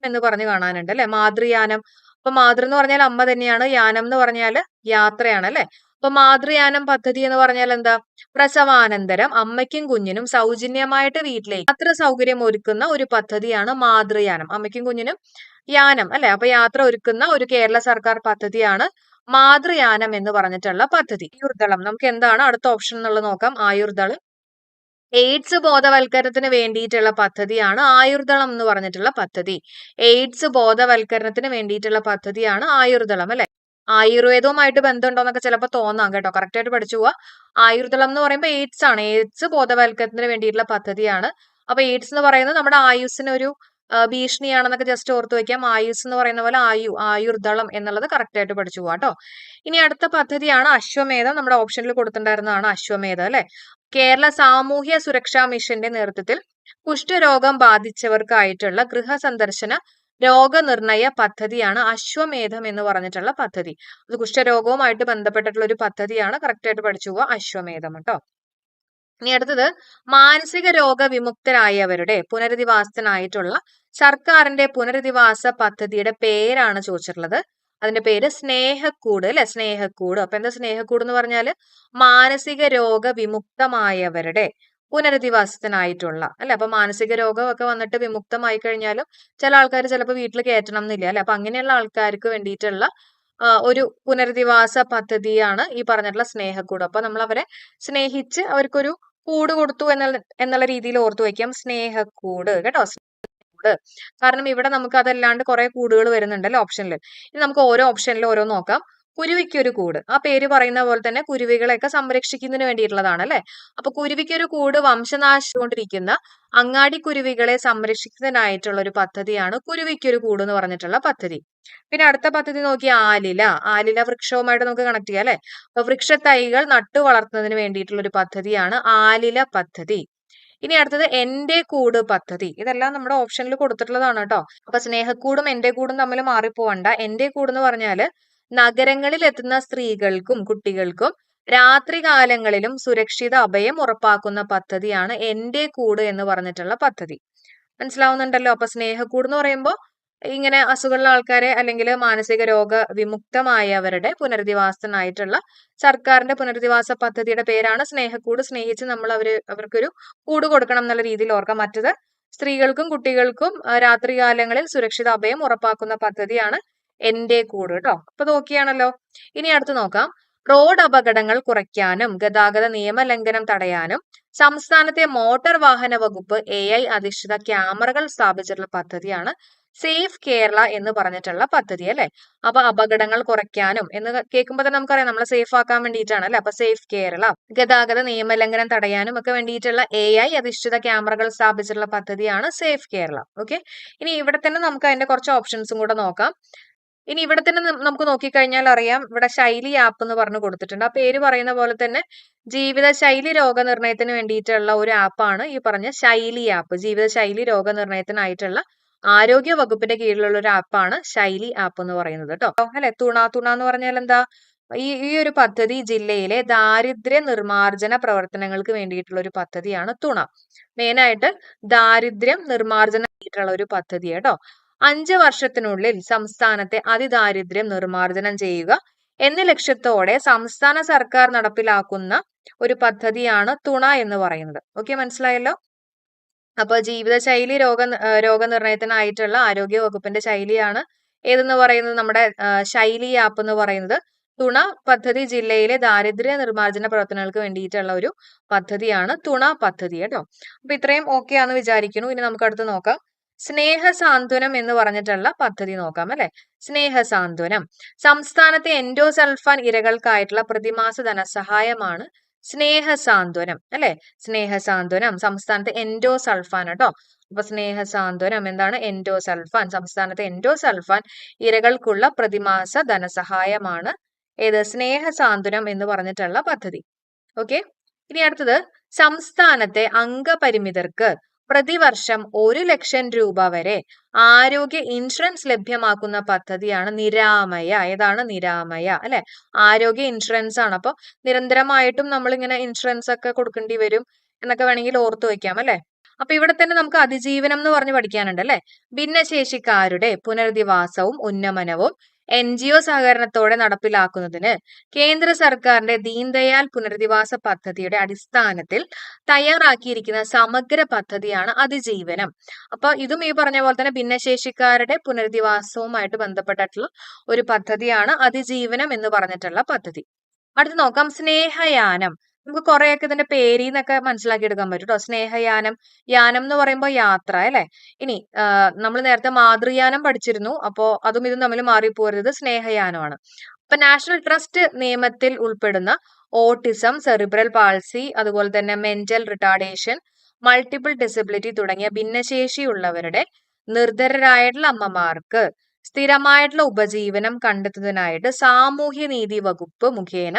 എന്ന് പറഞ്ഞ് കാണാനുണ്ട് അല്ലെ. മാതൃയാനം. അപ്പൊ മാതൃ എന്ന് പറഞ്ഞാൽ അമ്മ തന്നെയാണ്. യാനം എന്ന് പറഞ്ഞാൽ യാത്രയാണ് അല്ലെ. അപ്പൊ മാതൃയാനം പദ്ധതി എന്ന് പറഞ്ഞാൽ എന്താ? പ്രസവാനന്തരം അമ്മയ്ക്കും കുഞ്ഞിനും സൗജന്യമായിട്ട് വീട്ടിലേക്ക് യാത്ര സൗകര്യം ഒരുക്കുന്ന ഒരു പദ്ധതിയാണ് മാതൃയാനം. അമ്മയ്ക്കും കുഞ്ഞിനും യാനം അല്ലെ. അപ്പൊ യാത്ര ഒരുക്കുന്ന ഒരു കേരള സർക്കാർ പദ്ധതിയാണ് മാതൃയാനം എന്ന് പറഞ്ഞിട്ടുള്ള പദ്ധതി. ആയുർദളം. നമുക്ക് എന്താണ് അടുത്ത ഓപ്ഷൻ എന്നുള്ളത് നോക്കാം. ആയുർദളം. എയ്ഡ്സ് ബോധവൽക്കരണത്തിന് വേണ്ടിയിട്ടുള്ള പദ്ധതിയാണ് ആയുർദളം എന്ന് പറഞ്ഞിട്ടുള്ള പദ്ധതി. എയ്ഡ്സ് ബോധവൽക്കരണത്തിന് വേണ്ടിയിട്ടുള്ള പദ്ധതിയാണ് ആയുർദളം അല്ലെ. ആയുർവേദവുമായിട്ട് ബന്ധമുണ്ടോ എന്നൊക്കെ ചിലപ്പോൾ തോന്നാം കേട്ടോ. കറക്റ്റ് ആയിട്ട് പഠിച്ചു പോവാ. ആയുർദളം എന്ന് പറയുമ്പോൾ എയ്ഡ്സ് ആണ്. എയ്ഡ്സ് ബോധവൽക്കരണത്തിന് വേണ്ടിയിട്ടുള്ള പദ്ധതിയാണ്. അപ്പൊ എയ്ഡ്സ് എന്ന് പറയുന്നത് നമ്മുടെ ആയുസ്സിന് ഒരു ഭീഷണിയാണെന്നൊക്കെ ജസ്റ്റ് ഓർത്ത് വെക്കാം. ആയുസ് എന്ന് പറയുന്ന പോലെ ആയുർദളം എന്നുള്ളത് കറക്റ്റ് ആയിട്ട് പഠിച്ചു പോവാ കേട്ടോ. ഇനി അടുത്ത പദ്ധതിയാണ് അശ്വമേധം. നമ്മുടെ ഓപ്ഷനിൽ കൊടുത്തിട്ടുണ്ടായിരുന്നതാണ് അശ്വമേധം അല്ലെ. കേരള സാമൂഹ്യ സുരക്ഷാ മിഷന്റെ നേതൃത്വത്തിൽ കുഷ്ഠരോഗം ബാധിച്ചവർക്കായിട്ടുള്ള ഗൃഹസന്ദർശന രോഗനിർണയ പദ്ധതിയാണ് അശ്വമേധം എന്ന് പറഞ്ഞിട്ടുള്ള പദ്ധതി. അത് കുഷ്ഠരോഗവുമായിട്ട് ബന്ധപ്പെട്ടിട്ടുള്ള ഒരു പദ്ധതിയാണ്. കറക്റ്റ് ആയിട്ട് പഠിച്ചു പോവുക. അശ്വമേധം കേട്ടോ. ഇനി അടുത്തത് മാനസിക രോഗ വിമുക്തരായവരുടെ പുനരധിവാസത്തിനായിട്ടുള്ള സർക്കാരിന്റെ പുനരധിവാസ പദ്ധതിയുടെ പേരാണ് ചോദിച്ചിട്ടുള്ളത്. അതിന്റെ പേര് സ്നേഹക്കൂട് അല്ലെ. സ്നേഹക്കൂട്. അപ്പൊ എന്താ സ്നേഹക്കൂട് എന്ന് പറഞ്ഞാല് മാനസിക രോഗ വിമുക്തമായവരുടെ പുനരധിവാസത്തിനായിട്ടുള്ള അല്ലെ. അപ്പൊ മാനസിക രോഗമൊക്കെ വന്നിട്ട് വിമുക്തമായി കഴിഞ്ഞാലും ചില ആൾക്കാർ ചിലപ്പോൾ വീട്ടിൽ കയറ്റണം എന്നില്ല അല്ലെ. അപ്പൊ അങ്ങനെയുള്ള ആൾക്കാർക്ക് വേണ്ടിയിട്ടുള്ള ഒരു പുനരധിവാസ പദ്ധതിയാണ് ഈ പറഞ്ഞിട്ടുള്ള സ്നേഹക്കൂട്. അപ്പൊ നമ്മൾ അവരെ സ്നേഹിച്ച് അവർക്കൊരു കൂട് കൊടുത്തു എന്നുള്ള രീതിയിൽ ഓർത്തു വയ്ക്കാം. സ്നേഹക്കൂട് കേട്ടോ. സ്നേഹക്കൂട്. കാരണം ഇവിടെ നമുക്ക് അതല്ലാണ്ട് കുറെ കൂടുകൾ വരുന്നുണ്ടല്ലോ ഓപ്ഷനിൽ. ഇനി നമുക്ക് ഓരോ ഓപ്ഷനിലും ഓരോ നോക്കാം. കുരുവിക്കൊരു കൂട്. ആ പേര് പറയുന്ന പോലെ തന്നെ കുരുവികളെയൊക്കെ സംരക്ഷിക്കുന്നതിന് വേണ്ടിയിട്ടുള്ളതാണ് അല്ലെ. അപ്പൊ കുരുവിക്കൊരു കൂട് വംശനാശം കൊണ്ടിരിക്കുന്ന അങ്ങാടി കുരുവികളെ സംരക്ഷിക്കുന്നതിനായിട്ടുള്ള ഒരു പദ്ധതിയാണ് കുരുവിക്കൊരു കൂട് എന്ന് പറഞ്ഞിട്ടുള്ള പദ്ധതി. പിന്നെ അടുത്ത പദ്ധതി നോക്കി ആലില. ആലില വൃക്ഷവുമായിട്ട് നമുക്ക് കണക്ട് ചെയ്യാം അല്ലെ. അപ്പൊ വൃക്ഷത്തൈകൾ നട്ടു വളർത്തുന്നതിന് വേണ്ടിയിട്ടുള്ള ഒരു പദ്ധതിയാണ് ആലില പദ്ധതി. ഇനി അടുത്തത് എന്റെ കൂട് പദ്ധതി. ഇതെല്ലാം നമ്മുടെ ഓപ്ഷനിൽ കൊടുത്തിട്ടുള്ളതാണ് കേട്ടോ. അപ്പൊ സ്നേഹക്കൂടും എന്റെ കൂടും തമ്മിൽ മാറിപ്പോവണ്ട. എന്റെ കൂട് എന്ന് പറഞ്ഞാല് നഗരങ്ങളിൽ എത്തുന്ന സ്ത്രീകൾക്കും കുട്ടികൾക്കും രാത്രികാലങ്ങളിലും സുരക്ഷിത അഭയം ഉറപ്പാക്കുന്ന പദ്ധതിയാണ് എന്റെ കൂട് എന്ന് പറഞ്ഞിട്ടുള്ള പദ്ധതി. മനസ്സിലാവുന്നുണ്ടല്ലോ? അപ്പൊ സ്നേഹക്കൂട് എന്ന് പറയുമ്പോൾ ഇങ്ങനെ അസുഖമുള്ള ആൾക്കാരെ അല്ലെങ്കിൽ മാനസിക രോഗ വിമുക്തമായവരുടെ പുനരധിവാസത്തിനായിട്ടുള്ള സർക്കാരിന്റെ പുനരധിവാസ പദ്ധതിയുടെ പേരാണ് സ്നേഹക്കൂട്. സ്നേഹിച്ച് നമ്മൾ അവർക്കൊരു കൂട് കൊടുക്കണം എന്നുള്ള രീതിയിൽ ഓർക്കാം. മറ്റത് സ്ത്രീകൾക്കും കുട്ടികൾക്കും രാത്രികാലങ്ങളിൽ സുരക്ഷിത അഭയം ഉറപ്പാക്കുന്ന പദ്ധതിയാണ് എന്റെ കൂട് കേട്ടോ. അപ്പൊ നോക്കിയാണല്ലോ. ഇനി അടുത്ത് നോക്കാം. റോഡ് അപകടങ്ങൾ കുറയ്ക്കാനും ഗതാഗത നിയമലംഘനം തടയാനും സംസ്ഥാനത്തെ മോട്ടോർ വാഹന വകുപ്പ് AI അധിഷ്ഠിത ക്യാമറകൾ സ്ഥാപിച്ചിട്ടുള്ള പദ്ധതിയാണ് സേഫ് കേരള എന്ന് പറഞ്ഞിട്ടുള്ള പദ്ധതി അല്ലെ. അപ്പൊ അപകടങ്ങൾ കുറയ്ക്കാനും എന്ന് കേൾക്കുമ്പോൾ തന്നെ നമുക്കറിയാം നമ്മളെ സേഫ് ആക്കാൻ വേണ്ടിയിട്ടാണ് അല്ലെ. അപ്പൊ സേഫ് കേരള, ഗതാഗത നിയമലംഘനം തടയാനും ഒക്കെ വേണ്ടിയിട്ടുള്ള AI അധിഷ്ഠിത ക്യാമറകൾ സ്ഥാപിച്ചിട്ടുള്ള പദ്ധതിയാണ് സേഫ് കേരള. ഓക്കെ, ഇനി ഇവിടെ തന്നെ നമുക്ക് അതിന്റെ കുറച്ച് ഓപ്ഷൻസും കൂടെ നോക്കാം. ഇനി ഇവിടെ തന്നെ നമുക്ക് നോക്കിക്കഴിഞ്ഞാൽ അറിയാം, ഇവിടെ ശൈലി ആപ്പ് എന്ന് പറഞ്ഞു കൊടുത്തിട്ടുണ്ട്. ആ പേര് പറയുന്ന പോലെ തന്നെ ജീവിതശൈലി രോഗനിർണയത്തിന് വേണ്ടിയിട്ടുള്ള ഒരു ആപ്പാണ് ഈ പറഞ്ഞ ശൈലി ആപ്പ്. ജീവിതശൈലി രോഗനിർണയത്തിനായിട്ടുള്ള ആരോഗ്യ വകുപ്പിന്റെ കീഴിലുള്ള ഒരു ആപ്പാണ് ശൈലി ആപ്പ് എന്ന് പറയുന്നത് കേട്ടോ. അല്ലെ, തുണ എന്ന് പറഞ്ഞാൽ എന്താ? ഈ ഒരു പദ്ധതി ജില്ലയിലെ ദാരിദ്ര്യ നിർമാർജന പ്രവർത്തനങ്ങൾക്ക് വേണ്ടിയിട്ടുള്ള ഒരു പദ്ധതിയാണ് തുണ. മെയിനായിട്ട് ദാരിദ്ര്യം നിർമാർജനം വേണ്ടിയിട്ടുള്ള ഒരു പദ്ധതി കേട്ടോ. 5 വർഷത്തിനുള്ളിൽ സംസ്ഥാനത്തെ അതിദാരിദ്ര്യം നിർമാർജനം ചെയ്യുക എന്ന ലക്ഷ്യത്തോടെ സംസ്ഥാന സർക്കാർ നടപ്പിലാക്കുന്ന ഒരു പദ്ധതിയാണ് തുണ എന്ന് പറയുന്നത്. ഓക്കെ, മനസ്സിലായല്ലോ. അപ്പൊ ജീവിതശൈലി രോഗനിർണയത്തിനായിട്ടുള്ള ആരോഗ്യ വകുപ്പിന്റെ ശൈലിയാണ് ഏതെന്ന് പറയുന്നത് നമ്മുടെ ശൈലി ആപ്പ് എന്ന് പറയുന്നത്. തുണ പദ്ധതി ജില്ലയിലെ ദാരിദ്ര്യ നിർമാർജന പ്രവർത്തനങ്ങൾക്ക് വേണ്ടിയിട്ടുള്ള ഒരു പദ്ധതിയാണ് തുണ പദ്ധതി കേട്ടോ. അപ്പൊ ഇത്രയും ഓക്കെ ആണെന്ന് വിചാരിക്കുന്നു. ഇനി നമുക്ക് അടുത്ത് നോക്കാം. സ്നേഹസാന്ത്വനം എന്ന് പറഞ്ഞിട്ടുള്ള പദ്ധതി നോക്കാം അല്ലെ. സ്നേഹസാന്ത്വനം സംസ്ഥാനത്തെ എൻഡോസൾഫാൻ ഇരകൾക്കായിട്ടുള്ള പ്രതിമാസ ധനസഹായമാണ് സ്നേഹസാന്ത്വനം അല്ലെ. സ്നേഹസാന്ത്വനം സംസ്ഥാനത്തെ എൻഡോസൾഫാൻ കേട്ടോ. അപ്പൊ സ്നേഹസാന്ത്വനം എന്താണ്? എൻഡോസൾഫാൻ, സംസ്ഥാനത്തെ എൻഡോസൾഫാൻ ഇരകൾക്കുള്ള പ്രതിമാസ ധനസഹായമാണ് ഏത്? സ്നേഹസാന്ത്വനം എന്ന് പറഞ്ഞിട്ടുള്ള പദ്ധതി. ഓക്കെ, ഇനി അടുത്തത് സംസ്ഥാനത്തെ അംഗപരിമിതർക്ക് പ്രതിവർഷം 1 ലക്ഷം രൂപ വരെ ആരോഗ്യ ഇൻഷുറൻസ് ലഭ്യമാക്കുന്ന പദ്ധതിയാണ് നിരാമയ. ഏതാണ്? നിരാമയ അല്ലെ. ആരോഗ്യ ഇൻഷുറൻസ് ആണ്. അപ്പൊ നിരന്തരമായിട്ടും നമ്മൾ ഇങ്ങനെ ഇൻഷുറൻസ് ഒക്കെ കൊടുക്കേണ്ടി വരും എന്നൊക്കെ വേണമെങ്കിൽ ഓർത്തു വെക്കാം അല്ലെ. അപ്പൊ ഇവിടെ തന്നെ നമുക്ക് അതിജീവനം എന്ന് പറഞ്ഞ് പഠിക്കാനുണ്ട് അല്ലെ. ഭിന്നശേഷിക്കാരുടെ പുനരധിവാസവും ഉന്നമനവും NGO സഹകരണത്തോടെ നടപ്പിലാക്കുന്നതിന് കേന്ദ്ര സർക്കാരിന്റെ ദീൻദയാൽ പുനരധിവാസ പദ്ധതിയുടെ അടിസ്ഥാനത്തിൽ തയ്യാറാക്കിയിരിക്കുന്ന സമഗ്ര പദ്ധതിയാണ് അതിജീവനം. അപ്പൊ ഇതും ഈ പറഞ്ഞ പോലെ തന്നെ ഭിന്നശേഷിക്കാരുടെ പുനരധിവാസവുമായിട്ട് ബന്ധപ്പെട്ടിട്ടുള്ള ഒരു പദ്ധതിയാണ് അതിജീവനം എന്ന് പറഞ്ഞിട്ടുള്ള പദ്ധതി. അടുത്ത് നോക്കാം, സ്നേഹയാനം. നമുക്ക് കുറെയൊക്കെ ഇതിന്റെ പേരിൽ നിന്നൊക്കെ മനസ്സിലാക്കി എടുക്കാൻ പറ്റും കേട്ടോ. സ്നേഹയാനം, യാനം എന്ന് പറയുമ്പോൾ യാത്ര അല്ലെ. ഇനി നമ്മൾ നേരത്തെ മാതൃയാനം പഠിച്ചിരുന്നു. അപ്പോ അതും ഇതും തമ്മിൽ മാറിപ്പോരുത്. സ്നേഹയാനമാണ്. അപ്പൊ നാഷണൽ ട്രസ്റ്റ് നിയമത്തിൽ ഉൾപ്പെടുന്ന ഓട്ടിസം, സെറിബ്രൽ പാൾസി, അതുപോലെ തന്നെ മെന്റൽ റിട്ടാർഡേഷൻ, മൾട്ടിപ്പിൾ ഡിസബിലിറ്റി തുടങ്ങിയ ഭിന്നശേഷിയുള്ളവരുടെ നിർധരരായിട്ടുള്ള അമ്മമാർക്ക് സ്ഥിരമായിട്ടുള്ള ഉപജീവനം കണ്ടെത്തുന്നതിനായിട്ട് സാമൂഹ്യനീതി വകുപ്പ് മുഖേന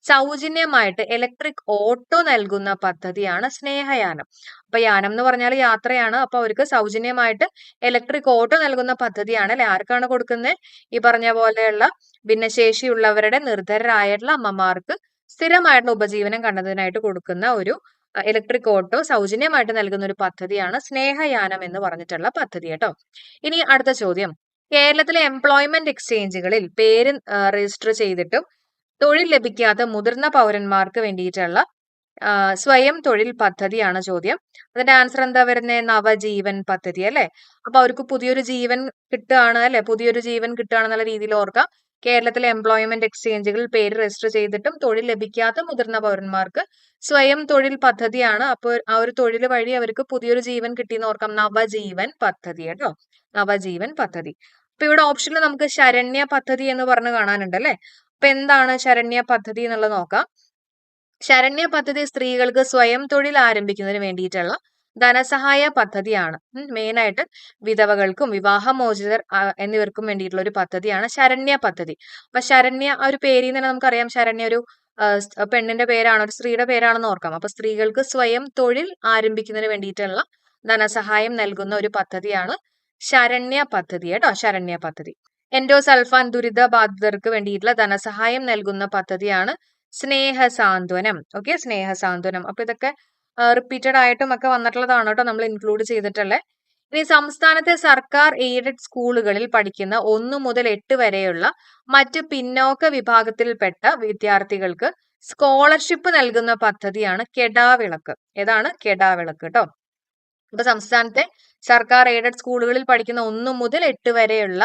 സൗജന്യമായിട്ട് ഇലക്ട്രിക് ഓട്ടോ നൽകുന്ന പദ്ധതിയാണ് സ്നേഹയാനം. അപ്പൊ യാനം എന്ന് പറഞ്ഞാൽ യാത്രയാണ്. അപ്പൊ അവർക്ക് സൗജന്യമായിട്ട് ഇലക്ട്രിക് ഓട്ടോ നൽകുന്ന പദ്ധതിയാണ് അല്ലെ. ആർക്കാണ് കൊടുക്കുന്നത്? ഈ പറഞ്ഞ പോലെയുള്ള ഭിന്നശേഷിയുള്ളവരുടെ നിർധരരായിട്ടുള്ള അമ്മമാർക്ക് സ്ഥിരമായിട്ടുള്ള ഉപജീവനം കണ്ടെത്തുന്നതിനായിട്ട് കൊടുക്കുന്ന ഒരു ഇലക്ട്രിക് ഓട്ടോ സൗജന്യമായിട്ട് നൽകുന്ന ഒരു പദ്ധതിയാണ് സ്നേഹയാനം എന്ന് പറഞ്ഞിട്ടുള്ള പദ്ധതി കേട്ടോ. ഇനി അടുത്ത ചോദ്യം, കേരളത്തിലെ എംപ്ലോയ്മെന്റ് എക്സ്ചേഞ്ചുകളിൽ പേര് രജിസ്റ്റർ ചെയ്തിട്ടും തൊഴിൽ ലഭിക്കാത്ത മുതിർന്ന പൗരന്മാർക്ക് വേണ്ടിയിട്ടുള്ള സ്വയം തൊഴിൽ പദ്ധതിയാണ് ചോദ്യം. അതിന്റെ ആൻസർ എന്താ വരുന്നത്? നവജീവൻ പദ്ധതി അല്ലെ. അപ്പൊ അവർക്ക് പുതിയൊരു ജീവൻ കിട്ടുകയാണ് അല്ലെ. പുതിയൊരു ജീവൻ കിട്ടുകയാണെന്നുള്ള രീതിയിൽ ഓർക്കാം. കേരളത്തിലെ എംപ്ലോയ്മെന്റ് എക്സ്ചേഞ്ചുകളിൽ പേര് രജിസ്റ്റർ ചെയ്തിട്ടും തൊഴിൽ ലഭിക്കാത്ത മുതിർന്ന പൗരന്മാർക്ക് സ്വയം തൊഴിൽ പദ്ധതിയാണ്. അപ്പോൾ ആ ഒരു തൊഴിൽ വഴി അവർക്ക് പുതിയൊരു ജീവൻ കിട്ടിയെന്ന് ഓർക്കാം. നവജീവൻ പദ്ധതി കേട്ടോ. നവജീവൻ പദ്ധതി. അപ്പൊ ഇവിടെ ഓപ്ഷനിൽ നമുക്ക് ശരണ്യ പദ്ധതി എന്ന് പറഞ്ഞ് കാണാനുണ്ട് അല്ലെ. അപ്പൊ എന്താണ് ശരണ്യ പദ്ധതി എന്നുള്ളത് നോക്കാം. ശരണ്യ പദ്ധതി സ്ത്രീകൾക്ക് സ്വയം തൊഴിൽ ആരംഭിക്കുന്നതിന് വേണ്ടിയിട്ടുള്ള ധനസഹായ പദ്ധതിയാണ്. മെയിനായിട്ട് വിധവകൾക്കും വിവാഹമോചിതർ എന്നിവർക്കും വേണ്ടിയിട്ടുള്ള ഒരു പദ്ധതിയാണ് ശരണ്യ പദ്ധതി. അപ്പൊ ശരണ്യ ആ ഒരു പേരിൽ തന്നെ നമുക്കറിയാം, ശരണ്യ ഒരു പെണ്ണിന്റെ പേരാണ്, ഒരു സ്ത്രീയുടെ പേരാണെന്ന് ഓർക്കാം. അപ്പൊ സ്ത്രീകൾക്ക് സ്വയം തൊഴിൽ ആരംഭിക്കുന്നതിന് വേണ്ടിയിട്ടുള്ള ധനസഹായം നൽകുന്ന ഒരു പദ്ധതിയാണ് ശരണ്യ പദ്ധതി കേട്ടോ. ശരണ്യ പദ്ധതി. എൻഡോസൾഫാൻ ദുരിത ബാധിതർക്ക് വേണ്ടിയിട്ടുള്ള ധനസഹായം നൽകുന്ന പദ്ധതിയാണ് സ്നേഹസാന്ത്വനം. ഓക്കെ, സ്നേഹസാന്ത്വനം. അപ്പൊ ഇതൊക്കെ റിപ്പീറ്റഡ് ആയിട്ടും ഒക്കെ വന്നിട്ടുള്ളതാണ് കേട്ടോ, നമ്മൾ ഇൻക്ലൂഡ് ചെയ്തിട്ടുള്ളത്. ഇനി സംസ്ഥാനത്തെ സർക്കാർ എയ്ഡഡ് സ്കൂളുകളിൽ പഠിക്കുന്ന 1 മുതൽ 8 വരെയുള്ള മറ്റ് പിന്നോക്ക വിഭാഗത്തിൽപ്പെട്ട വിദ്യാർത്ഥികൾക്ക് സ്കോളർഷിപ്പ് നൽകുന്ന പദ്ധതിയാണ് കെടാവിളക്ക്. ഏതാണ്? കെടാവിളക്ക് കേട്ടോ. അപ്പൊ സംസ്ഥാനത്തെ സർക്കാർ എയ്ഡഡ് സ്കൂളുകളിൽ പഠിക്കുന്ന 1 മുതൽ 8 വരെയുള്ള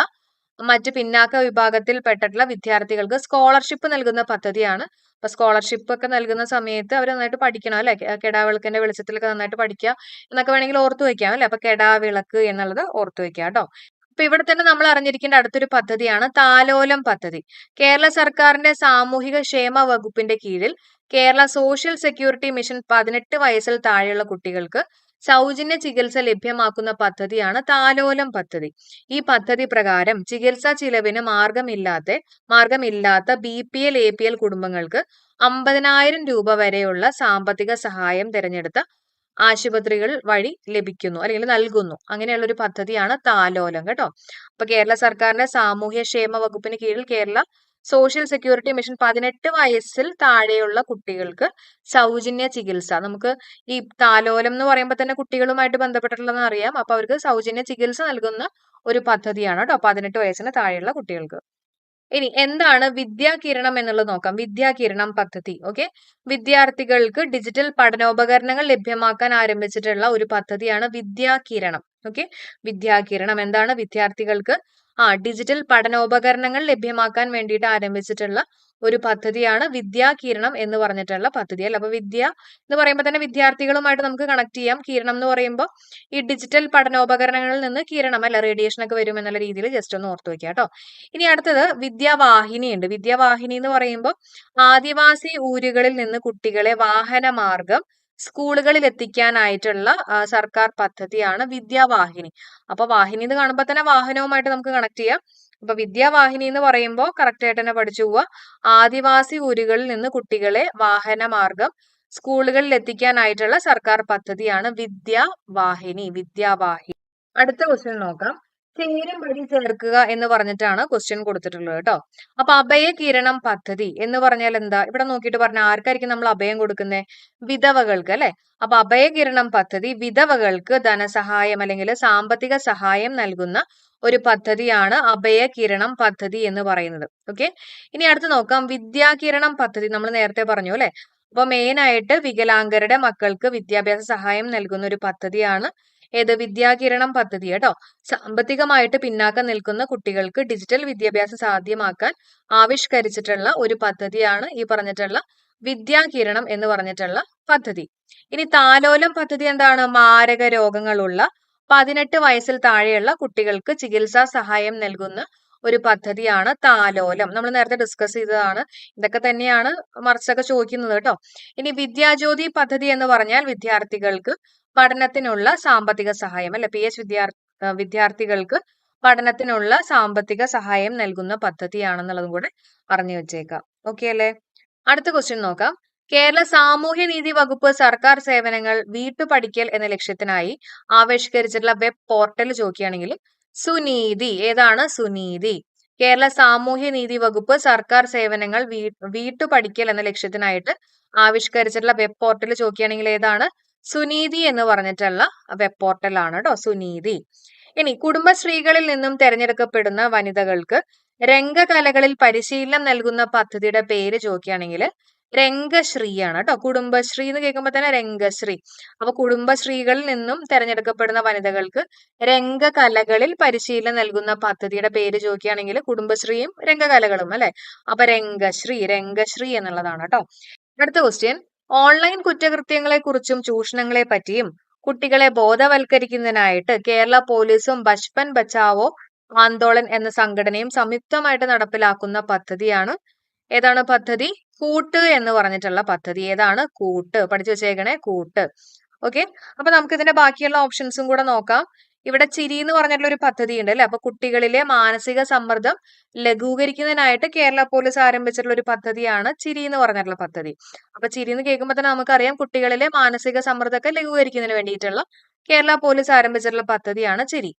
മറ്റ് പിന്നാക്ക വിഭാഗത്തിൽ പെട്ടിട്ടുള്ള വിദ്യാർത്ഥികൾക്ക് സ്കോളർഷിപ്പ് നൽകുന്ന പദ്ധതിയാണ്. അപ്പൊ സ്കോളർഷിപ്പ് ഒക്കെ നൽകുന്ന സമയത്ത് അവർ നന്നായിട്ട് പഠിക്കണം അല്ലെ, കെടാവിളക്കിന്റെ വെളിച്ചത്തിലൊക്കെ നന്നായിട്ട് പഠിക്കുക എന്നൊക്കെ വേണമെങ്കിൽ ഓർത്തു വെക്കാം അല്ലെ. അപ്പൊ കെടാവിളക്ക് എന്നുള്ളത് ഓർത്തു വെക്കാം കേട്ടോ. അപ്പൊ ഇവിടെ തന്നെ നമ്മൾ അറിഞ്ഞിരിക്കേണ്ട അടുത്തൊരു പദ്ധതിയാണ് താലോലം പദ്ധതി. കേരള സർക്കാരിന്റെ സാമൂഹിക ക്ഷേമ വകുപ്പിന്റെ കീഴിൽ കേരള സോഷ്യൽ സെക്യൂരിറ്റി മിഷൻ 18 വയസ്സിൽ താഴെയുള്ള കുട്ടികൾക്ക് സൗജന്യ ചികിത്സ ലഭ്യമാക്കുന്ന പദ്ധതിയാണ് താലോലം പദ്ധതി. ഈ പദ്ധതി പ്രകാരം ചികിത്സാ ചിലവിന് മാർഗമില്ലാത്ത BPL APL കുടുംബങ്ങൾക്ക് 50,000 രൂപ വരെയുള്ള സാമ്പത്തിക സഹായം തിരഞ്ഞെടുത്ത ആശുപത്രികൾ വഴി ലഭിക്കുന്നു അല്ലെങ്കിൽ നൽകുന്നു. അങ്ങനെയുള്ള ഒരു പദ്ധതിയാണ് താലോലം കേട്ടോ. അപ്പൊ കേരള സർക്കാരിന്റെ സാമൂഹ്യ ക്ഷേമ വകുപ്പിന് കീഴിൽ കേരള സോഷ്യൽ സെക്യൂരിറ്റി മിഷൻ 18 വയസ്സിൽ താഴെയുള്ള കുട്ടികൾക്ക് സൗജന്യ ചികിത്സ. നമുക്ക് ഈ താലോലം എന്ന് പറയുമ്പോൾ തന്നെ കുട്ടികളുമായിട്ട് ബന്ധപ്പെട്ടിട്ടുള്ളതെന്ന് അറിയാം. അപ്പൊ അവർക്ക് സൗജന്യ ചികിത്സ നൽകുന്ന ഒരു പദ്ധതിയാണ് കേട്ടോ 18 വയസ്സിന് താഴെയുള്ള കുട്ടികൾക്ക്. ഇനി എന്താണ് വിദ്യാകിരണം എന്നുള്ളത് നോക്കാം. വിദ്യാകിരണം പദ്ധതി. ഓക്കെ, വിദ്യാർത്ഥികൾക്ക് ഡിജിറ്റൽ പഠനോപകരണങ്ങൾ ലഭ്യമാക്കാൻ ആരംഭിച്ചിട്ടുള്ള ഒരു പദ്ധതിയാണ് വിദ്യാകിരണം. ഓക്കെ, വിദ്യാകിരണം എന്താണ്? വിദ്യാർത്ഥികൾക്ക് ഡിജിറ്റൽ പഠനോപകരണങ്ങൾ ലഭ്യമാക്കാൻ വേണ്ടിയിട്ട് ആരംഭിച്ചിട്ടുള്ള ഒരു പദ്ധതിയാണ് വിദ്യാകിരണം എന്ന് പറഞ്ഞിട്ടുള്ള പദ്ധതി അല്ല. അപ്പൊ വിദ്യ എന്ന് പറയുമ്പോൾ തന്നെ വിദ്യാർത്ഥികളുമായിട്ട് നമുക്ക് കണക്ട് ചെയ്യാം. കിരണം എന്ന് പറയുമ്പോൾ ഈ ഡിജിറ്റൽ പഠനോപകരണങ്ങളിൽ നിന്ന് കിരണം അല്ല, റേഡിയേഷൻ ഒക്കെ വരും എന്നുള്ള രീതിയിൽ ജസ്റ്റ് ഒന്ന് ഓർത്തു വെക്കുക കേട്ടോ. ഇനി അടുത്തത് വിദ്യാവാഹിനി ഉണ്ട്. വിദ്യാവാഹിനി എന്ന് പറയുമ്പോൾ ആദിവാസി ഊരുകളിൽ നിന്ന് കുട്ടികളെ വാഹനമാർഗം സ്കൂളുകളിൽ എത്തിക്കാനായിട്ടുള്ള സർക്കാർ പദ്ധതിയാണ് വിദ്യാവാഹിനി. അപ്പൊ വാഹിനി എന്ന് കാണുമ്പോൾ തന്നെ വാഹനവുമായിട്ട് നമുക്ക് കണക്ട് ചെയ്യാം. അപ്പൊ വിദ്യാവാഹിനി എന്ന് പറയുമ്പോൾ കറക്റ്റ് ആയിട്ട് തന്നെ പഠിച്ചു പോവുക. ആദിവാസി ഊരുകളിൽ നിന്ന് കുട്ടികളെ വാഹനമാർഗം സ്കൂളുകളിൽ എത്തിക്കാനായിട്ടുള്ള സർക്കാർ പദ്ധതിയാണ് വിദ്യാവാഹിനി. വിദ്യാവാഹിനി. അടുത്ത ക്വസ്റ്റ്യൻ നോക്കാം. ചേരുംപടി ചേർക്കുക എന്ന് പറഞ്ഞിട്ടാണ് ക്വസ്റ്റ്യൻ കൊടുത്തിട്ടുള്ളത് കേട്ടോ. അപ്പൊ അഭയകിരണം പദ്ധതി എന്ന് പറഞ്ഞാൽ എന്താ? ഇവിടെ നോക്കിയിട്ട് പറഞ്ഞ ആർക്കായിരിക്കും നമ്മൾ അഭയം കൊടുക്കുന്നത്? വിധവകൾക്ക് അല്ലെ. അപ്പൊ അഭയകിരണം പദ്ധതി വിധവകൾക്ക് ധനസഹായം അല്ലെങ്കിൽ സാമ്പത്തിക സഹായം നൽകുന്ന ഒരു പദ്ധതിയാണ് അഭയകിരണം പദ്ധതി എന്ന് പറയുന്നത്. ഓക്കെ, ഇനി അടുത്ത് നോക്കാം വിദ്യാകിരണം പദ്ധതി. നമ്മൾ നേരത്തെ പറഞ്ഞു അല്ലെ. അപ്പൊ മെയിൻ ആയിട്ട് വികലാംഗരുടെ മക്കൾക്ക് വിദ്യാഭ്യാസ സഹായം നൽകുന്ന ഒരു പദ്ധതിയാണ് ഏത്? വിദ്യാകിരണം പദ്ധതി കേട്ടോ. സാമ്പത്തികമായിട്ട് പിന്നാക്കം നിൽക്കുന്ന കുട്ടികൾക്ക് ഡിജിറ്റൽ വിദ്യാഭ്യാസം സാധ്യമാക്കാൻ ആവിഷ്കരിച്ചിട്ടുള്ള ഒരു പദ്ധതിയാണ് ഈ പറഞ്ഞിട്ടുള്ള വിദ്യാകിരണം എന്ന് പറഞ്ഞിട്ടുള്ള പദ്ധതി. ഇനി താലോലം പദ്ധതി എന്താണ്? മാരക രോഗങ്ങളുള്ള 18 വയസ്സിൽ താഴെയുള്ള കുട്ടികൾക്ക് ചികിത്സാ സഹായം നൽകുന്ന ഒരു പദ്ധതിയാണ് താലോലം. നമ്മൾ നേരത്തെ ഡിസ്കസ് ചെയ്തതാണ്. ഇതൊക്കെ തന്നെയാണ് മറിച്ചൊക്കെ ചോദിക്കുന്നത് കേട്ടോ. ഇനി വിദ്യാജ്യോതി പദ്ധതി എന്ന് പറഞ്ഞാൽ വിദ്യാർത്ഥികൾക്ക് പഠനത്തിനുള്ള സാമ്പത്തിക സഹായം അല്ലെ. PH വിദ്യാർത്ഥികൾക്ക് പഠനത്തിനുള്ള സാമ്പത്തിക സഹായം നൽകുന്ന പദ്ധതിയാണെന്നുള്ളതും കൂടെ അറിഞ്ഞു വെച്ചേക്കാം. ഓക്കെ അല്ലെ. അടുത്ത ക്വസ്റ്റ്യൻ നോക്കാം. കേരള സാമൂഹ്യനീതി വകുപ്പ് സർക്കാർ സേവനങ്ങൾ വീട്ടുപടിക്കൽ എന്ന ലക്ഷ്യത്തിനായി ആവിഷ്കരിച്ചിട്ടുള്ള വെബ് പോർട്ടൽ ചോദിക്കുകയാണെങ്കിൽ സുനീതി. ഏതാണ്? സുനീതി. കേരള സാമൂഹ്യനീതി വകുപ്പ് സർക്കാർ സേവനങ്ങൾ വീട്ടുപടിക്കൽ എന്ന ലക്ഷ്യത്തിനായിട്ട് ആവിഷ്കരിച്ചിട്ടുള്ള വെബ് പോർട്ടൽ ചോദിക്കുകയാണെങ്കിൽ ഏതാണ്? സുനീതി എന്ന് പറഞ്ഞിട്ടുള്ള വെബ് പോർട്ടലാണ് കേട്ടോ, സുനീതി. ഇനി കുടുംബശ്രീകളിൽ നിന്നും തെരഞ്ഞെടുക്കപ്പെടുന്ന വനിതകൾക്ക് രംഗകലകളിൽ പരിശീലനം നൽകുന്ന പദ്ധതിയുടെ പേര് ചോദിക്കുകയാണെങ്കിൽ രംഗശ്രീയാണ് കേട്ടോ. കുടുംബശ്രീ എന്ന് കേൾക്കുമ്പോൾ തന്നെ രംഗശ്രീ. അപ്പൊ കുടുംബശ്രീകളിൽ നിന്നും തെരഞ്ഞെടുക്കപ്പെടുന്ന വനിതകൾക്ക് രംഗകലകളിൽ പരിശീലനം നൽകുന്ന പദ്ധതിയുടെ പേര് ചോദിക്കുകയാണെങ്കിൽ കുടുംബശ്രീയും രംഗകലകളും അല്ലെ. അപ്പൊ രംഗശ്രീ എന്നുള്ളതാണ് കേട്ടോ. അടുത്ത ക്വസ്റ്റ്യൻ. ഓൺലൈൻ കുറ്റകൃത്യങ്ങളെ കുറിച്ചും ചൂഷണങ്ങളെ പറ്റിയും കുട്ടികളെ ബോധവൽക്കരിക്കുന്നതിനായിട്ട് കേരള പോലീസും ബച്പൻ ബച്ചാവോ ആന്തോളൻ എന്ന സംഘടനയും സംയുക്തമായിട്ട് നടപ്പിലാക്കുന്ന പദ്ധതിയാണ് ഏതാണ് പദ്ധതി? കൂട്ട് എന്ന് പറഞ്ഞിട്ടുള്ള പദ്ധതി. ഏതാണ്? കൂട്ട്. പഠിച്ചു വെച്ചേക്കണേ, കൂട്ട്. ഓക്കെ, അപ്പൊ നമുക്ക് ഇതിന്റെ ബാക്കിയുള്ള ഓപ്ഷൻസും കൂടെ നോക്കാം. ഇവിടെ ചിരി എന്ന് പറഞ്ഞിട്ടുള്ള ഒരു പദ്ധതി ഉണ്ട് അല്ലെ. അപ്പൊ കുട്ടികളിലെ മാനസിക സമ്മർദ്ദം ലഘൂകരിക്കുന്നതിനായിട്ട് കേരള പോലീസ് ആരംഭിച്ചിട്ടുള്ള ഒരു പദ്ധതിയാണ് ചിരി എന്ന് പറഞ്ഞിട്ടുള്ള പദ്ധതി. അപ്പൊ ചിരി എന്ന് കേൾക്കുമ്പോൾ തന്നെ നമുക്കറിയാം കുട്ടികളിലെ മാനസിക സമ്മർദ്ദമൊക്കെ ലഘൂകരിക്കുന്നതിന് വേണ്ടിയിട്ടുള്ള കേരള പോലീസ് ആരംഭിച്ചിട്ടുള്ള പദ്ധതിയാണ് ചിരി.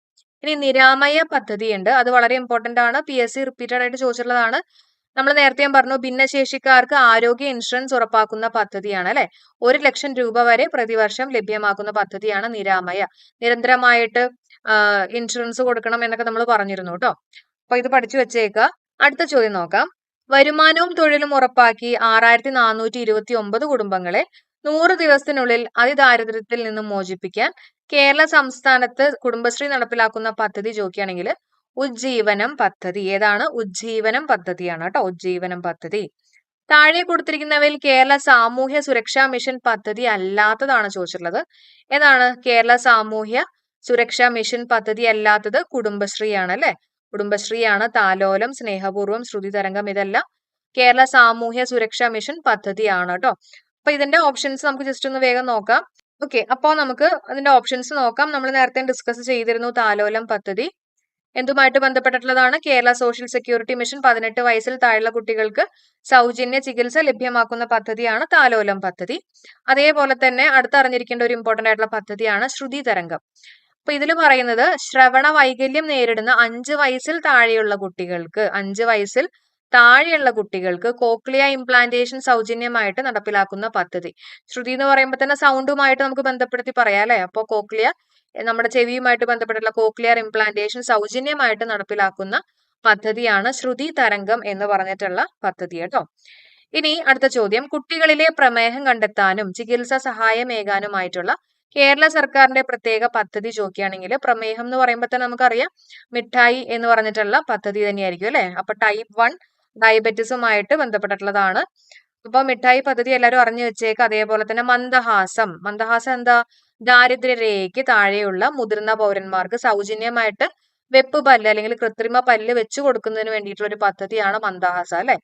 ഇനി നിരാമയ പദ്ധതിയുണ്ട്. അത് വളരെ ഇമ്പോർട്ടന്റ് ആണ്. PSC റിപ്പീറ്റഡ് ആയിട്ട് ചോദിച്ചിട്ടുള്ളതാണ്. നമ്മൾ നേരത്തെ പറഞ്ഞു ഭിന്നശേഷിക്കാർക്ക് ആരോഗ്യ ഇൻഷുറൻസ് ഉറപ്പാക്കുന്ന പദ്ധതിയാണ് അല്ലെ. 1,00,000 രൂപ വരെ പ്രതിവർഷം ലഭ്യമാക്കുന്ന പദ്ധതിയാണ് നിരാമയ. നിരന്തരമായിട്ട് ഇൻഷുറൻസ് കൊടുക്കണം എന്നൊക്കെ നമ്മൾ പറഞ്ഞിരുന്നു കേട്ടോ. അപ്പൊ ഇത് പഠിച്ചു വെച്ചേക്കുക. അടുത്ത ചോദ്യം നോക്കാം. വരുമാനവും തൊഴിലും ഉറപ്പാക്കി 6,429 കുടുംബങ്ങളെ 100 ദിവസത്തിനുള്ളിൽ അതിദാരിദ്ര്യത്തിൽ നിന്നും മോചിപ്പിക്കാൻ കേരള സംസ്ഥാനത്ത് കുടുംബശ്രീ നടപ്പിലാക്കുന്ന പദ്ധതി ചോദിക്കുകയാണെങ്കിൽ ഉജ്ജീവനം പദ്ധതി. ഏതാണ്? ഉജ്ജീവനം പദ്ധതിയാണ് കേട്ടോ. ഉജ്ജീവനം പദ്ധതി. താഴെ കൊടുത്തിരിക്കുന്നവയിൽ കേരള സാമൂഹ്യ സുരക്ഷാ മിഷൻ പദ്ധതി അല്ലാത്തതാണ് ചോദിച്ചിട്ടുള്ളത്. ഏതാണ് കേരള സാമൂഹ്യ സുരക്ഷാ മിഷൻ പദ്ധതി അല്ലാത്തത്? കുടുംബശ്രീയാണ് അല്ലെ. കുടുംബശ്രീയാണ്. താലോലം, സ്നേഹപൂർവ്വം, ശ്രുതി തരംഗം ഇതെല്ലാം കേരള സാമൂഹ്യ സുരക്ഷാ മിഷൻ പദ്ധതിയാണ് കേട്ടോ. അപ്പൊ ഇതിന്റെ ഓപ്ഷൻസ് നമുക്ക് ജസ്റ്റ് ഒന്ന് വേഗം നോക്കാം. ഓക്കെ, അപ്പോ നമുക്ക് അതിന്റെ ഓപ്ഷൻസ് നോക്കാം. നമ്മൾ നേരത്തെ ഡിസ്കസ് ചെയ്തിരുന്നു താലോലം പദ്ധതി എന്തുമായിട്ട് ബന്ധപ്പെട്ടിട്ടുള്ളതാണ്? കേരള സോഷ്യൽ സെക്യൂരിറ്റി മിഷൻ 18 വയസ്സിൽ താഴെയുള്ള കുട്ടികൾക്ക് സൗജന്യ ചികിത്സ ലഭ്യമാക്കുന്ന പദ്ധതിയാണ് താലോലം പദ്ധതി. അതേപോലെ തന്നെ അടുത്തറിഞ്ഞിരിക്കേണ്ട ഒരു ഇമ്പോർട്ടന്റ് ആയിട്ടുള്ള പദ്ധതിയാണ് ശ്രുതി തരംഗം. അപ്പൊ ഇതിൽ പറയുന്നത് ശ്രവണ വൈകല്യം നേരിടുന്ന 5 വയസ്സിൽ താഴെയുള്ള കുട്ടികൾക്ക് കോക്ലിയ ഇംപ്ലാന്റേഷൻ സൗജന്യമായിട്ട് നടപ്പിലാക്കുന്ന പദ്ധതി. ശ്രുതി എന്ന് പറയുമ്പോൾ തന്നെ സൗണ്ടുമായിട്ട് നമുക്ക് ബന്ധപ്പെടുത്തി പറയാം അല്ലെ. അപ്പോൾ കോക്ലിയ നമ്മുടെ ചെവിയുമായിട്ട് ബന്ധപ്പെട്ടുള്ള കോക്ലിയർ ഇംപ്ലാന്റേഷൻ സൗജന്യമായിട്ട് നടപ്പിലാക്കുന്ന പദ്ധതിയാണ് ശ്രുതി തരംഗം എന്ന് പറഞ്ഞിട്ടുള്ള പദ്ധതി കേട്ടോ. ഇനി അടുത്ത ചോദ്യം. കുട്ടികളിലെ പ്രമേഹം കണ്ടെത്താനും ചികിത്സാ സഹായമേകാനുമായിട്ടുള്ള കേരള സർക്കാരിന്റെ പ്രത്യേക പദ്ധതി ചോദിക്കുകയാണെങ്കിൽ പ്രമേഹം എന്ന് പറയുമ്പോൾ തന്നെ നമുക്കറിയാം മിഠായി എന്ന് പറഞ്ഞിട്ടുള്ള പദ്ധതി തന്നെയായിരിക്കും അല്ലെ. അപ്പൊ ടൈപ്പ് 1 ഡയബറ്റീസുമായിട്ട് ബന്ധപ്പെട്ടിട്ടുള്ളതാണ്. അപ്പൊ മിഠായി പദ്ധതി എല്ലാവരും അറിഞ്ഞു വെച്ചേക്ക്. അതേപോലെ തന്നെ മന്ദഹാസം എന്താ? ദാരിദ്ര്യരേഖയ്ക്ക് താഴെയുള്ള മുതിർന്ന പൗരന്മാർക്ക് സൗജന്യമായിട്ട് വെപ്പ് പല്ല് അല്ലെങ്കിൽ കൃത്രിമ പല്ല് വെച്ചു കൊടുക്കുന്നതിന് വേണ്ടിയിട്ടുള്ള ഒരു പദ്ധതിയാണ് മന്ദഹാസം അല്ലെ.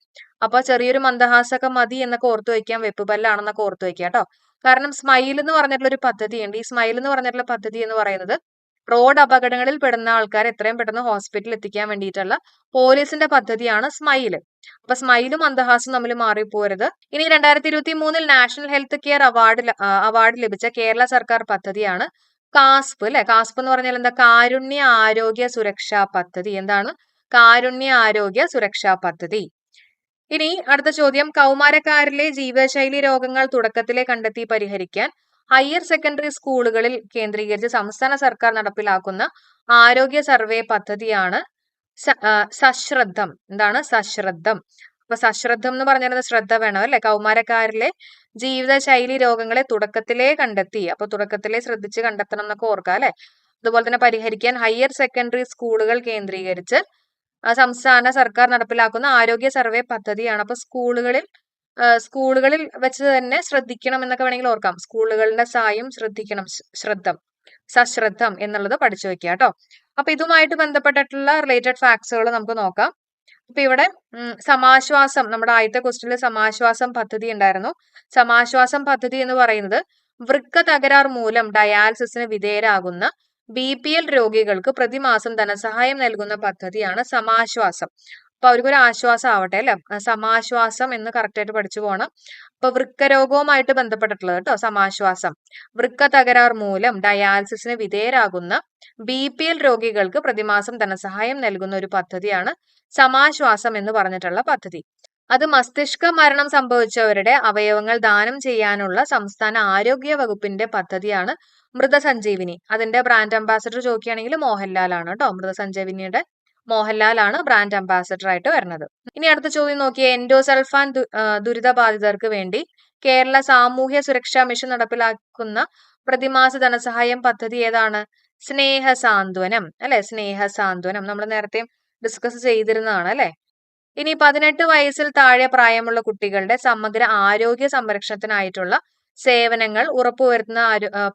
അപ്പൊ ചെറിയൊരു മന്ദഹാസമൊക്കെ മതി എന്നൊക്കെ ഓർത്തു വെക്കാം. വെപ്പ് പല്ലാണെന്നൊക്കെ ഓർത്തു വെക്കാം കേട്ടോ. കാരണം സ്മൈൽ എന്ന് പറഞ്ഞിട്ടുള്ള ഒരു പദ്ധതിയുണ്ട്. ഈ സ്മൈൽ എന്ന് പറഞ്ഞിട്ടുള്ള പദ്ധതി എന്ന് പറയുന്നത് റോഡ് അപകടങ്ങളിൽ പെടുന്ന ആൾക്കാരെ എത്രയും പെട്ടെന്ന് ഹോസ്പിറ്റലിൽ എത്തിക്കാൻ വേണ്ടിയിട്ടുള്ള പോലീസിന്റെ പദ്ധതിയാണ് സ്മൈൽ. അപ്പൊ സ്മൈലും മന്ദഹാസും തമ്മിൽ മാറിപ്പോരുത്. ഇനി 2023 നാഷണൽ ഹെൽത്ത് കെയർ അവാർഡ് ലഭിച്ച കേരള സർക്കാർ പദ്ധതിയാണ് കാസ്പ് അല്ലെ. കാസ്പ് എന്ന് പറഞ്ഞാൽ എന്താ? കാരുണ്യ ആരോഗ്യ സുരക്ഷാ പദ്ധതി. എന്താണ്? കാരുണ്യ ആരോഗ്യ സുരക്ഷാ പദ്ധതി. ഇനി അടുത്ത ചോദ്യം. കൗമാരക്കാരിലെ ജീവിതശൈലി രോഗങ്ങൾ തുടക്കത്തിലെ കണ്ടെത്തി പരിഹരിക്കാൻ ഹയർ സെക്കൻഡറി സ്കൂളുകളിൽ കേന്ദ്രീകരിച്ച് സംസ്ഥാന സർക്കാർ നടപ്പിലാക്കുന്ന ആരോഗ്യ സർവേ പദ്ധതിയാണ് സശ്രദ്ധം. എന്താണ്? സശ്രദ്ധം. അപ്പൊ സശ്രദ്ധം എന്ന് പറഞ്ഞാൽ ശ്രദ്ധ വേണം അല്ലെ. കൗമാരക്കാരിലെ ജീവിതശൈലി രോഗങ്ങളെ തുടക്കത്തിലേ കണ്ടെത്തി. അപ്പൊ തുടക്കത്തിലേ ശ്രദ്ധിച്ച് കണ്ടെത്തണം എന്നൊക്കെ ഓർക്കാം അല്ലെ. അതുപോലെ തന്നെ പരിഹരിക്കാൻ ഹയർ സെക്കൻഡറി സ്കൂളുകൾ കേന്ദ്രീകരിച്ച് സംസ്ഥാന സർക്കാർ നടപ്പിലാക്കുന്ന ആരോഗ്യ സർവേ പദ്ധതിയാണ്. അപ്പൊ സ്കൂളുകളിൽ വെച്ച് തന്നെ ശ്രദ്ധിക്കണം എന്നൊക്കെ വേണമെങ്കിൽ ഓർക്കാം. സ്കൂളുകളുടെ സായും ശ്രദ്ധിക്കണം. സശ്രദ്ധം എന്നുള്ളത് പഠിച്ചു വെക്കുക കേട്ടോ. അപ്പൊ ഇതുമായിട്ട് ബന്ധപ്പെട്ടിട്ടുള്ള റിലേറ്റഡ് ഫാക്ട്സുകൾ നമുക്ക് നോക്കാം. അപ്പൊ ഇവിടെ സമാശ്വാസം, നമ്മുടെ ആദ്യത്തെ ക്വസ്റ്റ്യനിൽ സമാശ്വാസം പദ്ധതി ഉണ്ടായിരുന്നു. സമാശ്വാസം പദ്ധതി എന്ന് പറയുന്നത് വൃക്ക തകരാർ മൂലം ഡയാലിസിസിന് വിധേയരാകുന്ന BPL രോഗികൾക്ക് പ്രതിമാസം ധനസഹായം നൽകുന്ന പദ്ധതിയാണ് സമാശ്വാസം. അപ്പൊ അവർക്കൊരു ആശ്വാസം ആവട്ടെ അല്ലെ. സമാശ്വാസം എന്ന് കറക്റ്റ് ആയിട്ട് പഠിച്ചു പോകണം. അപ്പൊ വൃക്കരോഗവുമായിട്ട് ബന്ധപ്പെട്ടിട്ടുള്ളത് കേട്ടോ സമാശ്വാസം. വൃക്ക തകരാർ മൂലം ഡയാലിസിസിന് വിധേയരാകുന്ന BPL രോഗികൾക്ക് പ്രതിമാസം ധനസഹായം നൽകുന്ന ഒരു പദ്ധതിയാണ് സമാശ്വാസം എന്ന് പറഞ്ഞിട്ടുള്ള പദ്ധതി. അത് മസ്തിഷ്ക മരണം സംഭവിച്ചവരുടെ അവയവങ്ങൾ ദാനം ചെയ്യാനുള്ള സംസ്ഥാന ആരോഗ്യ വകുപ്പിന്റെ പദ്ധതിയാണ് മൃതസഞ്ജീവിനി. അതിന്റെ ബ്രാൻഡ് അംബാസഡർ ചോദിക്കുകയാണെങ്കിൽ മോഹൻലാൽ ആണ് കേട്ടോ. മൃതസഞ്ജീവിനിയുടെ മോഹൻലാൽ ആണ് ബ്രാൻഡ് അംബാസഡർ ആയിട്ട് വരുന്നത്. ഇനി അടുത്ത ചോദ്യം നോക്കിയേ. എൻഡോസൾഫാൻ ദുരിതബാധിതർക്ക് വേണ്ടി കേരള സാമൂഹ്യ സുരക്ഷാ മിഷൻ നടപ്പിലാക്കുന്ന പ്രതിമാസ ധനസഹായം പദ്ധതി ഏതാണ്? സ്നേഹസാന്ത്വനം അല്ലെ. സ്നേഹസാന്ത്വനം നമ്മൾ നേരത്തെ ഡിസ്കസ് ചെയ്തിരുന്നതാണ് അല്ലെ. ഇനി 18 വയസ്സിൽ താഴെ പ്രായമുള്ള കുട്ടികളുടെ സമഗ്ര ആരോഗ്യ സംരക്ഷണത്തിനായിട്ടുള്ള സേവനങ്ങൾ ഉറപ്പുവരുത്തുന്ന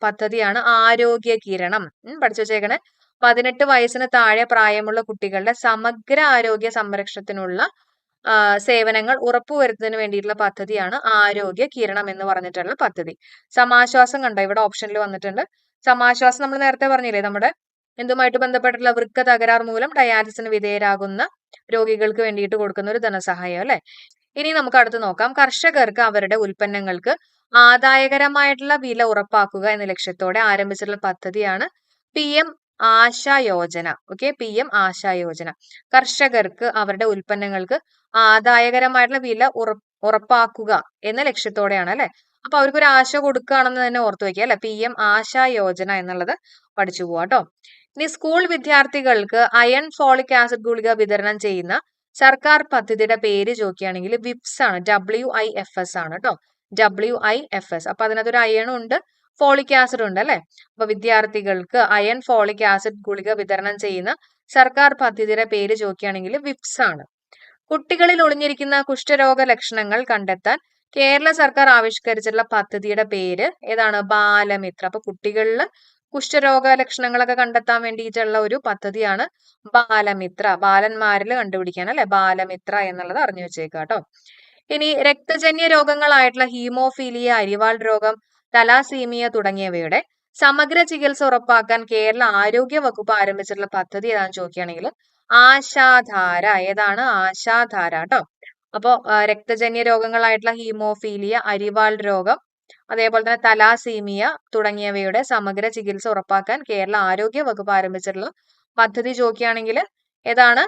പദ്ധതിയാണ് ആരോഗ്യ കിരണം. പഠിച്ചു വെച്ചേക്കണേ. 18 വയസ്സിന് താഴെ പ്രായമുള്ള കുട്ടികളുടെ സമഗ്ര ആരോഗ്യ സംരക്ഷണത്തിനുള്ള സേവനങ്ങൾ ഉറപ്പുവരുത്തുന്നതിന് വേണ്ടിയിട്ടുള്ള പദ്ധതിയാണ് ആരോഗ്യ കിരണം എന്ന് പറഞ്ഞിട്ടുള്ള പദ്ധതി. സമാശ്വാസം കണ്ടോ ഇവിടെ ഓപ്ഷനിൽ വന്നിട്ടുണ്ട്. സമാശ്വാസം നമ്മൾ നേരത്തെ പറഞ്ഞില്ലേ, നമ്മുടെ എന്തുമായിട്ട് ബന്ധപ്പെട്ടിട്ടുള്ള വൃക്ക തകരാർ മൂലം ഡയാലിസിന് വിധേയരാകുന്ന രോഗികൾക്ക് വേണ്ടിയിട്ട് കൊടുക്കുന്ന ഒരു ധനസഹായം അല്ലെ. ഇനി നമുക്ക് അടുത്ത് നോക്കാം. കർഷകർക്ക് അവരുടെ ഉൽപ്പന്നങ്ങൾക്ക് ആദായകരമായിട്ടുള്ള വില ഉറപ്പാക്കുക എന്ന ലക്ഷ്യത്തോടെ ആരംഭിച്ചിട്ടുള്ള പദ്ധതിയാണ് PM ASHA Yojana. Okay, PM ASHA Yojana. കർഷകർക്ക് അവരുടെ ഉൽപ്പന്നങ്ങൾക്ക് ആദായകരമായിട്ടുള്ള വില ഉറപ്പാക്കുക എന്ന ലക്ഷ്യത്തോടെയാണ് അല്ലെ. അപ്പൊ അവർക്കൊരു ആശ കൊടുക്കുകയാണെന്ന് തന്നെ ഓർത്തു വെക്കുക അല്ലെ. PM ആശാ യോജന എന്നുള്ളത് പഠിച്ചു പോവാട്ടോ. ഇനി സ്കൂൾ വിദ്യാർത്ഥികൾക്ക് അയൺ ഫോളിക് ആസിഡ് ഗുളിക വിതരണം ചെയ്യുന്ന സർക്കാർ പദ്ധതിയുടെ പേര് ചോദിക്കുകയാണെങ്കിൽ വിപ്സ് ആണ്. WIFS ആണ് കേട്ടോ. WIFS. അപ്പൊ അതിനകത്തൊരു അയണും ഉണ്ട്, ഫോളിക് ആസിഡ് ഉണ്ട് അല്ലെ. അപ്പൊ വിദ്യാർത്ഥികൾക്ക് അയൺ ഫോളിക് ആസിഡ് ഗുളിക വിതരണം ചെയ്യുന്ന സർക്കാർ പദ്ധതിയുടെ പേര് ചോദിക്കുകയാണെങ്കിൽ വിപ്സ് ആണ്. കുട്ടികളിൽ ഒളിഞ്ഞിരിക്കുന്ന കുഷ്ഠരോഗ ലക്ഷണങ്ങൾ കണ്ടെത്താൻ കേരള സർക്കാർ ആവിഷ്കരിച്ചിട്ടുള്ള പദ്ധതിയുടെ പേര് ഏതാണ്? ബാലമിത്ര. അപ്പൊ കുട്ടികളിൽ കുഷ്ഠരോഗ ലക്ഷണങ്ങളൊക്കെ കണ്ടെത്താൻ വേണ്ടിയിട്ടുള്ള ഒരു പദ്ധതിയാണ് ബാലമിത്ര. ബാലന്മാരിൽ കണ്ടുപിടിക്കാൻ അല്ലെ, ബാലമിത്ര എന്നുള്ളത് അറിഞ്ഞു വെച്ചേക്കുക കേട്ടോ. ഇനി രക്തജന്യ രോഗങ്ങളായിട്ടുള്ള ഹീമോഫീലിയ, അരിവാൾ രോഗം, തലാസീമിയ തുടങ്ങിയവയുടെ സമഗ്ര ചികിത്സ ഉറപ്പാക്കാൻ കേരള ആരോഗ്യ വകുപ്പ് ആരംഭിച്ചിട്ടുള്ള പദ്ധതി ഏതാണെന്ന് ചോദിക്കുകയാണെങ്കിൽ ആശാധാര. ഏതാണ്? ആശാധാര കേട്ടോ. അപ്പോ രക്തജന്യ രോഗങ്ങളായിട്ടുള്ള ഹീമോഫീലിയ, അരിവാൾ രോഗം, അതേപോലെ തന്നെ തലാസീമിയ തുടങ്ങിയവയുടെ സമഗ്ര ചികിത്സ ഉറപ്പാക്കാൻ കേരള ആരോഗ്യ വകുപ്പ് ആരംഭിച്ചിട്ടുള്ള പദ്ധതി ചോദിക്കുകയാണെങ്കിൽ ഏതാണ്?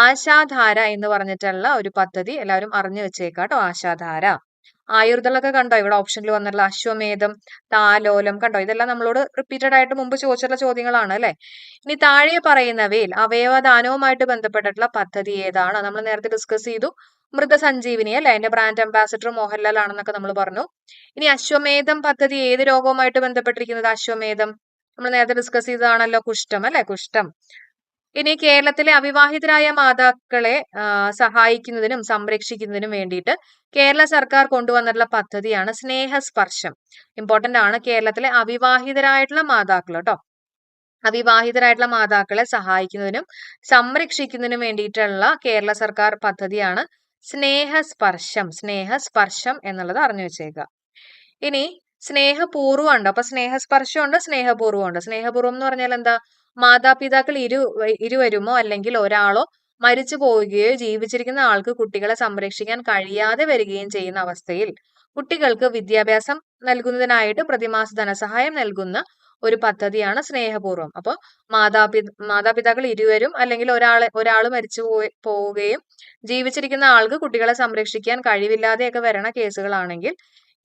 ആശാധാര എന്ന് പറഞ്ഞിട്ടുള്ള ഒരു പദ്ധതി എല്ലാവരും അറിഞ്ഞു വെച്ചേക്കാം കേട്ടോ. ആശാധാര. ആയുർദളൊക്കെ കണ്ടോ ഇവിടെ ഓപ്ഷനിൽ വന്നിട്ടുള്ള അശ്വമേധം, താലോലം കണ്ടോ. ഇതെല്ലാം നമ്മളോട് റിപ്പീറ്റഡ് ആയിട്ട് മുമ്പ് ചോദിച്ചിട്ടുള്ള ചോദ്യങ്ങളാണ് അല്ലെ. ഇനി താഴെ പറയുന്നവയിൽ അവയവദാനവുമായിട്ട് ബന്ധപ്പെട്ടിട്ടുള്ള പദ്ധതി ഏതാണ്? നമ്മൾ നേരത്തെ ഡിസ്കസ് ചെയ്തു, മൃതസഞ്ജീവിനി അല്ലെ. അതിന്റെ ബ്രാൻഡ് അംബാസിഡർ മോഹൻലാൽ ആണെന്നൊക്കെ നമ്മൾ പറഞ്ഞു. ഇനി അശ്വമേധം പദ്ധതി ഏത് രോഗവുമായിട്ട് ബന്ധപ്പെട്ടിരിക്കുന്നത്? അശ്വമേധം നമ്മൾ നേരത്തെ ഡിസ്കസ് ചെയ്തതാണല്ലോ, കുഷ്ഠം അല്ലെ, കുഷ്ഠം. ഇനി കേരളത്തിലെ അവിവാഹിതരായ മാതാക്കളെ സഹായിക്കുന്നതിനും സംരക്ഷിക്കുന്നതിനും വേണ്ടിയിട്ട് കേരള സർക്കാർ കൊണ്ടുവന്നിട്ടുള്ള പദ്ധതിയാണ് സ്നേഹസ്പർശം. ഇമ്പോർട്ടന്റ് ആണ്. കേരളത്തിലെ അവിവാഹിതരായിട്ടുള്ള മാതാക്കൾ കേട്ടോ. അവിവാഹിതരായിട്ടുള്ള മാതാക്കളെ സഹായിക്കുന്നതിനും സംരക്ഷിക്കുന്നതിനും വേണ്ടിയിട്ടുള്ള കേരള സർക്കാർ പദ്ധതിയാണ് സ്നേഹസ്പർശം. സ്നേഹസ്പർശം എന്നുള്ളത് അറിഞ്ഞു വെച്ചേക്കുക. ഇനി സ്നേഹപൂർവ്വം ഉണ്ട്. അപ്പൊ സ്നേഹസ്പർശം ഉണ്ട്, സ്നേഹപൂർവ്വം ഉണ്ട്. സ്നേഹപൂർവ്വം എന്ന് പറഞ്ഞാൽ എന്താ? മാതാപിതാക്കൾ ഇരുവരുമോ അല്ലെങ്കിൽ ഒരാളോ മരിച്ചു പോവുകയോ ജീവിച്ചിരിക്കുന്ന ആൾക്ക് കുട്ടികളെ സംരക്ഷിക്കാൻ കഴിയാതെ വരികയും ചെയ്യുന്ന അവസ്ഥയിൽ കുട്ടികൾക്ക് വിദ്യാഭ്യാസം നൽകുന്നതിനായിട്ട് പ്രതിമാസ ധനസഹായം നൽകുന്ന ഒരു പദ്ധതിയാണ് സ്നേഹപൂർവ്വം. അപ്പോൾ മാതാപിതാക്കൾ ഇരുവരും അല്ലെങ്കിൽ ഒരാൾ മരിച്ചു പോവുകയും ജീവിച്ചിരിക്കുന്ന ആൾക്ക് കുട്ടികളെ സംരക്ഷിക്കാൻ കഴിവില്ലാതെയൊക്കെ വരണ കേസുകളാണെങ്കിൽ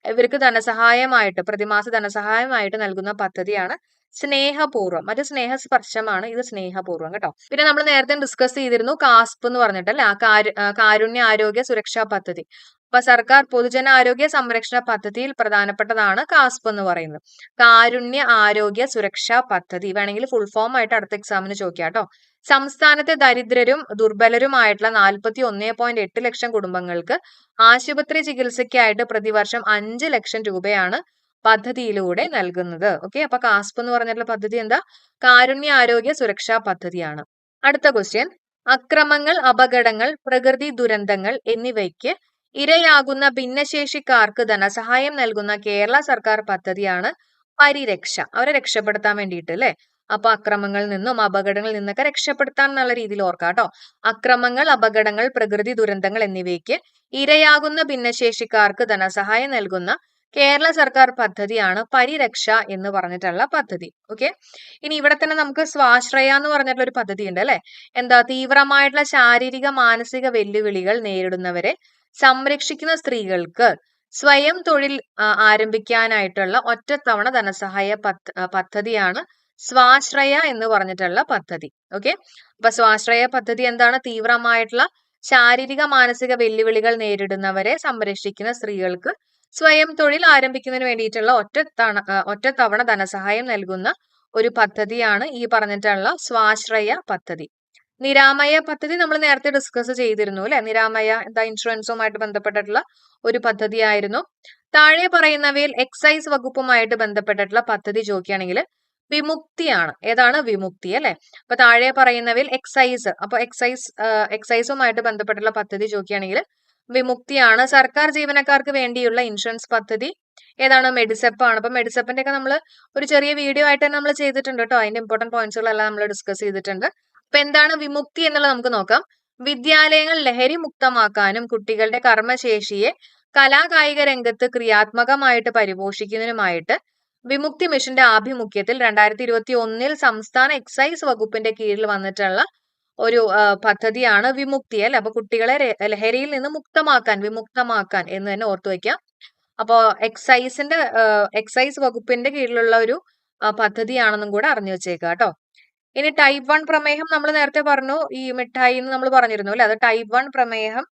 ഇവർക്ക് ധനസഹായമായിട്ട്, പ്രതിമാസ ധനസഹായമായിട്ട് നൽകുന്ന പദ്ധതിയാണ് സ്നേഹപൂർവ്വം. മറ്റു സ്നേഹസ്പർശമാണ്, ഇത് സ്നേഹപൂർവ്വം കേട്ടോ. പിന്നെ നമ്മൾ നേരത്തെ ഡിസ്കസ് ചെയ്തിരുന്നു കാസ്പ് എന്ന് പറഞ്ഞിട്ടല്ലേ, കാരുണ്യ ആരോഗ്യ സുരക്ഷാ പദ്ധതി. അപ്പൊ സർക്കാർ പൊതുജന ആരോഗ്യ സംരക്ഷണ പദ്ധതിയിൽ പ്രധാനപ്പെട്ടതാണ് കാസ്പ് എന്ന് പറയുന്നത്. കാരുണ്യ ആരോഗ്യ സുരക്ഷാ പദ്ധതി. വേണമെങ്കിൽ ഫുൾ ഫോം ആയിട്ട് അടുത്ത എക്സാമിന് ചോദിക്കാം കേട്ടോ. സംസ്ഥാനത്തെ ദരിദ്രരും ദുർബലരുമായിട്ടുള്ള 41.8 ലക്ഷം കുടുംബങ്ങൾക്ക് ആശുപത്രി ചികിത്സയ്ക്കായിട്ട് പ്രതിവർഷം 5 ലക്ഷം രൂപയാണ് പദ്ധതിയിലൂടെ നൽകുന്നത്. ഓക്കെ, അപ്പൊ കാസ്പ് എന്ന് പറഞ്ഞിട്ടുള്ള പദ്ധതി എന്താ? കാരുണ്യ ആരോഗ്യ സുരക്ഷാ പദ്ധതിയാണ്. അടുത്ത ക്വസ്റ്റ്യൻ, അക്രമങ്ങൾ, അപകടങ്ങൾ, പ്രകൃതി ദുരന്തങ്ങൾ എന്നിവയ്ക്ക് ഇരയാകുന്ന ഭിന്നശേഷിക്കാർക്ക് ധനസഹായം നൽകുന്ന കേരള സർക്കാർ പദ്ധതിയാണ് പരിരക്ഷ. അവരെ രക്ഷപ്പെടുത്താൻ വേണ്ടിയിട്ട് അല്ലെ. അപ്പൊ അക്രമങ്ങളിൽ നിന്നും അപകടങ്ങളിൽ നിന്നൊക്കെ രക്ഷപ്പെടുത്താൻ എന്നുള്ള രീതിയിൽ ഓർക്കാം കേട്ടോ. അക്രമങ്ങൾ, അപകടങ്ങൾ, പ്രകൃതി ദുരന്തങ്ങൾ എന്നിവയ്ക്ക് ഇരയാകുന്ന ഭിന്നശേഷിക്കാർക്ക് ധനസഹായം നൽകുന്ന കേരള സർക്കാർ പദ്ധതിയാണ് പരിരക്ഷ എന്ന് പറഞ്ഞിട്ടുള്ള പദ്ധതി. ഓക്കെ, ഇനി ഇവിടെ തന്നെ നമുക്ക് സ്വാശ്രയ എന്ന് പറഞ്ഞിട്ടുള്ള ഒരു പദ്ധതി ഉണ്ട് അല്ലെ. എന്താ? തീവ്രമായിട്ടുള്ള ശാരീരിക മാനസിക വെല്ലുവിളികൾ നേരിടുന്നവരെ സംരക്ഷിക്കുന്ന സ്ത്രീകൾക്ക് സ്വയം തൊഴിൽ ആരംഭിക്കാനായിട്ടുള്ള ഒറ്റത്തവണ ധനസഹായ പദ്ധതിയാണ് സ്വാശ്രയ എന്ന് പറഞ്ഞിട്ടുള്ള പദ്ധതി. ഓക്കെ, അപ്പൊ സ്വാശ്രയ പദ്ധതി എന്താണ്? തീവ്രമായിട്ടുള്ള ശാരീരിക മാനസിക വെല്ലുവിളികൾ നേരിടുന്നവരെ സംരക്ഷിക്കുന്ന സ്ത്രീകൾക്ക് സ്വയം തൊഴിൽ ആരംഭിക്കുന്നതിന് വേണ്ടിയിട്ടുള്ള ഒറ്റത്തവണ ധനസഹായം നൽകുന്ന ഒരു പദ്ധതിയാണ് ഈ പറഞ്ഞിട്ടുള്ള സ്വാശ്രയ പദ്ധതി. നിരാമയ പദ്ധതി നമ്മൾ നേരത്തെ ഡിസ്കസ് ചെയ്തിരുന്നു അല്ലെ. നിരാമയ എന്താ? ഇൻഷുറൻസുമായിട്ട് ബന്ധപ്പെട്ടിട്ടുള്ള ഒരു പദ്ധതിയായിരുന്നു. താഴെ പറയുന്നവയിൽ എക്സൈസ് വകുപ്പുമായിട്ട് ബന്ധപ്പെട്ടിട്ടുള്ള പദ്ധതി ചോദിക്കുകയാണെങ്കിൽ വിമുക്തിയാണ്. ഏതാണ്? വിമുക്തി അല്ലെ. അപ്പൊ താഴെ പറയുന്നവയിൽ എക്സൈസ്, അപ്പൊ എക്സൈസുമായിട്ട് ബന്ധപ്പെട്ടുള്ള പദ്ധതി ചോദിക്കുകയാണെങ്കിൽ വിമുക്തിയാണ്. സർക്കാർ ജീവനക്കാർക്ക് വേണ്ടിയുള്ള ഇൻഷുറൻസ് പദ്ധതി ഏതാണ്? മെഡിസെപ്പ് ആണ്. അപ്പൊ മെഡിസെപ്പിന്റെ ഒക്കെ നമ്മൾ ഒരു ചെറിയ വീഡിയോ ആയിട്ട് തന്നെ നമ്മൾ ചെയ്തിട്ടുണ്ട് കേട്ടോ. അതിന്റെ ഇമ്പോർട്ടന്റ് പോയിന്റ്സുകളെല്ലാം നമ്മൾ ഡിസ്കസ് ചെയ്തിട്ടുണ്ട്. അപ്പൊ എന്താണ് വിമുക്തി എന്നുള്ളത് നമുക്ക് നോക്കാം. വിദ്യാലയങ്ങൾ ലഹരി മുക്തമാക്കാനും കുട്ടികളുടെ കർമ്മശേഷിയെ കലാകായിക രംഗത്ത് ക്രിയാത്മകമായിട്ട് പരിപോഷിക്കുന്നതിനുമായിട്ട് വിമുക്തി മിഷന്റെ ആഭിമുഖ്യത്തിൽ 2021 സംസ്ഥാന എക്സൈസ് വകുപ്പിന്റെ കീഴിൽ വന്നിട്ടുള്ള ഒരു പദ്ധതിയാണ് വിമുക്തി അല്ലെ. അപ്പൊ കുട്ടികളെ ലഹരിയിൽ നിന്ന് വിമുക്തമാക്കാൻ എന്ന് തന്നെ ഓർത്തു വെക്കാം. അപ്പോ എക്സൈസ് വകുപ്പിന്റെ കീഴിലുള്ള ഒരു പദ്ധതിയാണെന്നും കൂടെ അറിഞ്ഞു വെച്ചേക്കുക കേട്ടോ. ഇനി ടൈപ്പ് 1 പ്രമേഹം നമ്മൾ നേരത്തെ പറഞ്ഞു, ഈ മിഠായി എന്ന് നമ്മൾ പറഞ്ഞിരുന്നു അല്ലെ. അത് ടൈപ്പ് 1 പ്രമേഹം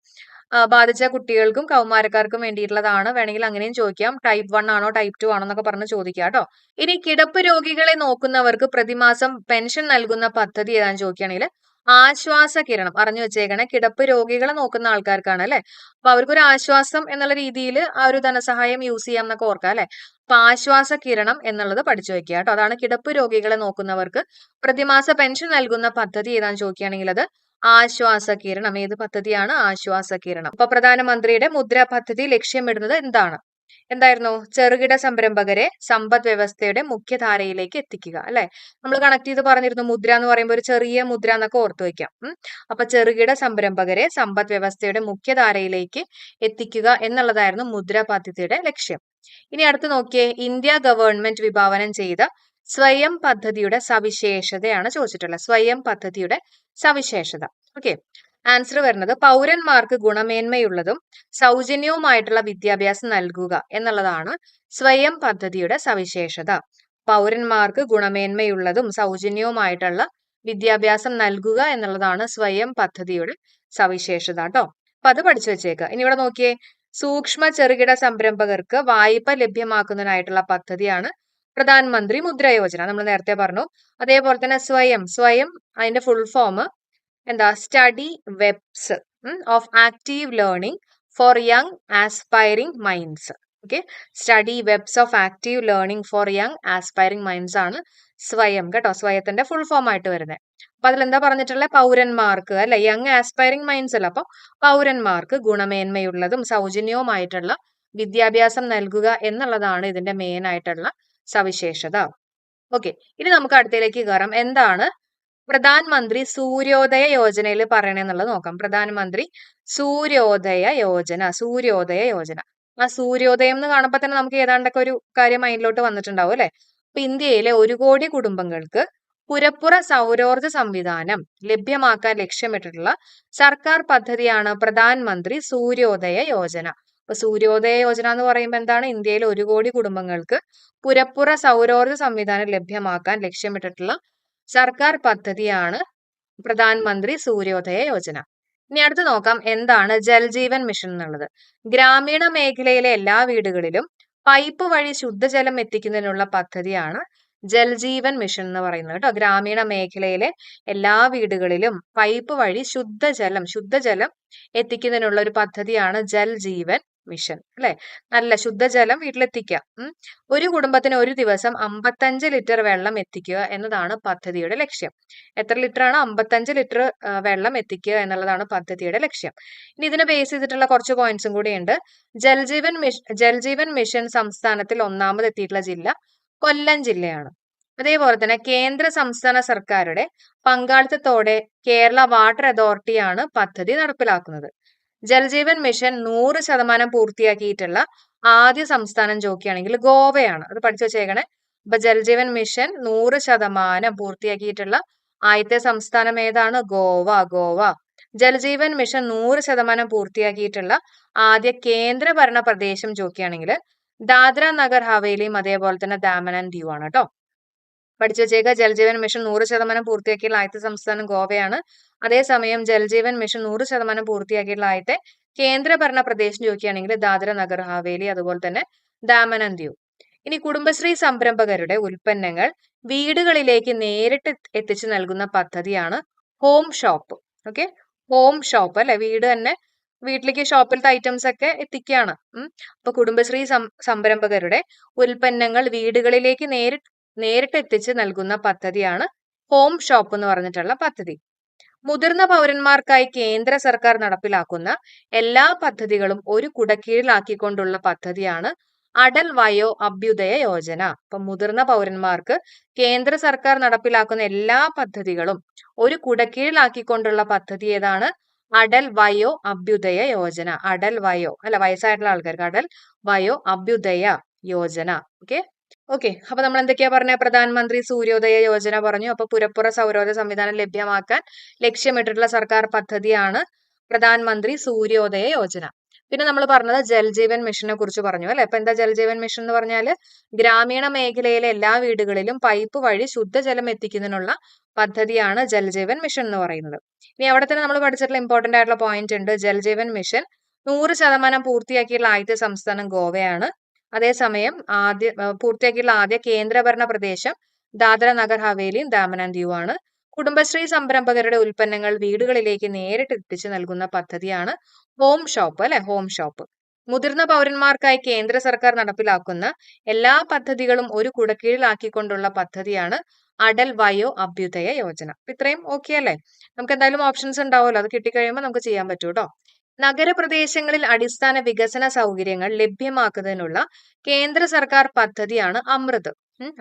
ബാധിച്ച കുട്ടികൾക്കും കൗമാരക്കാർക്കും വേണ്ടിയിട്ടുള്ളതാണ്. വേണമെങ്കിൽ അങ്ങനെയും ചോദിക്കാം. ടൈപ്പ് 1 ആണോ ടൈപ്പ് 2 ആണോ എന്നൊക്കെ പറഞ്ഞ് ചോദിക്കാം കേട്ടോ. ഇനി കിടപ്പ് രോഗികളെ നോക്കുന്നവർക്ക് പ്രതിമാസം പെൻഷൻ നൽകുന്ന പദ്ധതി ഏതാന്ന് ചോദിക്കുകയാണെങ്കിൽ ആശ്വാസ കിരണം അറിഞ്ഞു വെച്ചേക്കണേ. കിടപ്പ് രോഗികളെ നോക്കുന്ന ആൾക്കാർക്കാണ് അല്ലെ. അപ്പൊ അവർക്കൊരു ആശ്വാസം എന്നുള്ള രീതിയിൽ ആ ഒരു ധനസഹായം യൂസ് ചെയ്യാം എന്നൊക്കെ ഓർക്കാം അല്ലെ. അപ്പൊ ആശ്വാസ കിരണം എന്നുള്ളത് പഠിച്ചു വെക്കുക കേട്ടോ. അതാണ് കിടപ്പ് രോഗികളെ നോക്കുന്നവർക്ക് പ്രതിമാസ പെൻഷൻ നൽകുന്ന പദ്ധതി ഏതാന്ന് ചോദിക്കുകയാണെങ്കിൽ അത് ആശ്വാസ കിരണം. ഏത് പദ്ധതിയാണ്? ആശ്വാസ കിരണം. അപ്പൊ പ്രധാനമന്ത്രിയുടെ മുദ്ര പദ്ധതി ലക്ഷ്യമിടുന്നത് എന്തായിരുന്നു? ചെറുകിട സംരംഭകരെ സമ്പദ് വ്യവസ്ഥയുടെ മുഖ്യധാരയിലേക്ക് എത്തിക്കുക അല്ലെ. നമ്മൾ കണക്ട് ചെയ്ത് പറഞ്ഞിരുന്നു, മുദ്ര എന്ന് പറയുമ്പോൾ ഒരു ചെറിയ മുദ്ര എന്നൊക്കെ ഓർത്തു വെക്കാം. അപ്പൊ ചെറുകിട സംരംഭകരെ സമ്പദ് വ്യവസ്ഥയുടെ മുഖ്യധാരയിലേക്ക് എത്തിക്കുക എന്നുള്ളതായിരുന്നു മുദ്ര പദ്ധതിയുടെ ലക്ഷ്യം. ഇനി അടുത്ത് നോക്കിയേ, ഇന്ത്യ ഗവൺമെന്റ് വിഭാവനം ചെയ്ത സ്വയം പദ്ധതിയുടെ സവിശേഷതയാണ് ചോദിച്ചിട്ടുള്ളത്. സ്വയം പദ്ധതിയുടെ സവിശേഷത. ഓക്കെ, ആൻസർ വരുന്നത് പൗരന്മാർക്ക് ഗുണമേന്മയുള്ളതും സൗജന്യവുമായിട്ടുള്ള വിദ്യാഭ്യാസം നൽകുക എന്നുള്ളതാണ് സ്വയം പദ്ധതിയുടെ സവിശേഷത. പൗരന്മാർക്ക് ഗുണമേന്മയുള്ളതും സൗജന്യവുമായിട്ടുള്ള വിദ്യാഭ്യാസം നൽകുക എന്നുള്ളതാണ് സ്വയം പദ്ധതിയുടെ സവിശേഷത കേട്ടോ. അപ്പൊ അത് പഠിച്ചു വെച്ചേക്കുക. ഇനി ഇവിടെ നോക്കിയേ, സൂക്ഷ്മ ചെറുകിട സംരംഭകർക്ക് വായ്പ ലഭ്യമാക്കുന്നതിനായിട്ടുള്ള പദ്ധതിയാണ് പ്രധാനമന്ത്രി മുദ്ര യോജന. നമ്മൾ നേരത്തെ പറഞ്ഞു. അതേപോലെ തന്നെ സ്വയം അതിന്റെ ഫുൾ ഫോം എന്താ? Study webs of active learning four young aspiring minds. Okay, study webs of active learning four young aspiring minds ആണ് സ്വയം കേട്ടോ. സ്വയത്തിന്റെ ഫുൾ ഫോം ആയിട്ട് വരുന്നത്. അപ്പൊ അതിലെന്താ പറഞ്ഞിട്ടുള്ള? പൗരന്മാർക്ക് അല്ലെ, യങ് ആസ്പയറിംഗ് മൈൻഡ്സ് അല്ല. അപ്പൊ പൗരന്മാർക്ക് ഗുണമേന്മയുള്ളതും സൗജന്യവുമായിട്ടുള്ള വിദ്യാഭ്യാസം നൽകുക എന്നുള്ളതാണ് ഇതിന്റെ മെയിൻ ആയിട്ടുള്ള സവിശേഷത. ഓക്കെ, ഇനി നമുക്ക് അടുത്തയിലേക്ക് കയറാം. എന്താണ് പ്രധാനമന്ത്രി സൂര്യോദയ യോജനയിൽ പറയണെന്നുള്ളത് നോക്കാം. പ്രധാനമന്ത്രി സൂര്യോദയ യോജന. ആ സൂര്യോദയം എന്ന് കാണുമ്പോൾ തന്നെ നമുക്ക് ഏതാണ്ടൊക്കെ ഒരു കാര്യം മൈൻഡിലോട്ട് വന്നിട്ടുണ്ടാവും അല്ലെ. അപ്പൊ ഇന്ത്യയിലെ 1 കോടി കുടുംബങ്ങൾക്ക് പുരപ്പുറ സൗരോർജ സംവിധാനം ലഭ്യമാക്കാൻ ലക്ഷ്യമിട്ടിട്ടുള്ള സർക്കാർ പദ്ധതിയാണ് പ്രധാനമന്ത്രി സൂര്യോദയ യോജന. അപ്പൊ സൂര്യോദയ യോജന എന്ന് പറയുമ്പോൾ എന്താണ്? ഇന്ത്യയിലെ 1 കോടി കുടുംബങ്ങൾക്ക് പുരപ്പുറ സൗരോർജ സംവിധാനം ലഭ്യമാക്കാൻ ലക്ഷ്യമിട്ടിട്ടുള്ള സർക്കാർ പദ്ധതിയാണ് പ്രധാനമന്ത്രി സൂര്യോദയ യോജന. ഇനി അടുത്ത് നോക്കാം, എന്താണ് ജൽജീവൻ മിഷൻ എന്നുള്ളത്. ഗ്രാമീണ മേഖലയിലെ എല്ലാ വീടുകളിലും പൈപ്പ് വഴി ശുദ്ധജലം എത്തിക്കുന്നതിനുള്ള പദ്ധതിയാണ് ജൽജീവൻ മിഷൻ എന്ന് പറയുന്നത് കേട്ടോ. ഗ്രാമീണ മേഖലയിലെ എല്ലാ വീടുകളിലും പൈപ്പ് വഴി ശുദ്ധജലം എത്തിക്കുന്നതിനുള്ള ഒരു പദ്ധതിയാണ് ജൽജീവൻ മിഷൻ അല്ലെ. നല്ല ശുദ്ധജലം വീട്ടിലെത്തിക്കുക. ഒരു കുടുംബത്തിന് ഒരു ദിവസം 55 ലിറ്റർ വെള്ളം എത്തിക്കുക എന്നതാണ് പദ്ധതിയുടെ ലക്ഷ്യം. എത്ര ലിറ്റർ ആണ്? 55 ലിറ്റർ വെള്ളം എത്തിക്കുക എന്നുള്ളതാണ് പദ്ധതിയുടെ ലക്ഷ്യം. ഇനി ഇതിനെ ബേസ് ചെയ്തിട്ടുള്ള കുറച്ച് പോയിന്റ്സും കൂടി ഉണ്ട്. ജൽജീവൻ മിഷൻ സംസ്ഥാനത്തിൽ 1ാമത് എത്തിയിട്ടുള്ള ജില്ല കൊല്ലം ജില്ലയാണ്. അതേപോലെ തന്നെ കേന്ദ്ര സംസ്ഥാന സർക്കാരുടെ പങ്കാളിത്തത്തോടെ കേരള വാട്ടർ അതോറിറ്റിയാണ് പദ്ധതി നടപ്പിലാക്കുന്നത്. ജൽജീവൻ മിഷൻ 100% പൂർത്തിയാക്കിയിട്ടുള്ള ആദ്യ സംസ്ഥാനം ചോദിക്കുകയാണെങ്കിൽ ഗോവയാണ്. അത് പഠിച്ചു വെച്ചേക്കണേ. അപ്പൊ ജൽജീവൻ മിഷൻ 100% പൂർത്തിയാക്കിയിട്ടുള്ള ആദ്യത്തെ സംസ്ഥാനം ഏതാണ്? ഗോവ. ജൽജീവൻ മിഷൻ 100% പൂർത്തിയാക്കിയിട്ടുള്ള ആദ്യ കേന്ദ്ര ഭരണ പ്രദേശം ചോദിക്കുകയാണെങ്കിൽ ദാദ്ര നഗർ ഹവേലിയും അതേപോലെ തന്നെ ദാമൻ ആൻഡ് ദിയു ആണ് കേട്ടോ. പഠിച്ചു വെച്ചേക്കുക. ജൽജീവൻ മിഷൻ 100% പൂർത്തിയാക്കിയുള്ള ആദ്യത്തെ സംസ്ഥാനം ഗോവയാണ്. അതേസമയം ജൽജീവൻ മിഷൻ 100% പൂർത്തിയാക്കിയുള്ള ആദ്യത്തെ കേന്ദ്രഭരണ പ്രദേശം ചോദിക്കുകയാണെങ്കിൽ ദാദ്ര നഗർ ഹവേലി അതുപോലെ തന്നെ ദാമൻ ആൻഡ് ദിയു. ഇനി കുടുംബശ്രീ സംരംഭകരുടെ ഉൽപ്പന്നങ്ങൾ വീടുകളിലേക്ക് നേരിട്ട് എത്തിച്ചു നൽകുന്ന പദ്ധതിയാണ് home shop. Okay, home shop അല്ലെ. വീട്ടിലേക്ക് ഷോപ്പിലത്തെ ഐറ്റംസ് ഒക്കെ എത്തിക്കുകയാണ്. അപ്പൊ കുടുംബശ്രീ സംരംഭകരുടെ ഉൽപ്പന്നങ്ങൾ വീടുകളിലേക്ക് നേരിട്ട് എത്തിച്ച് നൽകുന്ന പദ്ധതിയാണ് ഹോം ഷോപ്പ് എന്ന് പറഞ്ഞിട്ടുള്ള പദ്ധതി. മുതിർന്ന പൗരന്മാർക്കായി കേന്ദ്ര സർക്കാർ നടപ്പിലാക്കുന്ന എല്ലാ പദ്ധതികളും ഒരു കുടക്കീഴിലാക്കിക്കൊണ്ടുള്ള പദ്ധതിയാണ് അടൽ വയോ അഭ്യുദയ യോജന. അപ്പൊ മുതിർന്ന പൗരന്മാർക്ക് കേന്ദ്ര സർക്കാർ നടപ്പിലാക്കുന്ന എല്ലാ പദ്ധതികളും ഒരു കുടക്കീഴിലാക്കിക്കൊണ്ടുള്ള പദ്ധതി ഏതാണ്? അടൽ വയോ അഭ്യുദയ യോജന. അടൽ വയോ അല്ല, വയസ്സായിട്ടുള്ള ആൾക്കാർക്ക് അടൽ വയോ അഭ്യുദയ യോജന. ഓക്കെ, ഓക്കെ, അപ്പൊ നമ്മൾ എന്തൊക്കെയാ പറഞ്ഞ? പ്രധാനമന്ത്രി സൂര്യോദയ യോജന പറഞ്ഞു. അപ്പൊ പുരപ്പുറ സൗരോർജ്ജ സംവിധാനം ലഭ്യമാക്കാൻ ലക്ഷ്യമിട്ടിട്ടുള്ള സർക്കാർ പദ്ധതിയാണ് പ്രധാനമന്ത്രി സൂര്യോദയ യോജന. പിന്നെ നമ്മൾ പറഞ്ഞത് ജൽജീവൻ മിഷനെ കുറിച്ച് പറഞ്ഞു അല്ലെ. അപ്പൊ എന്താ ജൽജീവൻ മിഷൻ എന്ന് പറഞ്ഞാല് ഗ്രാമീണ മേഖലയിലെ എല്ലാ വീടുകളിലും പൈപ്പ് വഴി ശുദ്ധജലം എത്തിക്കുന്നതിനുള്ള പദ്ധതിയാണ് ജൽജീവൻ മിഷൻ എന്ന് പറയുന്നത്. ഇനി അവിടെ തന്നെ നമ്മൾ പഠിച്ചിട്ടുള്ള ഇമ്പോർട്ടന്റ് ആയിട്ടുള്ള പോയിന്റ് ഉണ്ട്. ജൽജീവൻ മിഷൻ 100% പൂർത്തിയാക്കിയുള്ള ആദ്യത്തെ സംസ്ഥാനം ഗോവയാണ്. അതേസമയം പൂർത്തിയാക്കിയുള്ള ആദ്യ കേന്ദ്രഭരണ പ്രദേശം ദാദ്ര നഗർ ഹവേലിയും ദാമൻ ആൻഡ് ദിയു ആണ്. കുടുംബശ്രീ സംരംഭകരുടെ ഉൽപ്പന്നങ്ങൾ വീടുകളിലേക്ക് നേരിട്ട് എത്തിച്ചു നൽകുന്ന പദ്ധതിയാണ് ഹോം ഷോപ്പ് അല്ലെ, ഹോം ഷോപ്പ്. മുതിർന്ന പൗരന്മാർക്കായി കേന്ദ്ര സർക്കാർ നടപ്പിലാക്കുന്ന എല്ലാ പദ്ധതികളും ഒരു കുടക്കീഴിലാക്കിക്കൊണ്ടുള്ള പദ്ധതിയാണ് അടൽ വയോ അഭ്യുദയ യോജന. ഇത്രയും ഓക്കെ അല്ലേ? നമുക്ക് എന്തായാലും ഓപ്ഷൻസ് ഉണ്ടാവുമല്ലോ, അത് കിട്ടിക്കഴിയുമ്പോൾ നമുക്ക് ചെയ്യാൻ പറ്റൂ കേട്ടോ. നഗരപ്രദേശങ്ങളിൽ അടിസ്ഥാന വികസന സൗകര്യങ്ങൾ ലഭ്യമാക്കുന്നതിനുള്ള കേന്ദ്ര സർക്കാർ പദ്ധതിയാണ് അമൃത്.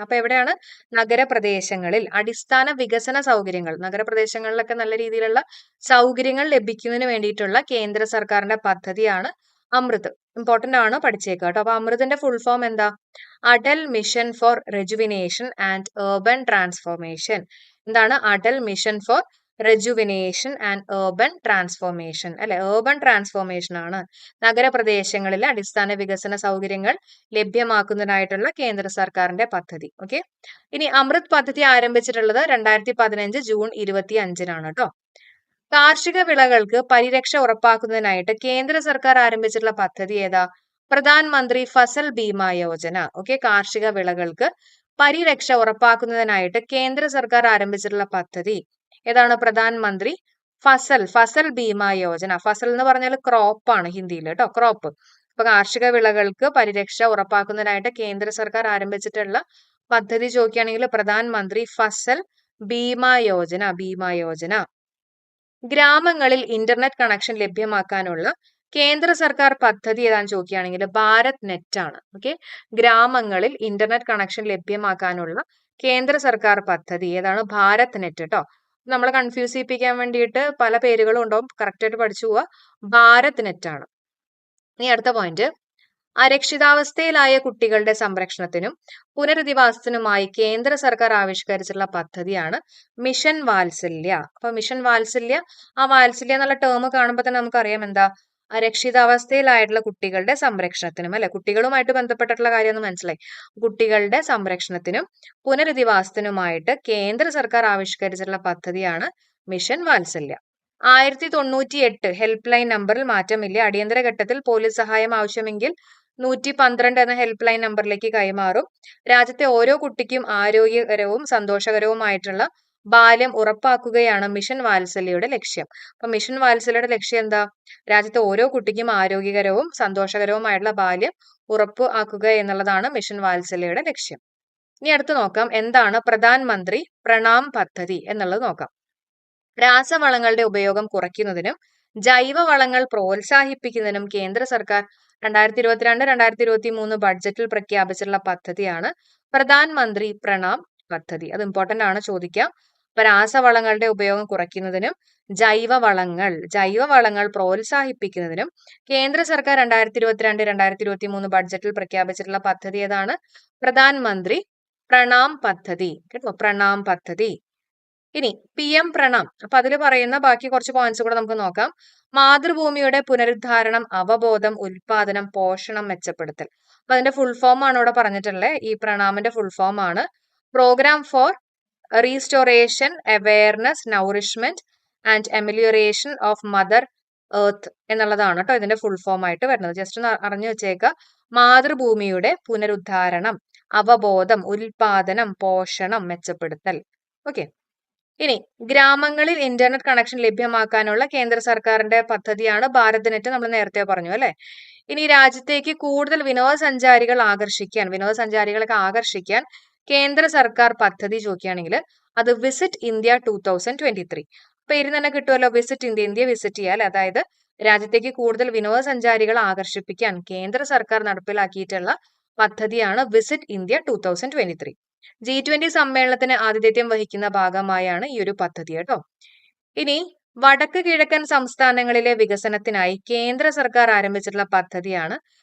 അപ്പൊ എവിടെയാണ്? നഗരപ്രദേശങ്ങളിൽ അടിസ്ഥാന വികസന സൗകര്യങ്ങൾ, നഗരപ്രദേശങ്ങളിലൊക്കെ നല്ല രീതിയിലുള്ള സൗകര്യങ്ങൾ ലഭിക്കുന്നതിന് വേണ്ടിയിട്ടുള്ള കേന്ദ്ര സർക്കാരിന്റെ പദ്ധതിയാണ് അമൃത്. ഇമ്പോർട്ടന്റ് ആണ്, പഠിച്ചേക്കുക കേട്ടോ. അപ്പൊ അമൃതിന്റെ ഫുൾ ഫോം എന്താ? Atal mission for rejuvenation and urban transformation. എന്താണ് Atal mission for rejuvenation and urban transformation അല്ലെ, ഏർബൻ ട്രാൻസ്ഫോർമേഷൻ ആണ് നഗരപ്രദേശങ്ങളിലെ അടിസ്ഥാന വികസന സൗകര്യങ്ങൾ ലഭ്യമാക്കുന്നതിനായിട്ടുള്ള കേന്ദ്ര സർക്കാരിന്റെ പദ്ധതി. ഓക്കെ, ഇനി അമൃത് പദ്ധതി ആരംഭിച്ചിട്ടുള്ളത് 2015 ജൂൺ 25-നാണ് കേട്ടോ. കാർഷിക വിളകൾക്ക് പരിരക്ഷ ഉറപ്പാക്കുന്നതിനായിട്ട് കേന്ദ്ര സർക്കാർ ആരംഭിച്ചിട്ടുള്ള പദ്ധതി ഏതാ? പ്രധാനമന്ത്രി ഫസൽ ബീമ യോജന. ഓക്കെ, കാർഷിക വിളകൾക്ക് പരിരക്ഷ ഉറപ്പാക്കുന്നതിനായിട്ട് കേന്ദ്ര സർക്കാർ ആരംഭിച്ചിട്ടുള്ള പദ്ധതി ഏതാണ്? പ്രധാനമന്ത്രി ഫസൽ ബീമ യോജന. ഫസൽ എന്ന് പറഞ്ഞാൽ ക്രോപ്പ് ആണ് ഹിന്ദിയിൽ കേട്ടോ, ക്രോപ്പ്. അപ്പൊ കാർഷിക വിളകൾക്ക് പരിരക്ഷ ഉറപ്പാക്കുന്നതിനായിട്ട് കേന്ദ്ര സർക്കാർ ആരംഭിച്ചിട്ടുള്ള പദ്ധതി ചോദിക്കുകയാണെങ്കിൽ പ്രധാനമന്ത്രി ഫസൽ ബീമ യോജന. ഗ്രാമങ്ങളിൽ ഇന്റർനെറ്റ് കണക്ഷൻ ലഭ്യമാക്കാനുള്ള കേന്ദ്ര സർക്കാർ പദ്ധതി ഏതാണെന്ന് ചോദിക്കുകയാണെങ്കിൽ ഭാരത് നെറ്റ് ആണ്. ഓക്കെ, ഗ്രാമങ്ങളിൽ ഇന്റർനെറ്റ് കണക്ഷൻ ലഭ്യമാക്കാനുള്ള കേന്ദ്ര സർക്കാർ പദ്ധതി ഏതാണ്? ഭാരത് നെറ്റ് കേട്ടോ. നമ്മളെ കൺഫ്യൂസ് ചെയ്യിപ്പിക്കാൻ വേണ്ടിയിട്ട് പല പേരുകളും ഉണ്ടാവും, കറക്റ്റ് ആയിട്ട് പഠിച്ചു പോവുക. ഭാരത് നെറ്റ് ആണ്. ഇനി അടുത്ത പോയിന്റ്, അരക്ഷിതാവസ്ഥയിലായ കുട്ടികളുടെ സംരക്ഷണത്തിനും പുനരധിവാസത്തിനുമായി കേന്ദ്ര സർക്കാർ ആവിഷ്കരിച്ചിട്ടുള്ള പദ്ധതിയാണ് മിഷൻ വാത്സല്യ. അപ്പൊ മിഷൻ വാത്സല്യ, ആ വാത്സല്യ എന്നുള്ള ടേം കാണുമ്പോൾ തന്നെ നമുക്കറിയാം എന്താ? അരക്ഷിതാവസ്ഥയിലായിട്ടുള്ള കുട്ടികളുടെ സംരക്ഷണത്തിനും അല്ലെ, കുട്ടികളുമായിട്ട് ബന്ധപ്പെട്ടിട്ടുള്ള കാര്യം ഒന്ന് മനസ്സിലായി. കുട്ടികളുടെ സംരക്ഷണത്തിനും പുനരധിവാസത്തിനുമായിട്ട് കേന്ദ്ര സർക്കാർ ആവിഷ്കരിച്ചിട്ടുള്ള പദ്ധതിയാണ് മിഷൻ വാത്സല്യ. 1098 ഹെൽപ്പ് ലൈൻ നമ്പറിൽ മാറ്റമില്ല. അടിയന്തര ഘട്ടത്തിൽ പോലീസ് സഹായം ആവശ്യമെങ്കിൽ 112 എന്ന ഹെൽപ്പ് ലൈൻ നമ്പറിലേക്ക് കൈമാറും. രാജ്യത്തെ ഓരോ കുട്ടിക്കും ആരോഗ്യകരവും സന്തോഷകരവുമായിട്ടുള്ള ബാല്യം ഉറപ്പാക്കുകയാണ് മിഷൻ വാത്സല്യയുടെ ലക്ഷ്യം. അപ്പൊ മിഷൻ വാത്സല്യയുടെ ലക്ഷ്യം എന്താ? രാജ്യത്തെ ഓരോ കുട്ടിക്കും ആരോഗ്യകരവും സന്തോഷകരവുമായിട്ടുള്ള ബാല്യം ഉറപ്പാക്കുക എന്നുള്ളതാണ് മിഷൻ വാത്സല്യയുടെ ലക്ഷ്യം. ഇനി അടുത്ത് നോക്കാം, എന്താണ് പ്രധാനമന്ത്രി പ്രണാം പദ്ധതി എന്നുള്ളത് നോക്കാം. രാസവളങ്ങളുടെ ഉപയോഗം കുറയ്ക്കുന്നതിനും ജൈവവളങ്ങൾ പ്രോത്സാഹിപ്പിക്കുന്നതിനും കേന്ദ്ര സർക്കാർ 2022-2023 ബഡ്ജറ്റിൽ പ്രഖ്യാപിച്ചിട്ടുള്ള പദ്ധതിയാണ് പ്രധാനമന്ത്രി പ്രണാം പദ്ധതി. അത് ഇമ്പോർട്ടന്റ് ആണ്, ചോദിക്കാം. അപ്പൊ രാസവളങ്ങളുടെ ഉപയോഗം കുറയ്ക്കുന്നതിനും ജൈവവളങ്ങൾ പ്രോത്സാഹിപ്പിക്കുന്നതിനും കേന്ദ്ര സർക്കാർ 2022-2023 ബഡ്ജറ്റിൽ പ്രഖ്യാപിച്ചിട്ടുള്ള പദ്ധതി ഏതാണ്? പ്രധാനമന്ത്രി പ്രണാം പദ്ധതി കേട്ടോ, പ്രണാം പദ്ധതി. ഇനി PM പ്രണാം, അപ്പൊ അതിൽ പറയുന്ന ബാക്കി കുറച്ച് പോയിന്റ്സ് കൂടെ നമുക്ക് നോക്കാം. മാതൃഭൂമിയുടെ പുനരുദ്ധാരണം, അവബോധം, ഉൽപാദനം, പോഷണം, മെച്ചപ്പെടുത്തൽ. അപ്പൊ അതിന്റെ ഫുൾ ഫോം ആണ് ഇവിടെ പറഞ്ഞിട്ടുള്ളത്. ഈ പ്രണാമിന്റെ ഫുൾ ഫോം ആണ് programme for restoration, awareness, nourishment and amelioration of mother earth എന്നുള്ളതാണ് കേട്ടോ ഇതിന്റെ ഫുൾ ഫോം ആയിട്ട് വരുന്നത്. ജസ്റ്റ് ഒന്ന് അറിഞ്ഞു വെച്ചേക്ക. മാതൃഭൂമിയുടെ പുനരുദ്ധാരണം, അവബോധം, ഉൽപാദനം, പോഷണം, മെച്ചപ്പെടുത്തൽ. ഓക്കെ, ഇനി ഗ്രാമങ്ങളിൽ ഇന്റർനെറ്റ് കണക്ഷൻ ലഭ്യമാക്കാനുള്ള കേന്ദ്ര സർക്കാരിന്റെ പദ്ധതിയാണ് ഭാരത് നെറ്റ്. നമ്മൾ നേരത്തെ പറഞ്ഞു അല്ലെ. ഇനി രാജ്യത്തേക്ക് കൂടുതൽ വിനോദസഞ്ചാരികളൊക്കെ ആകർഷിക്കാൻ കേന്ദ്ര സർക്കാർ പദ്ധതി ചോദിക്കുകയാണെങ്കിൽ അത് വിസിറ്റ് ഇന്ത്യ 2023. പേര് തന്നെ കിട്ടുമല്ലോ, വിസിറ്റ് ഇന്ത്യ, ഇന്ത്യ വിസിറ്റ് ചെയ്യുക അല്ലെ. അതായത് രാജ്യത്തേക്ക് കൂടുതൽ വിനോദസഞ്ചാരികളെ ആകർഷിപ്പിക്കാൻ കേന്ദ്ര സർക്കാർ നടപ്പിലാക്കിയിട്ടുള്ള പദ്ധതിയാണ് വിസിറ്റ് ഇന്ത്യ 2023. G20 സമ്മേളനത്തിന് ആതിഥേയത്വം വഹിക്കുന്ന ഭാഗമായാണ് ഈ ഒരു പദ്ധതി കേട്ടോ. ഇനി വടക്ക് കിഴക്കൻ സംസ്ഥാനങ്ങളിലെ വികസനത്തിനായി കേന്ദ്ര സർക്കാർ ആരംഭിച്ചിട്ടുള്ള പദ്ധതിയാണ്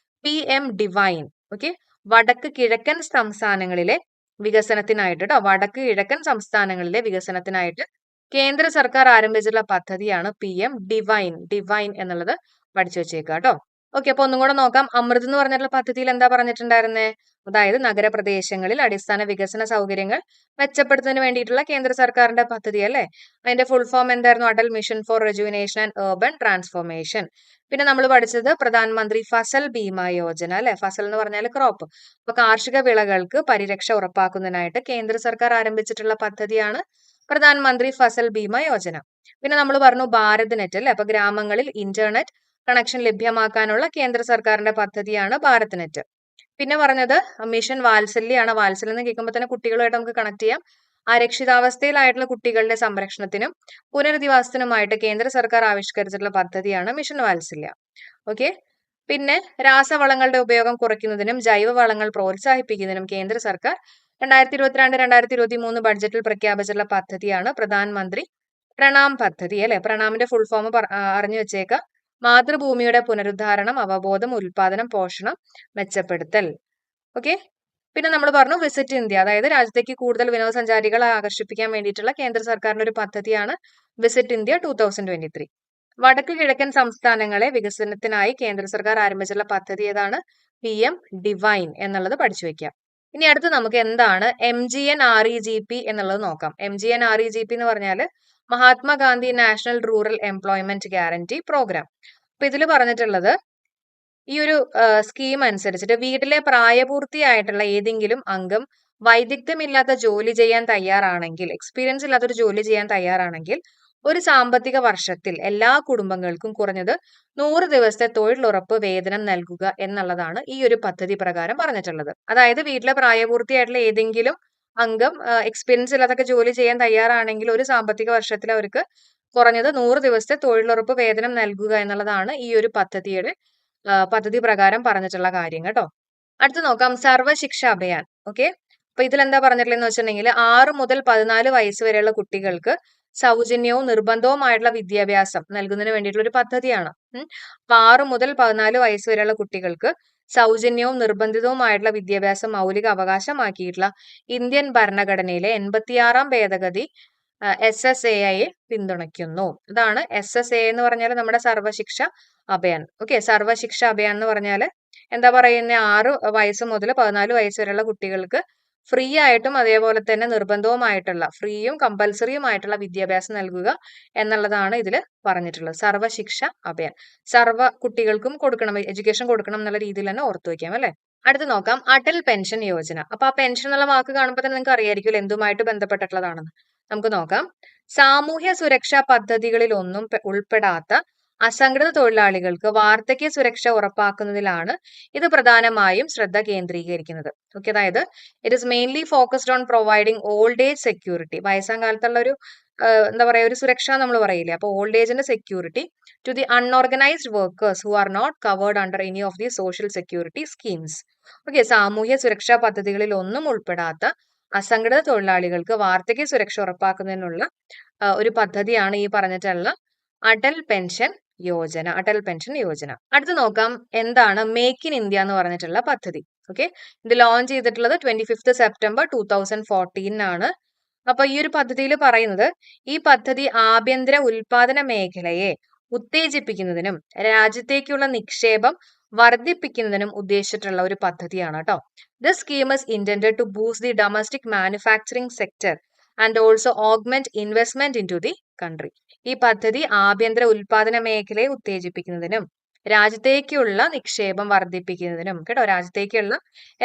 PM ഡിവൈൻ. ഓക്കെ, വടക്ക് കിഴക്കൻ സംസ്ഥാനങ്ങളിലെ വികസനത്തിനായിട്ട് കേട്ടോ, വടക്ക് കിഴക്കൻ സംസ്ഥാനങ്ങളിലെ വികസനത്തിനായിട്ട് കേന്ദ്ര സർക്കാർ ആരംഭിച്ചിട്ടുള്ള പദ്ധതിയാണ് PM ഡിവൈൻ എന്നുള്ളത് പഠിച്ചു വെച്ചേക്കുക കേട്ടോ. ഓക്കെ, അപ്പൊ ഒന്നും കൂടെ നോക്കാം. അമൃത് എന്ന് പറഞ്ഞിട്ടുള്ള പദ്ധതിയിൽ എന്താ പറഞ്ഞിട്ടുണ്ടായിരുന്നേ? അതായത് നഗരപ്രദേശങ്ങളിൽ അടിസ്ഥാന വികസന സൗകര്യങ്ങൾ മെച്ചപ്പെടുത്തുന്നതിന് വേണ്ടിയിട്ടുള്ള കേന്ദ്ര സർക്കാരിന്റെ പദ്ധതി അല്ലേ? അതിന്റെ ഫുൾ ഫോം എന്തായിരുന്നു? Atal mission for rejuvenation and urban transformation. പിന്നെ നമ്മൾ പഠിച്ചത് പ്രധാനമന്ത്രി ഫസൽ ബീമ യോജന അല്ലെ? ഫസൽ എന്ന് പറഞ്ഞാൽ ക്രോപ്പ്. അപ്പൊ കാർഷിക വിളകൾക്ക് പരിരക്ഷ ഉറപ്പാക്കുന്നതിനായിട്ട് കേന്ദ്ര സർക്കാർ ആരംഭിച്ചിട്ടുള്ള പദ്ധതിയാണ് പ്രധാനമന്ത്രി ഫസൽ ബീമ യോജന. പിന്നെ നമ്മൾ പറഞ്ഞു ഭാരത് നെറ്റ് അല്ലെ? അപ്പൊ ഗ്രാമങ്ങളിൽ ഇന്റർനെറ്റ് കണക്ഷൻ ലഭ്യമാക്കാനുള്ള കേന്ദ്ര സർക്കാരിന്റെ പദ്ധതിയാണ് ഭാരത് നെറ്റ്. പിന്നെ പറഞ്ഞത് മിഷൻ വാത്സല്യാണ്. വാത്സല്യം എന്ന് കേൾക്കുമ്പോൾ തന്നെ കുട്ടികളുമായിട്ട് നമുക്ക് കണക്ട് ചെയ്യാം. അരക്ഷിതാവസ്ഥയിലായിട്ടുള്ള കുട്ടികളുടെ സംരക്ഷണത്തിനും പുനരധിവാസത്തിനുമായിട്ട് കേന്ദ്ര സർക്കാർ ആവിഷ്കരിച്ചിട്ടുള്ള പദ്ധതിയാണ് മിഷൻ വാത്സല്യ. ഓക്കെ, പിന്നെ രാസവളങ്ങളുടെ ഉപയോഗം കുറയ്ക്കുന്നതിനും ജൈവവളങ്ങൾ പ്രോത്സാഹിപ്പിക്കുന്നതിനും കേന്ദ്ര സർക്കാർ 2022-2023 ബഡ്ജറ്റിൽ പ്രഖ്യാപിച്ചിട്ടുള്ള പദ്ധതിയാണ് പ്രധാനമന്ത്രി പ്രണാം പദ്ധതി അല്ലെ? പ്രണാമിന്റെ ഫുൾ ഫോം അറിഞ്ഞു വെച്ചേക്ക. മാതൃഭൂമിയുടെ പുനരുദ്ധാരണം, അവബോധം, ഉൽപാദനം, പോഷണം, മെച്ചപ്പെടുത്തൽ. ഓക്കെ, പിന്നെ നമ്മൾ പറഞ്ഞു വിസിറ്റ് ഇന്ത്യ, അതായത് രാജ്യത്തേക്ക് കൂടുതൽ വിനോദസഞ്ചാരികളെ ആകർഷിപ്പിക്കാൻ വേണ്ടിയിട്ടുള്ള കേന്ദ്ര സർക്കാരിന്റെ ഒരു പദ്ധതിയാണ് വിസിറ്റ് ഇന്ത്യ 2023. വടക്ക് കിഴക്കൻ സംസ്ഥാനങ്ങളെ വികസനത്തിനായി കേന്ദ്ര സർക്കാർ ആരംഭിച്ചിട്ടുള്ള പദ്ധതി ഏതാണ്? PM ഡിവൈൻ എന്നുള്ളത് പഠിച്ചു വെക്കാം. ഇനി അടുത്ത് നമുക്ക് എന്താണ് MGNREGP എന്നുള്ളത് നോക്കാം. MGNREGP എന്ന് പറഞ്ഞാൽ Mahatma Gandhi national rural employment guarantee programme. അപ്പൊ ഇതിൽ പറഞ്ഞിട്ടുള്ളത് ഈ ഒരു സ്കീം അനുസരിച്ചിട്ട് വീട്ടിലെ പ്രായപൂർത്തിയായിട്ടുള്ള ഏതെങ്കിലും അംഗം വൈദഗ്ധ്യമില്ലാത്ത ജോലി ചെയ്യാൻ തയ്യാറാണെങ്കിൽ, എക്സ്പീരിയൻസ് ഇല്ലാത്തൊരു ജോലി ചെയ്യാൻ തയ്യാറാണെങ്കിൽ ഒരു സാമ്പത്തിക വർഷത്തിൽ എല്ലാ കുടുംബങ്ങൾക്കും കുറഞ്ഞത് 100 ദിവസത്തെ തൊഴിലുറപ്പ് വേതനം നൽകുക എന്നുള്ളതാണ് ഈ ഒരു പദ്ധതി പ്രകാരം പറഞ്ഞിട്ടുള്ളത്. അതായത് വീട്ടിലെ പ്രായപൂർത്തിയായിട്ടുള്ള ഏതെങ്കിലും അംഗം എക്സ്പീരിയൻസ് ഇല്ലാത്തൊക്കെ ജോലി ചെയ്യാൻ തയ്യാറാണെങ്കിൽ ഒരു സാമ്പത്തിക വർഷത്തിൽ അവർക്ക് കുറഞ്ഞത് 100 ദിവസത്തെ തൊഴിലുറപ്പ് വേതനം നൽകുക എന്നുള്ളതാണ് ഈ ഒരു പദ്ധതി പ്രകാരം പറഞ്ഞിട്ടുള്ള കാര്യം കേട്ടോ. അടുത്ത് നോക്കാം സർവശിക്ഷ അഭിയാൻ. ഓക്കെ, അപ്പൊ ഇതിലെന്താ പറഞ്ഞിട്ടുള്ളതെന്ന് വെച്ചിട്ടുണ്ടെങ്കിൽ 6 മുതൽ 14 വയസ്സ് വരെയുള്ള കുട്ടികൾക്ക് സൗജന്യവും നിർബന്ധവുമായിട്ടുള്ള വിദ്യാഭ്യാസം നൽകുന്നതിന് വേണ്ടിയിട്ടുള്ള ഒരു പദ്ധതിയാണ്. അപ്പൊ 6 മുതൽ 14 വയസ്സ് വരെയുള്ള കുട്ടികൾക്ക് സൗജന്യവും നിർബന്ധിതവുമായിട്ടുള്ള വിദ്യാഭ്യാസം മൗലിക അവകാശമാക്കിയിട്ടുള്ള ഇന്ത്യൻ ഭരണഘടനയിലെ 86-ാം ഭേദഗതി SSAയെ പിന്തുണയ്ക്കുന്നു. ഇതാണ് SSA എന്ന് പറഞ്ഞാൽ നമ്മുടെ സർവശിക്ഷ അഭിയാൻ. ഓക്കെ, സർവശിക്ഷ അഭിയാൻ എന്ന് പറഞ്ഞാൽ എന്താ പറയുന്ന 6 വയസ്സ് മുതൽ 14 വയസ്സ് വരെയുള്ള കുട്ടികൾക്ക് ഫ്രീ ആയിട്ടും അതേപോലെ തന്നെ നിർബന്ധവുമായിട്ടുള്ള ഫ്രീയും കമ്പൽസറിയുമായിട്ടുള്ള വിദ്യാഭ്യാസം നൽകുക എന്നുള്ളതാണ് ഇതിൽ പറഞ്ഞിട്ടുള്ളത്. സർവശിക്ഷ അഭിയാൻ. സർവ്വ കുട്ടികൾക്കും കൊടുക്കണം, എഡ്യൂക്കേഷൻ കൊടുക്കണം എന്നുള്ള രീതിയിൽ തന്നെ ഓർത്തു വയ്ക്കാം അല്ലെ? അടുത്ത് നോക്കാം അടൽ പെൻഷൻ യോജന. അപ്പൊ ആ പെൻഷൻ എന്നുള്ള വാക്ക് കാണുമ്പോൾ തന്നെ നിങ്ങൾക്ക് അറിയായിരിക്കും എന്തുമായിട്ട് ബന്ധപ്പെട്ടിട്ടുള്ളതാണെന്ന്. നമുക്ക് നോക്കാം. സാമൂഹ്യ സുരക്ഷാ പദ്ധതികളിൽ ഒന്നും ഉൾപ്പെടാത്ത അസംഘടിത തൊഴിലാളികൾക്ക് വാർദ്ധക്യ സുരക്ഷ ഉറപ്പാക്കുന്നതിലാണ് ഇത് പ്രധാനമായും ശ്രദ്ധ കേന്ദ്രീകരിക്കുന്നത്. ഓക്കെ, അതായത് it is mainly focused on providing old age security. വയസ്സാം കാലത്തുള്ള ഒരു എന്താ പറയാ ഒരു സുരക്ഷ നമ്മൾ പറയില്ലേ, അപ്പൊ ഓൾഡ് ഏജിന്റെ security to the unorganised workers who are not covered under any of the social security schemes. Okay, സാമൂഹ്യ സുരക്ഷാ പദ്ധതികളിൽ ഒന്നും ഉൾപ്പെടാത്ത അസംഘടിത തൊഴിലാളികൾക്ക് വാർദ്ധക്യ സുരക്ഷ ഉറപ്പാക്കുന്നതിനുള്ള ഒരു പദ്ധതിയാണ് ഈ പറഞ്ഞിട്ടുള്ള അടൽ പെൻഷൻ യോജന. അടൽ പെൻഷൻ യോജന. അടുത്ത് നോക്കാം എന്താണ് മേക്ക് ഇൻ ഇന്ത്യ എന്ന് പറഞ്ഞിട്ടുള്ള പദ്ധതി. ഓക്കെ, ഇത് ലോഞ്ച് ചെയ്തിട്ടുള്ളത് 25 സെപ്റ്റംബർ 2014 ആണ്. അപ്പൊ ഈ ഒരു പദ്ധതിയിൽ പറയുന്നത് ഈ പദ്ധതി ആഭ്യന്തര ഉൽപാദന മേഖലയെ ഉത്തേജിപ്പിക്കുന്നതിനും രാജ്യത്തേക്കുള്ള നിക്ഷേപം വർദ്ധിപ്പിക്കുന്നതിനും ഉദ്ദേശിച്ചിട്ടുള്ള ഒരു പദ്ധതിയാണ് കേട്ടോ. This scheme is intended to boost the domestic manufacturing sector and also augment investment into the country. ഈ പദ്ധതി ആഭ്യന്തര ഉൽപാദന മേഖലയെ ഉത്തേജിപ്പിക്കുന്നതിനും രാജ്യത്തേക്കുള്ള നിക്ഷേപം വർദ്ധിപ്പിക്കുന്നതിനും കേട്ടോ. രാജ്യത്തേക്കുള്ള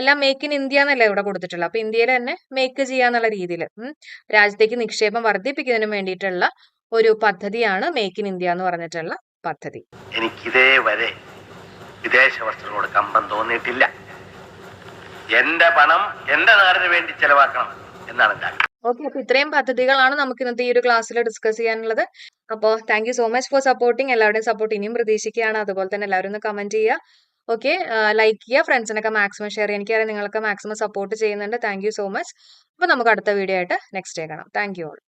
എല്ലാം മേക്ക് ഇൻ ഇന്ത്യ എന്നല്ല ഇവിടെ കൊടുത്തിട്ടുള്ളത്. അപ്പൊ ഇന്ത്യയിൽ തന്നെ മേക്ക് ചെയ്യാന്നുള്ള രീതിയിൽ രാജ്യത്തേക്ക് നിക്ഷേപം വർദ്ധിപ്പിക്കുന്നതിനും വേണ്ടിയിട്ടുള്ള ഒരു പദ്ധതിയാണ് മേക്ക് ഇൻ ഇന്ത്യ എന്ന് പറഞ്ഞിട്ടുള്ള പദ്ധതി. എനിക്കിതേ വരെ വിദേശ വസ്തുക്കളോട് കമ്പം തോന്നിയിട്ടില്ല. എന്റെ പണം എന്റെ നാടിന് വേണ്ടി ചെലവാക്കണം എന്നാണ് ഞാൻ. ഓക്കെ, അപ്പൊ ഇത്രയും പദ്ധതികളാണ് നമുക്ക് ഇന്നത്തെ ഈ ഒരു ക്ലാസ്സിൽ ഡിസ്കസ് ചെയ്യാനുള്ളത്. അപ്പോൾ thank you so much for supporting. എല്ലാവരുടെയും സപ്പോർട്ട് ഇനിയും പ്രതീക്ഷിക്കുകയാണ്. അതുപോലെ തന്നെ എല്ലാവരും ഒന്ന് കമന്റ് ചെയ്യുക. ഓക്കെ, ലൈക്ക് ചെയ്യുക, ഫ്രണ്ട്സിനൊക്കെ മാക്സിമം ഷെയർ ചെയ്യുക. എനിക്കറിയാം നിങ്ങൾക്ക് മാക്സിമം സപ്പോർട്ട് ചെയ്യുന്നുണ്ട്. Thank you so much. അപ്പൊ നമുക്ക് അടുത്ത വീഡിയോ ആയിട്ട് നെക്സ്റ്റ് ഡേ കാണാം. Thank you all.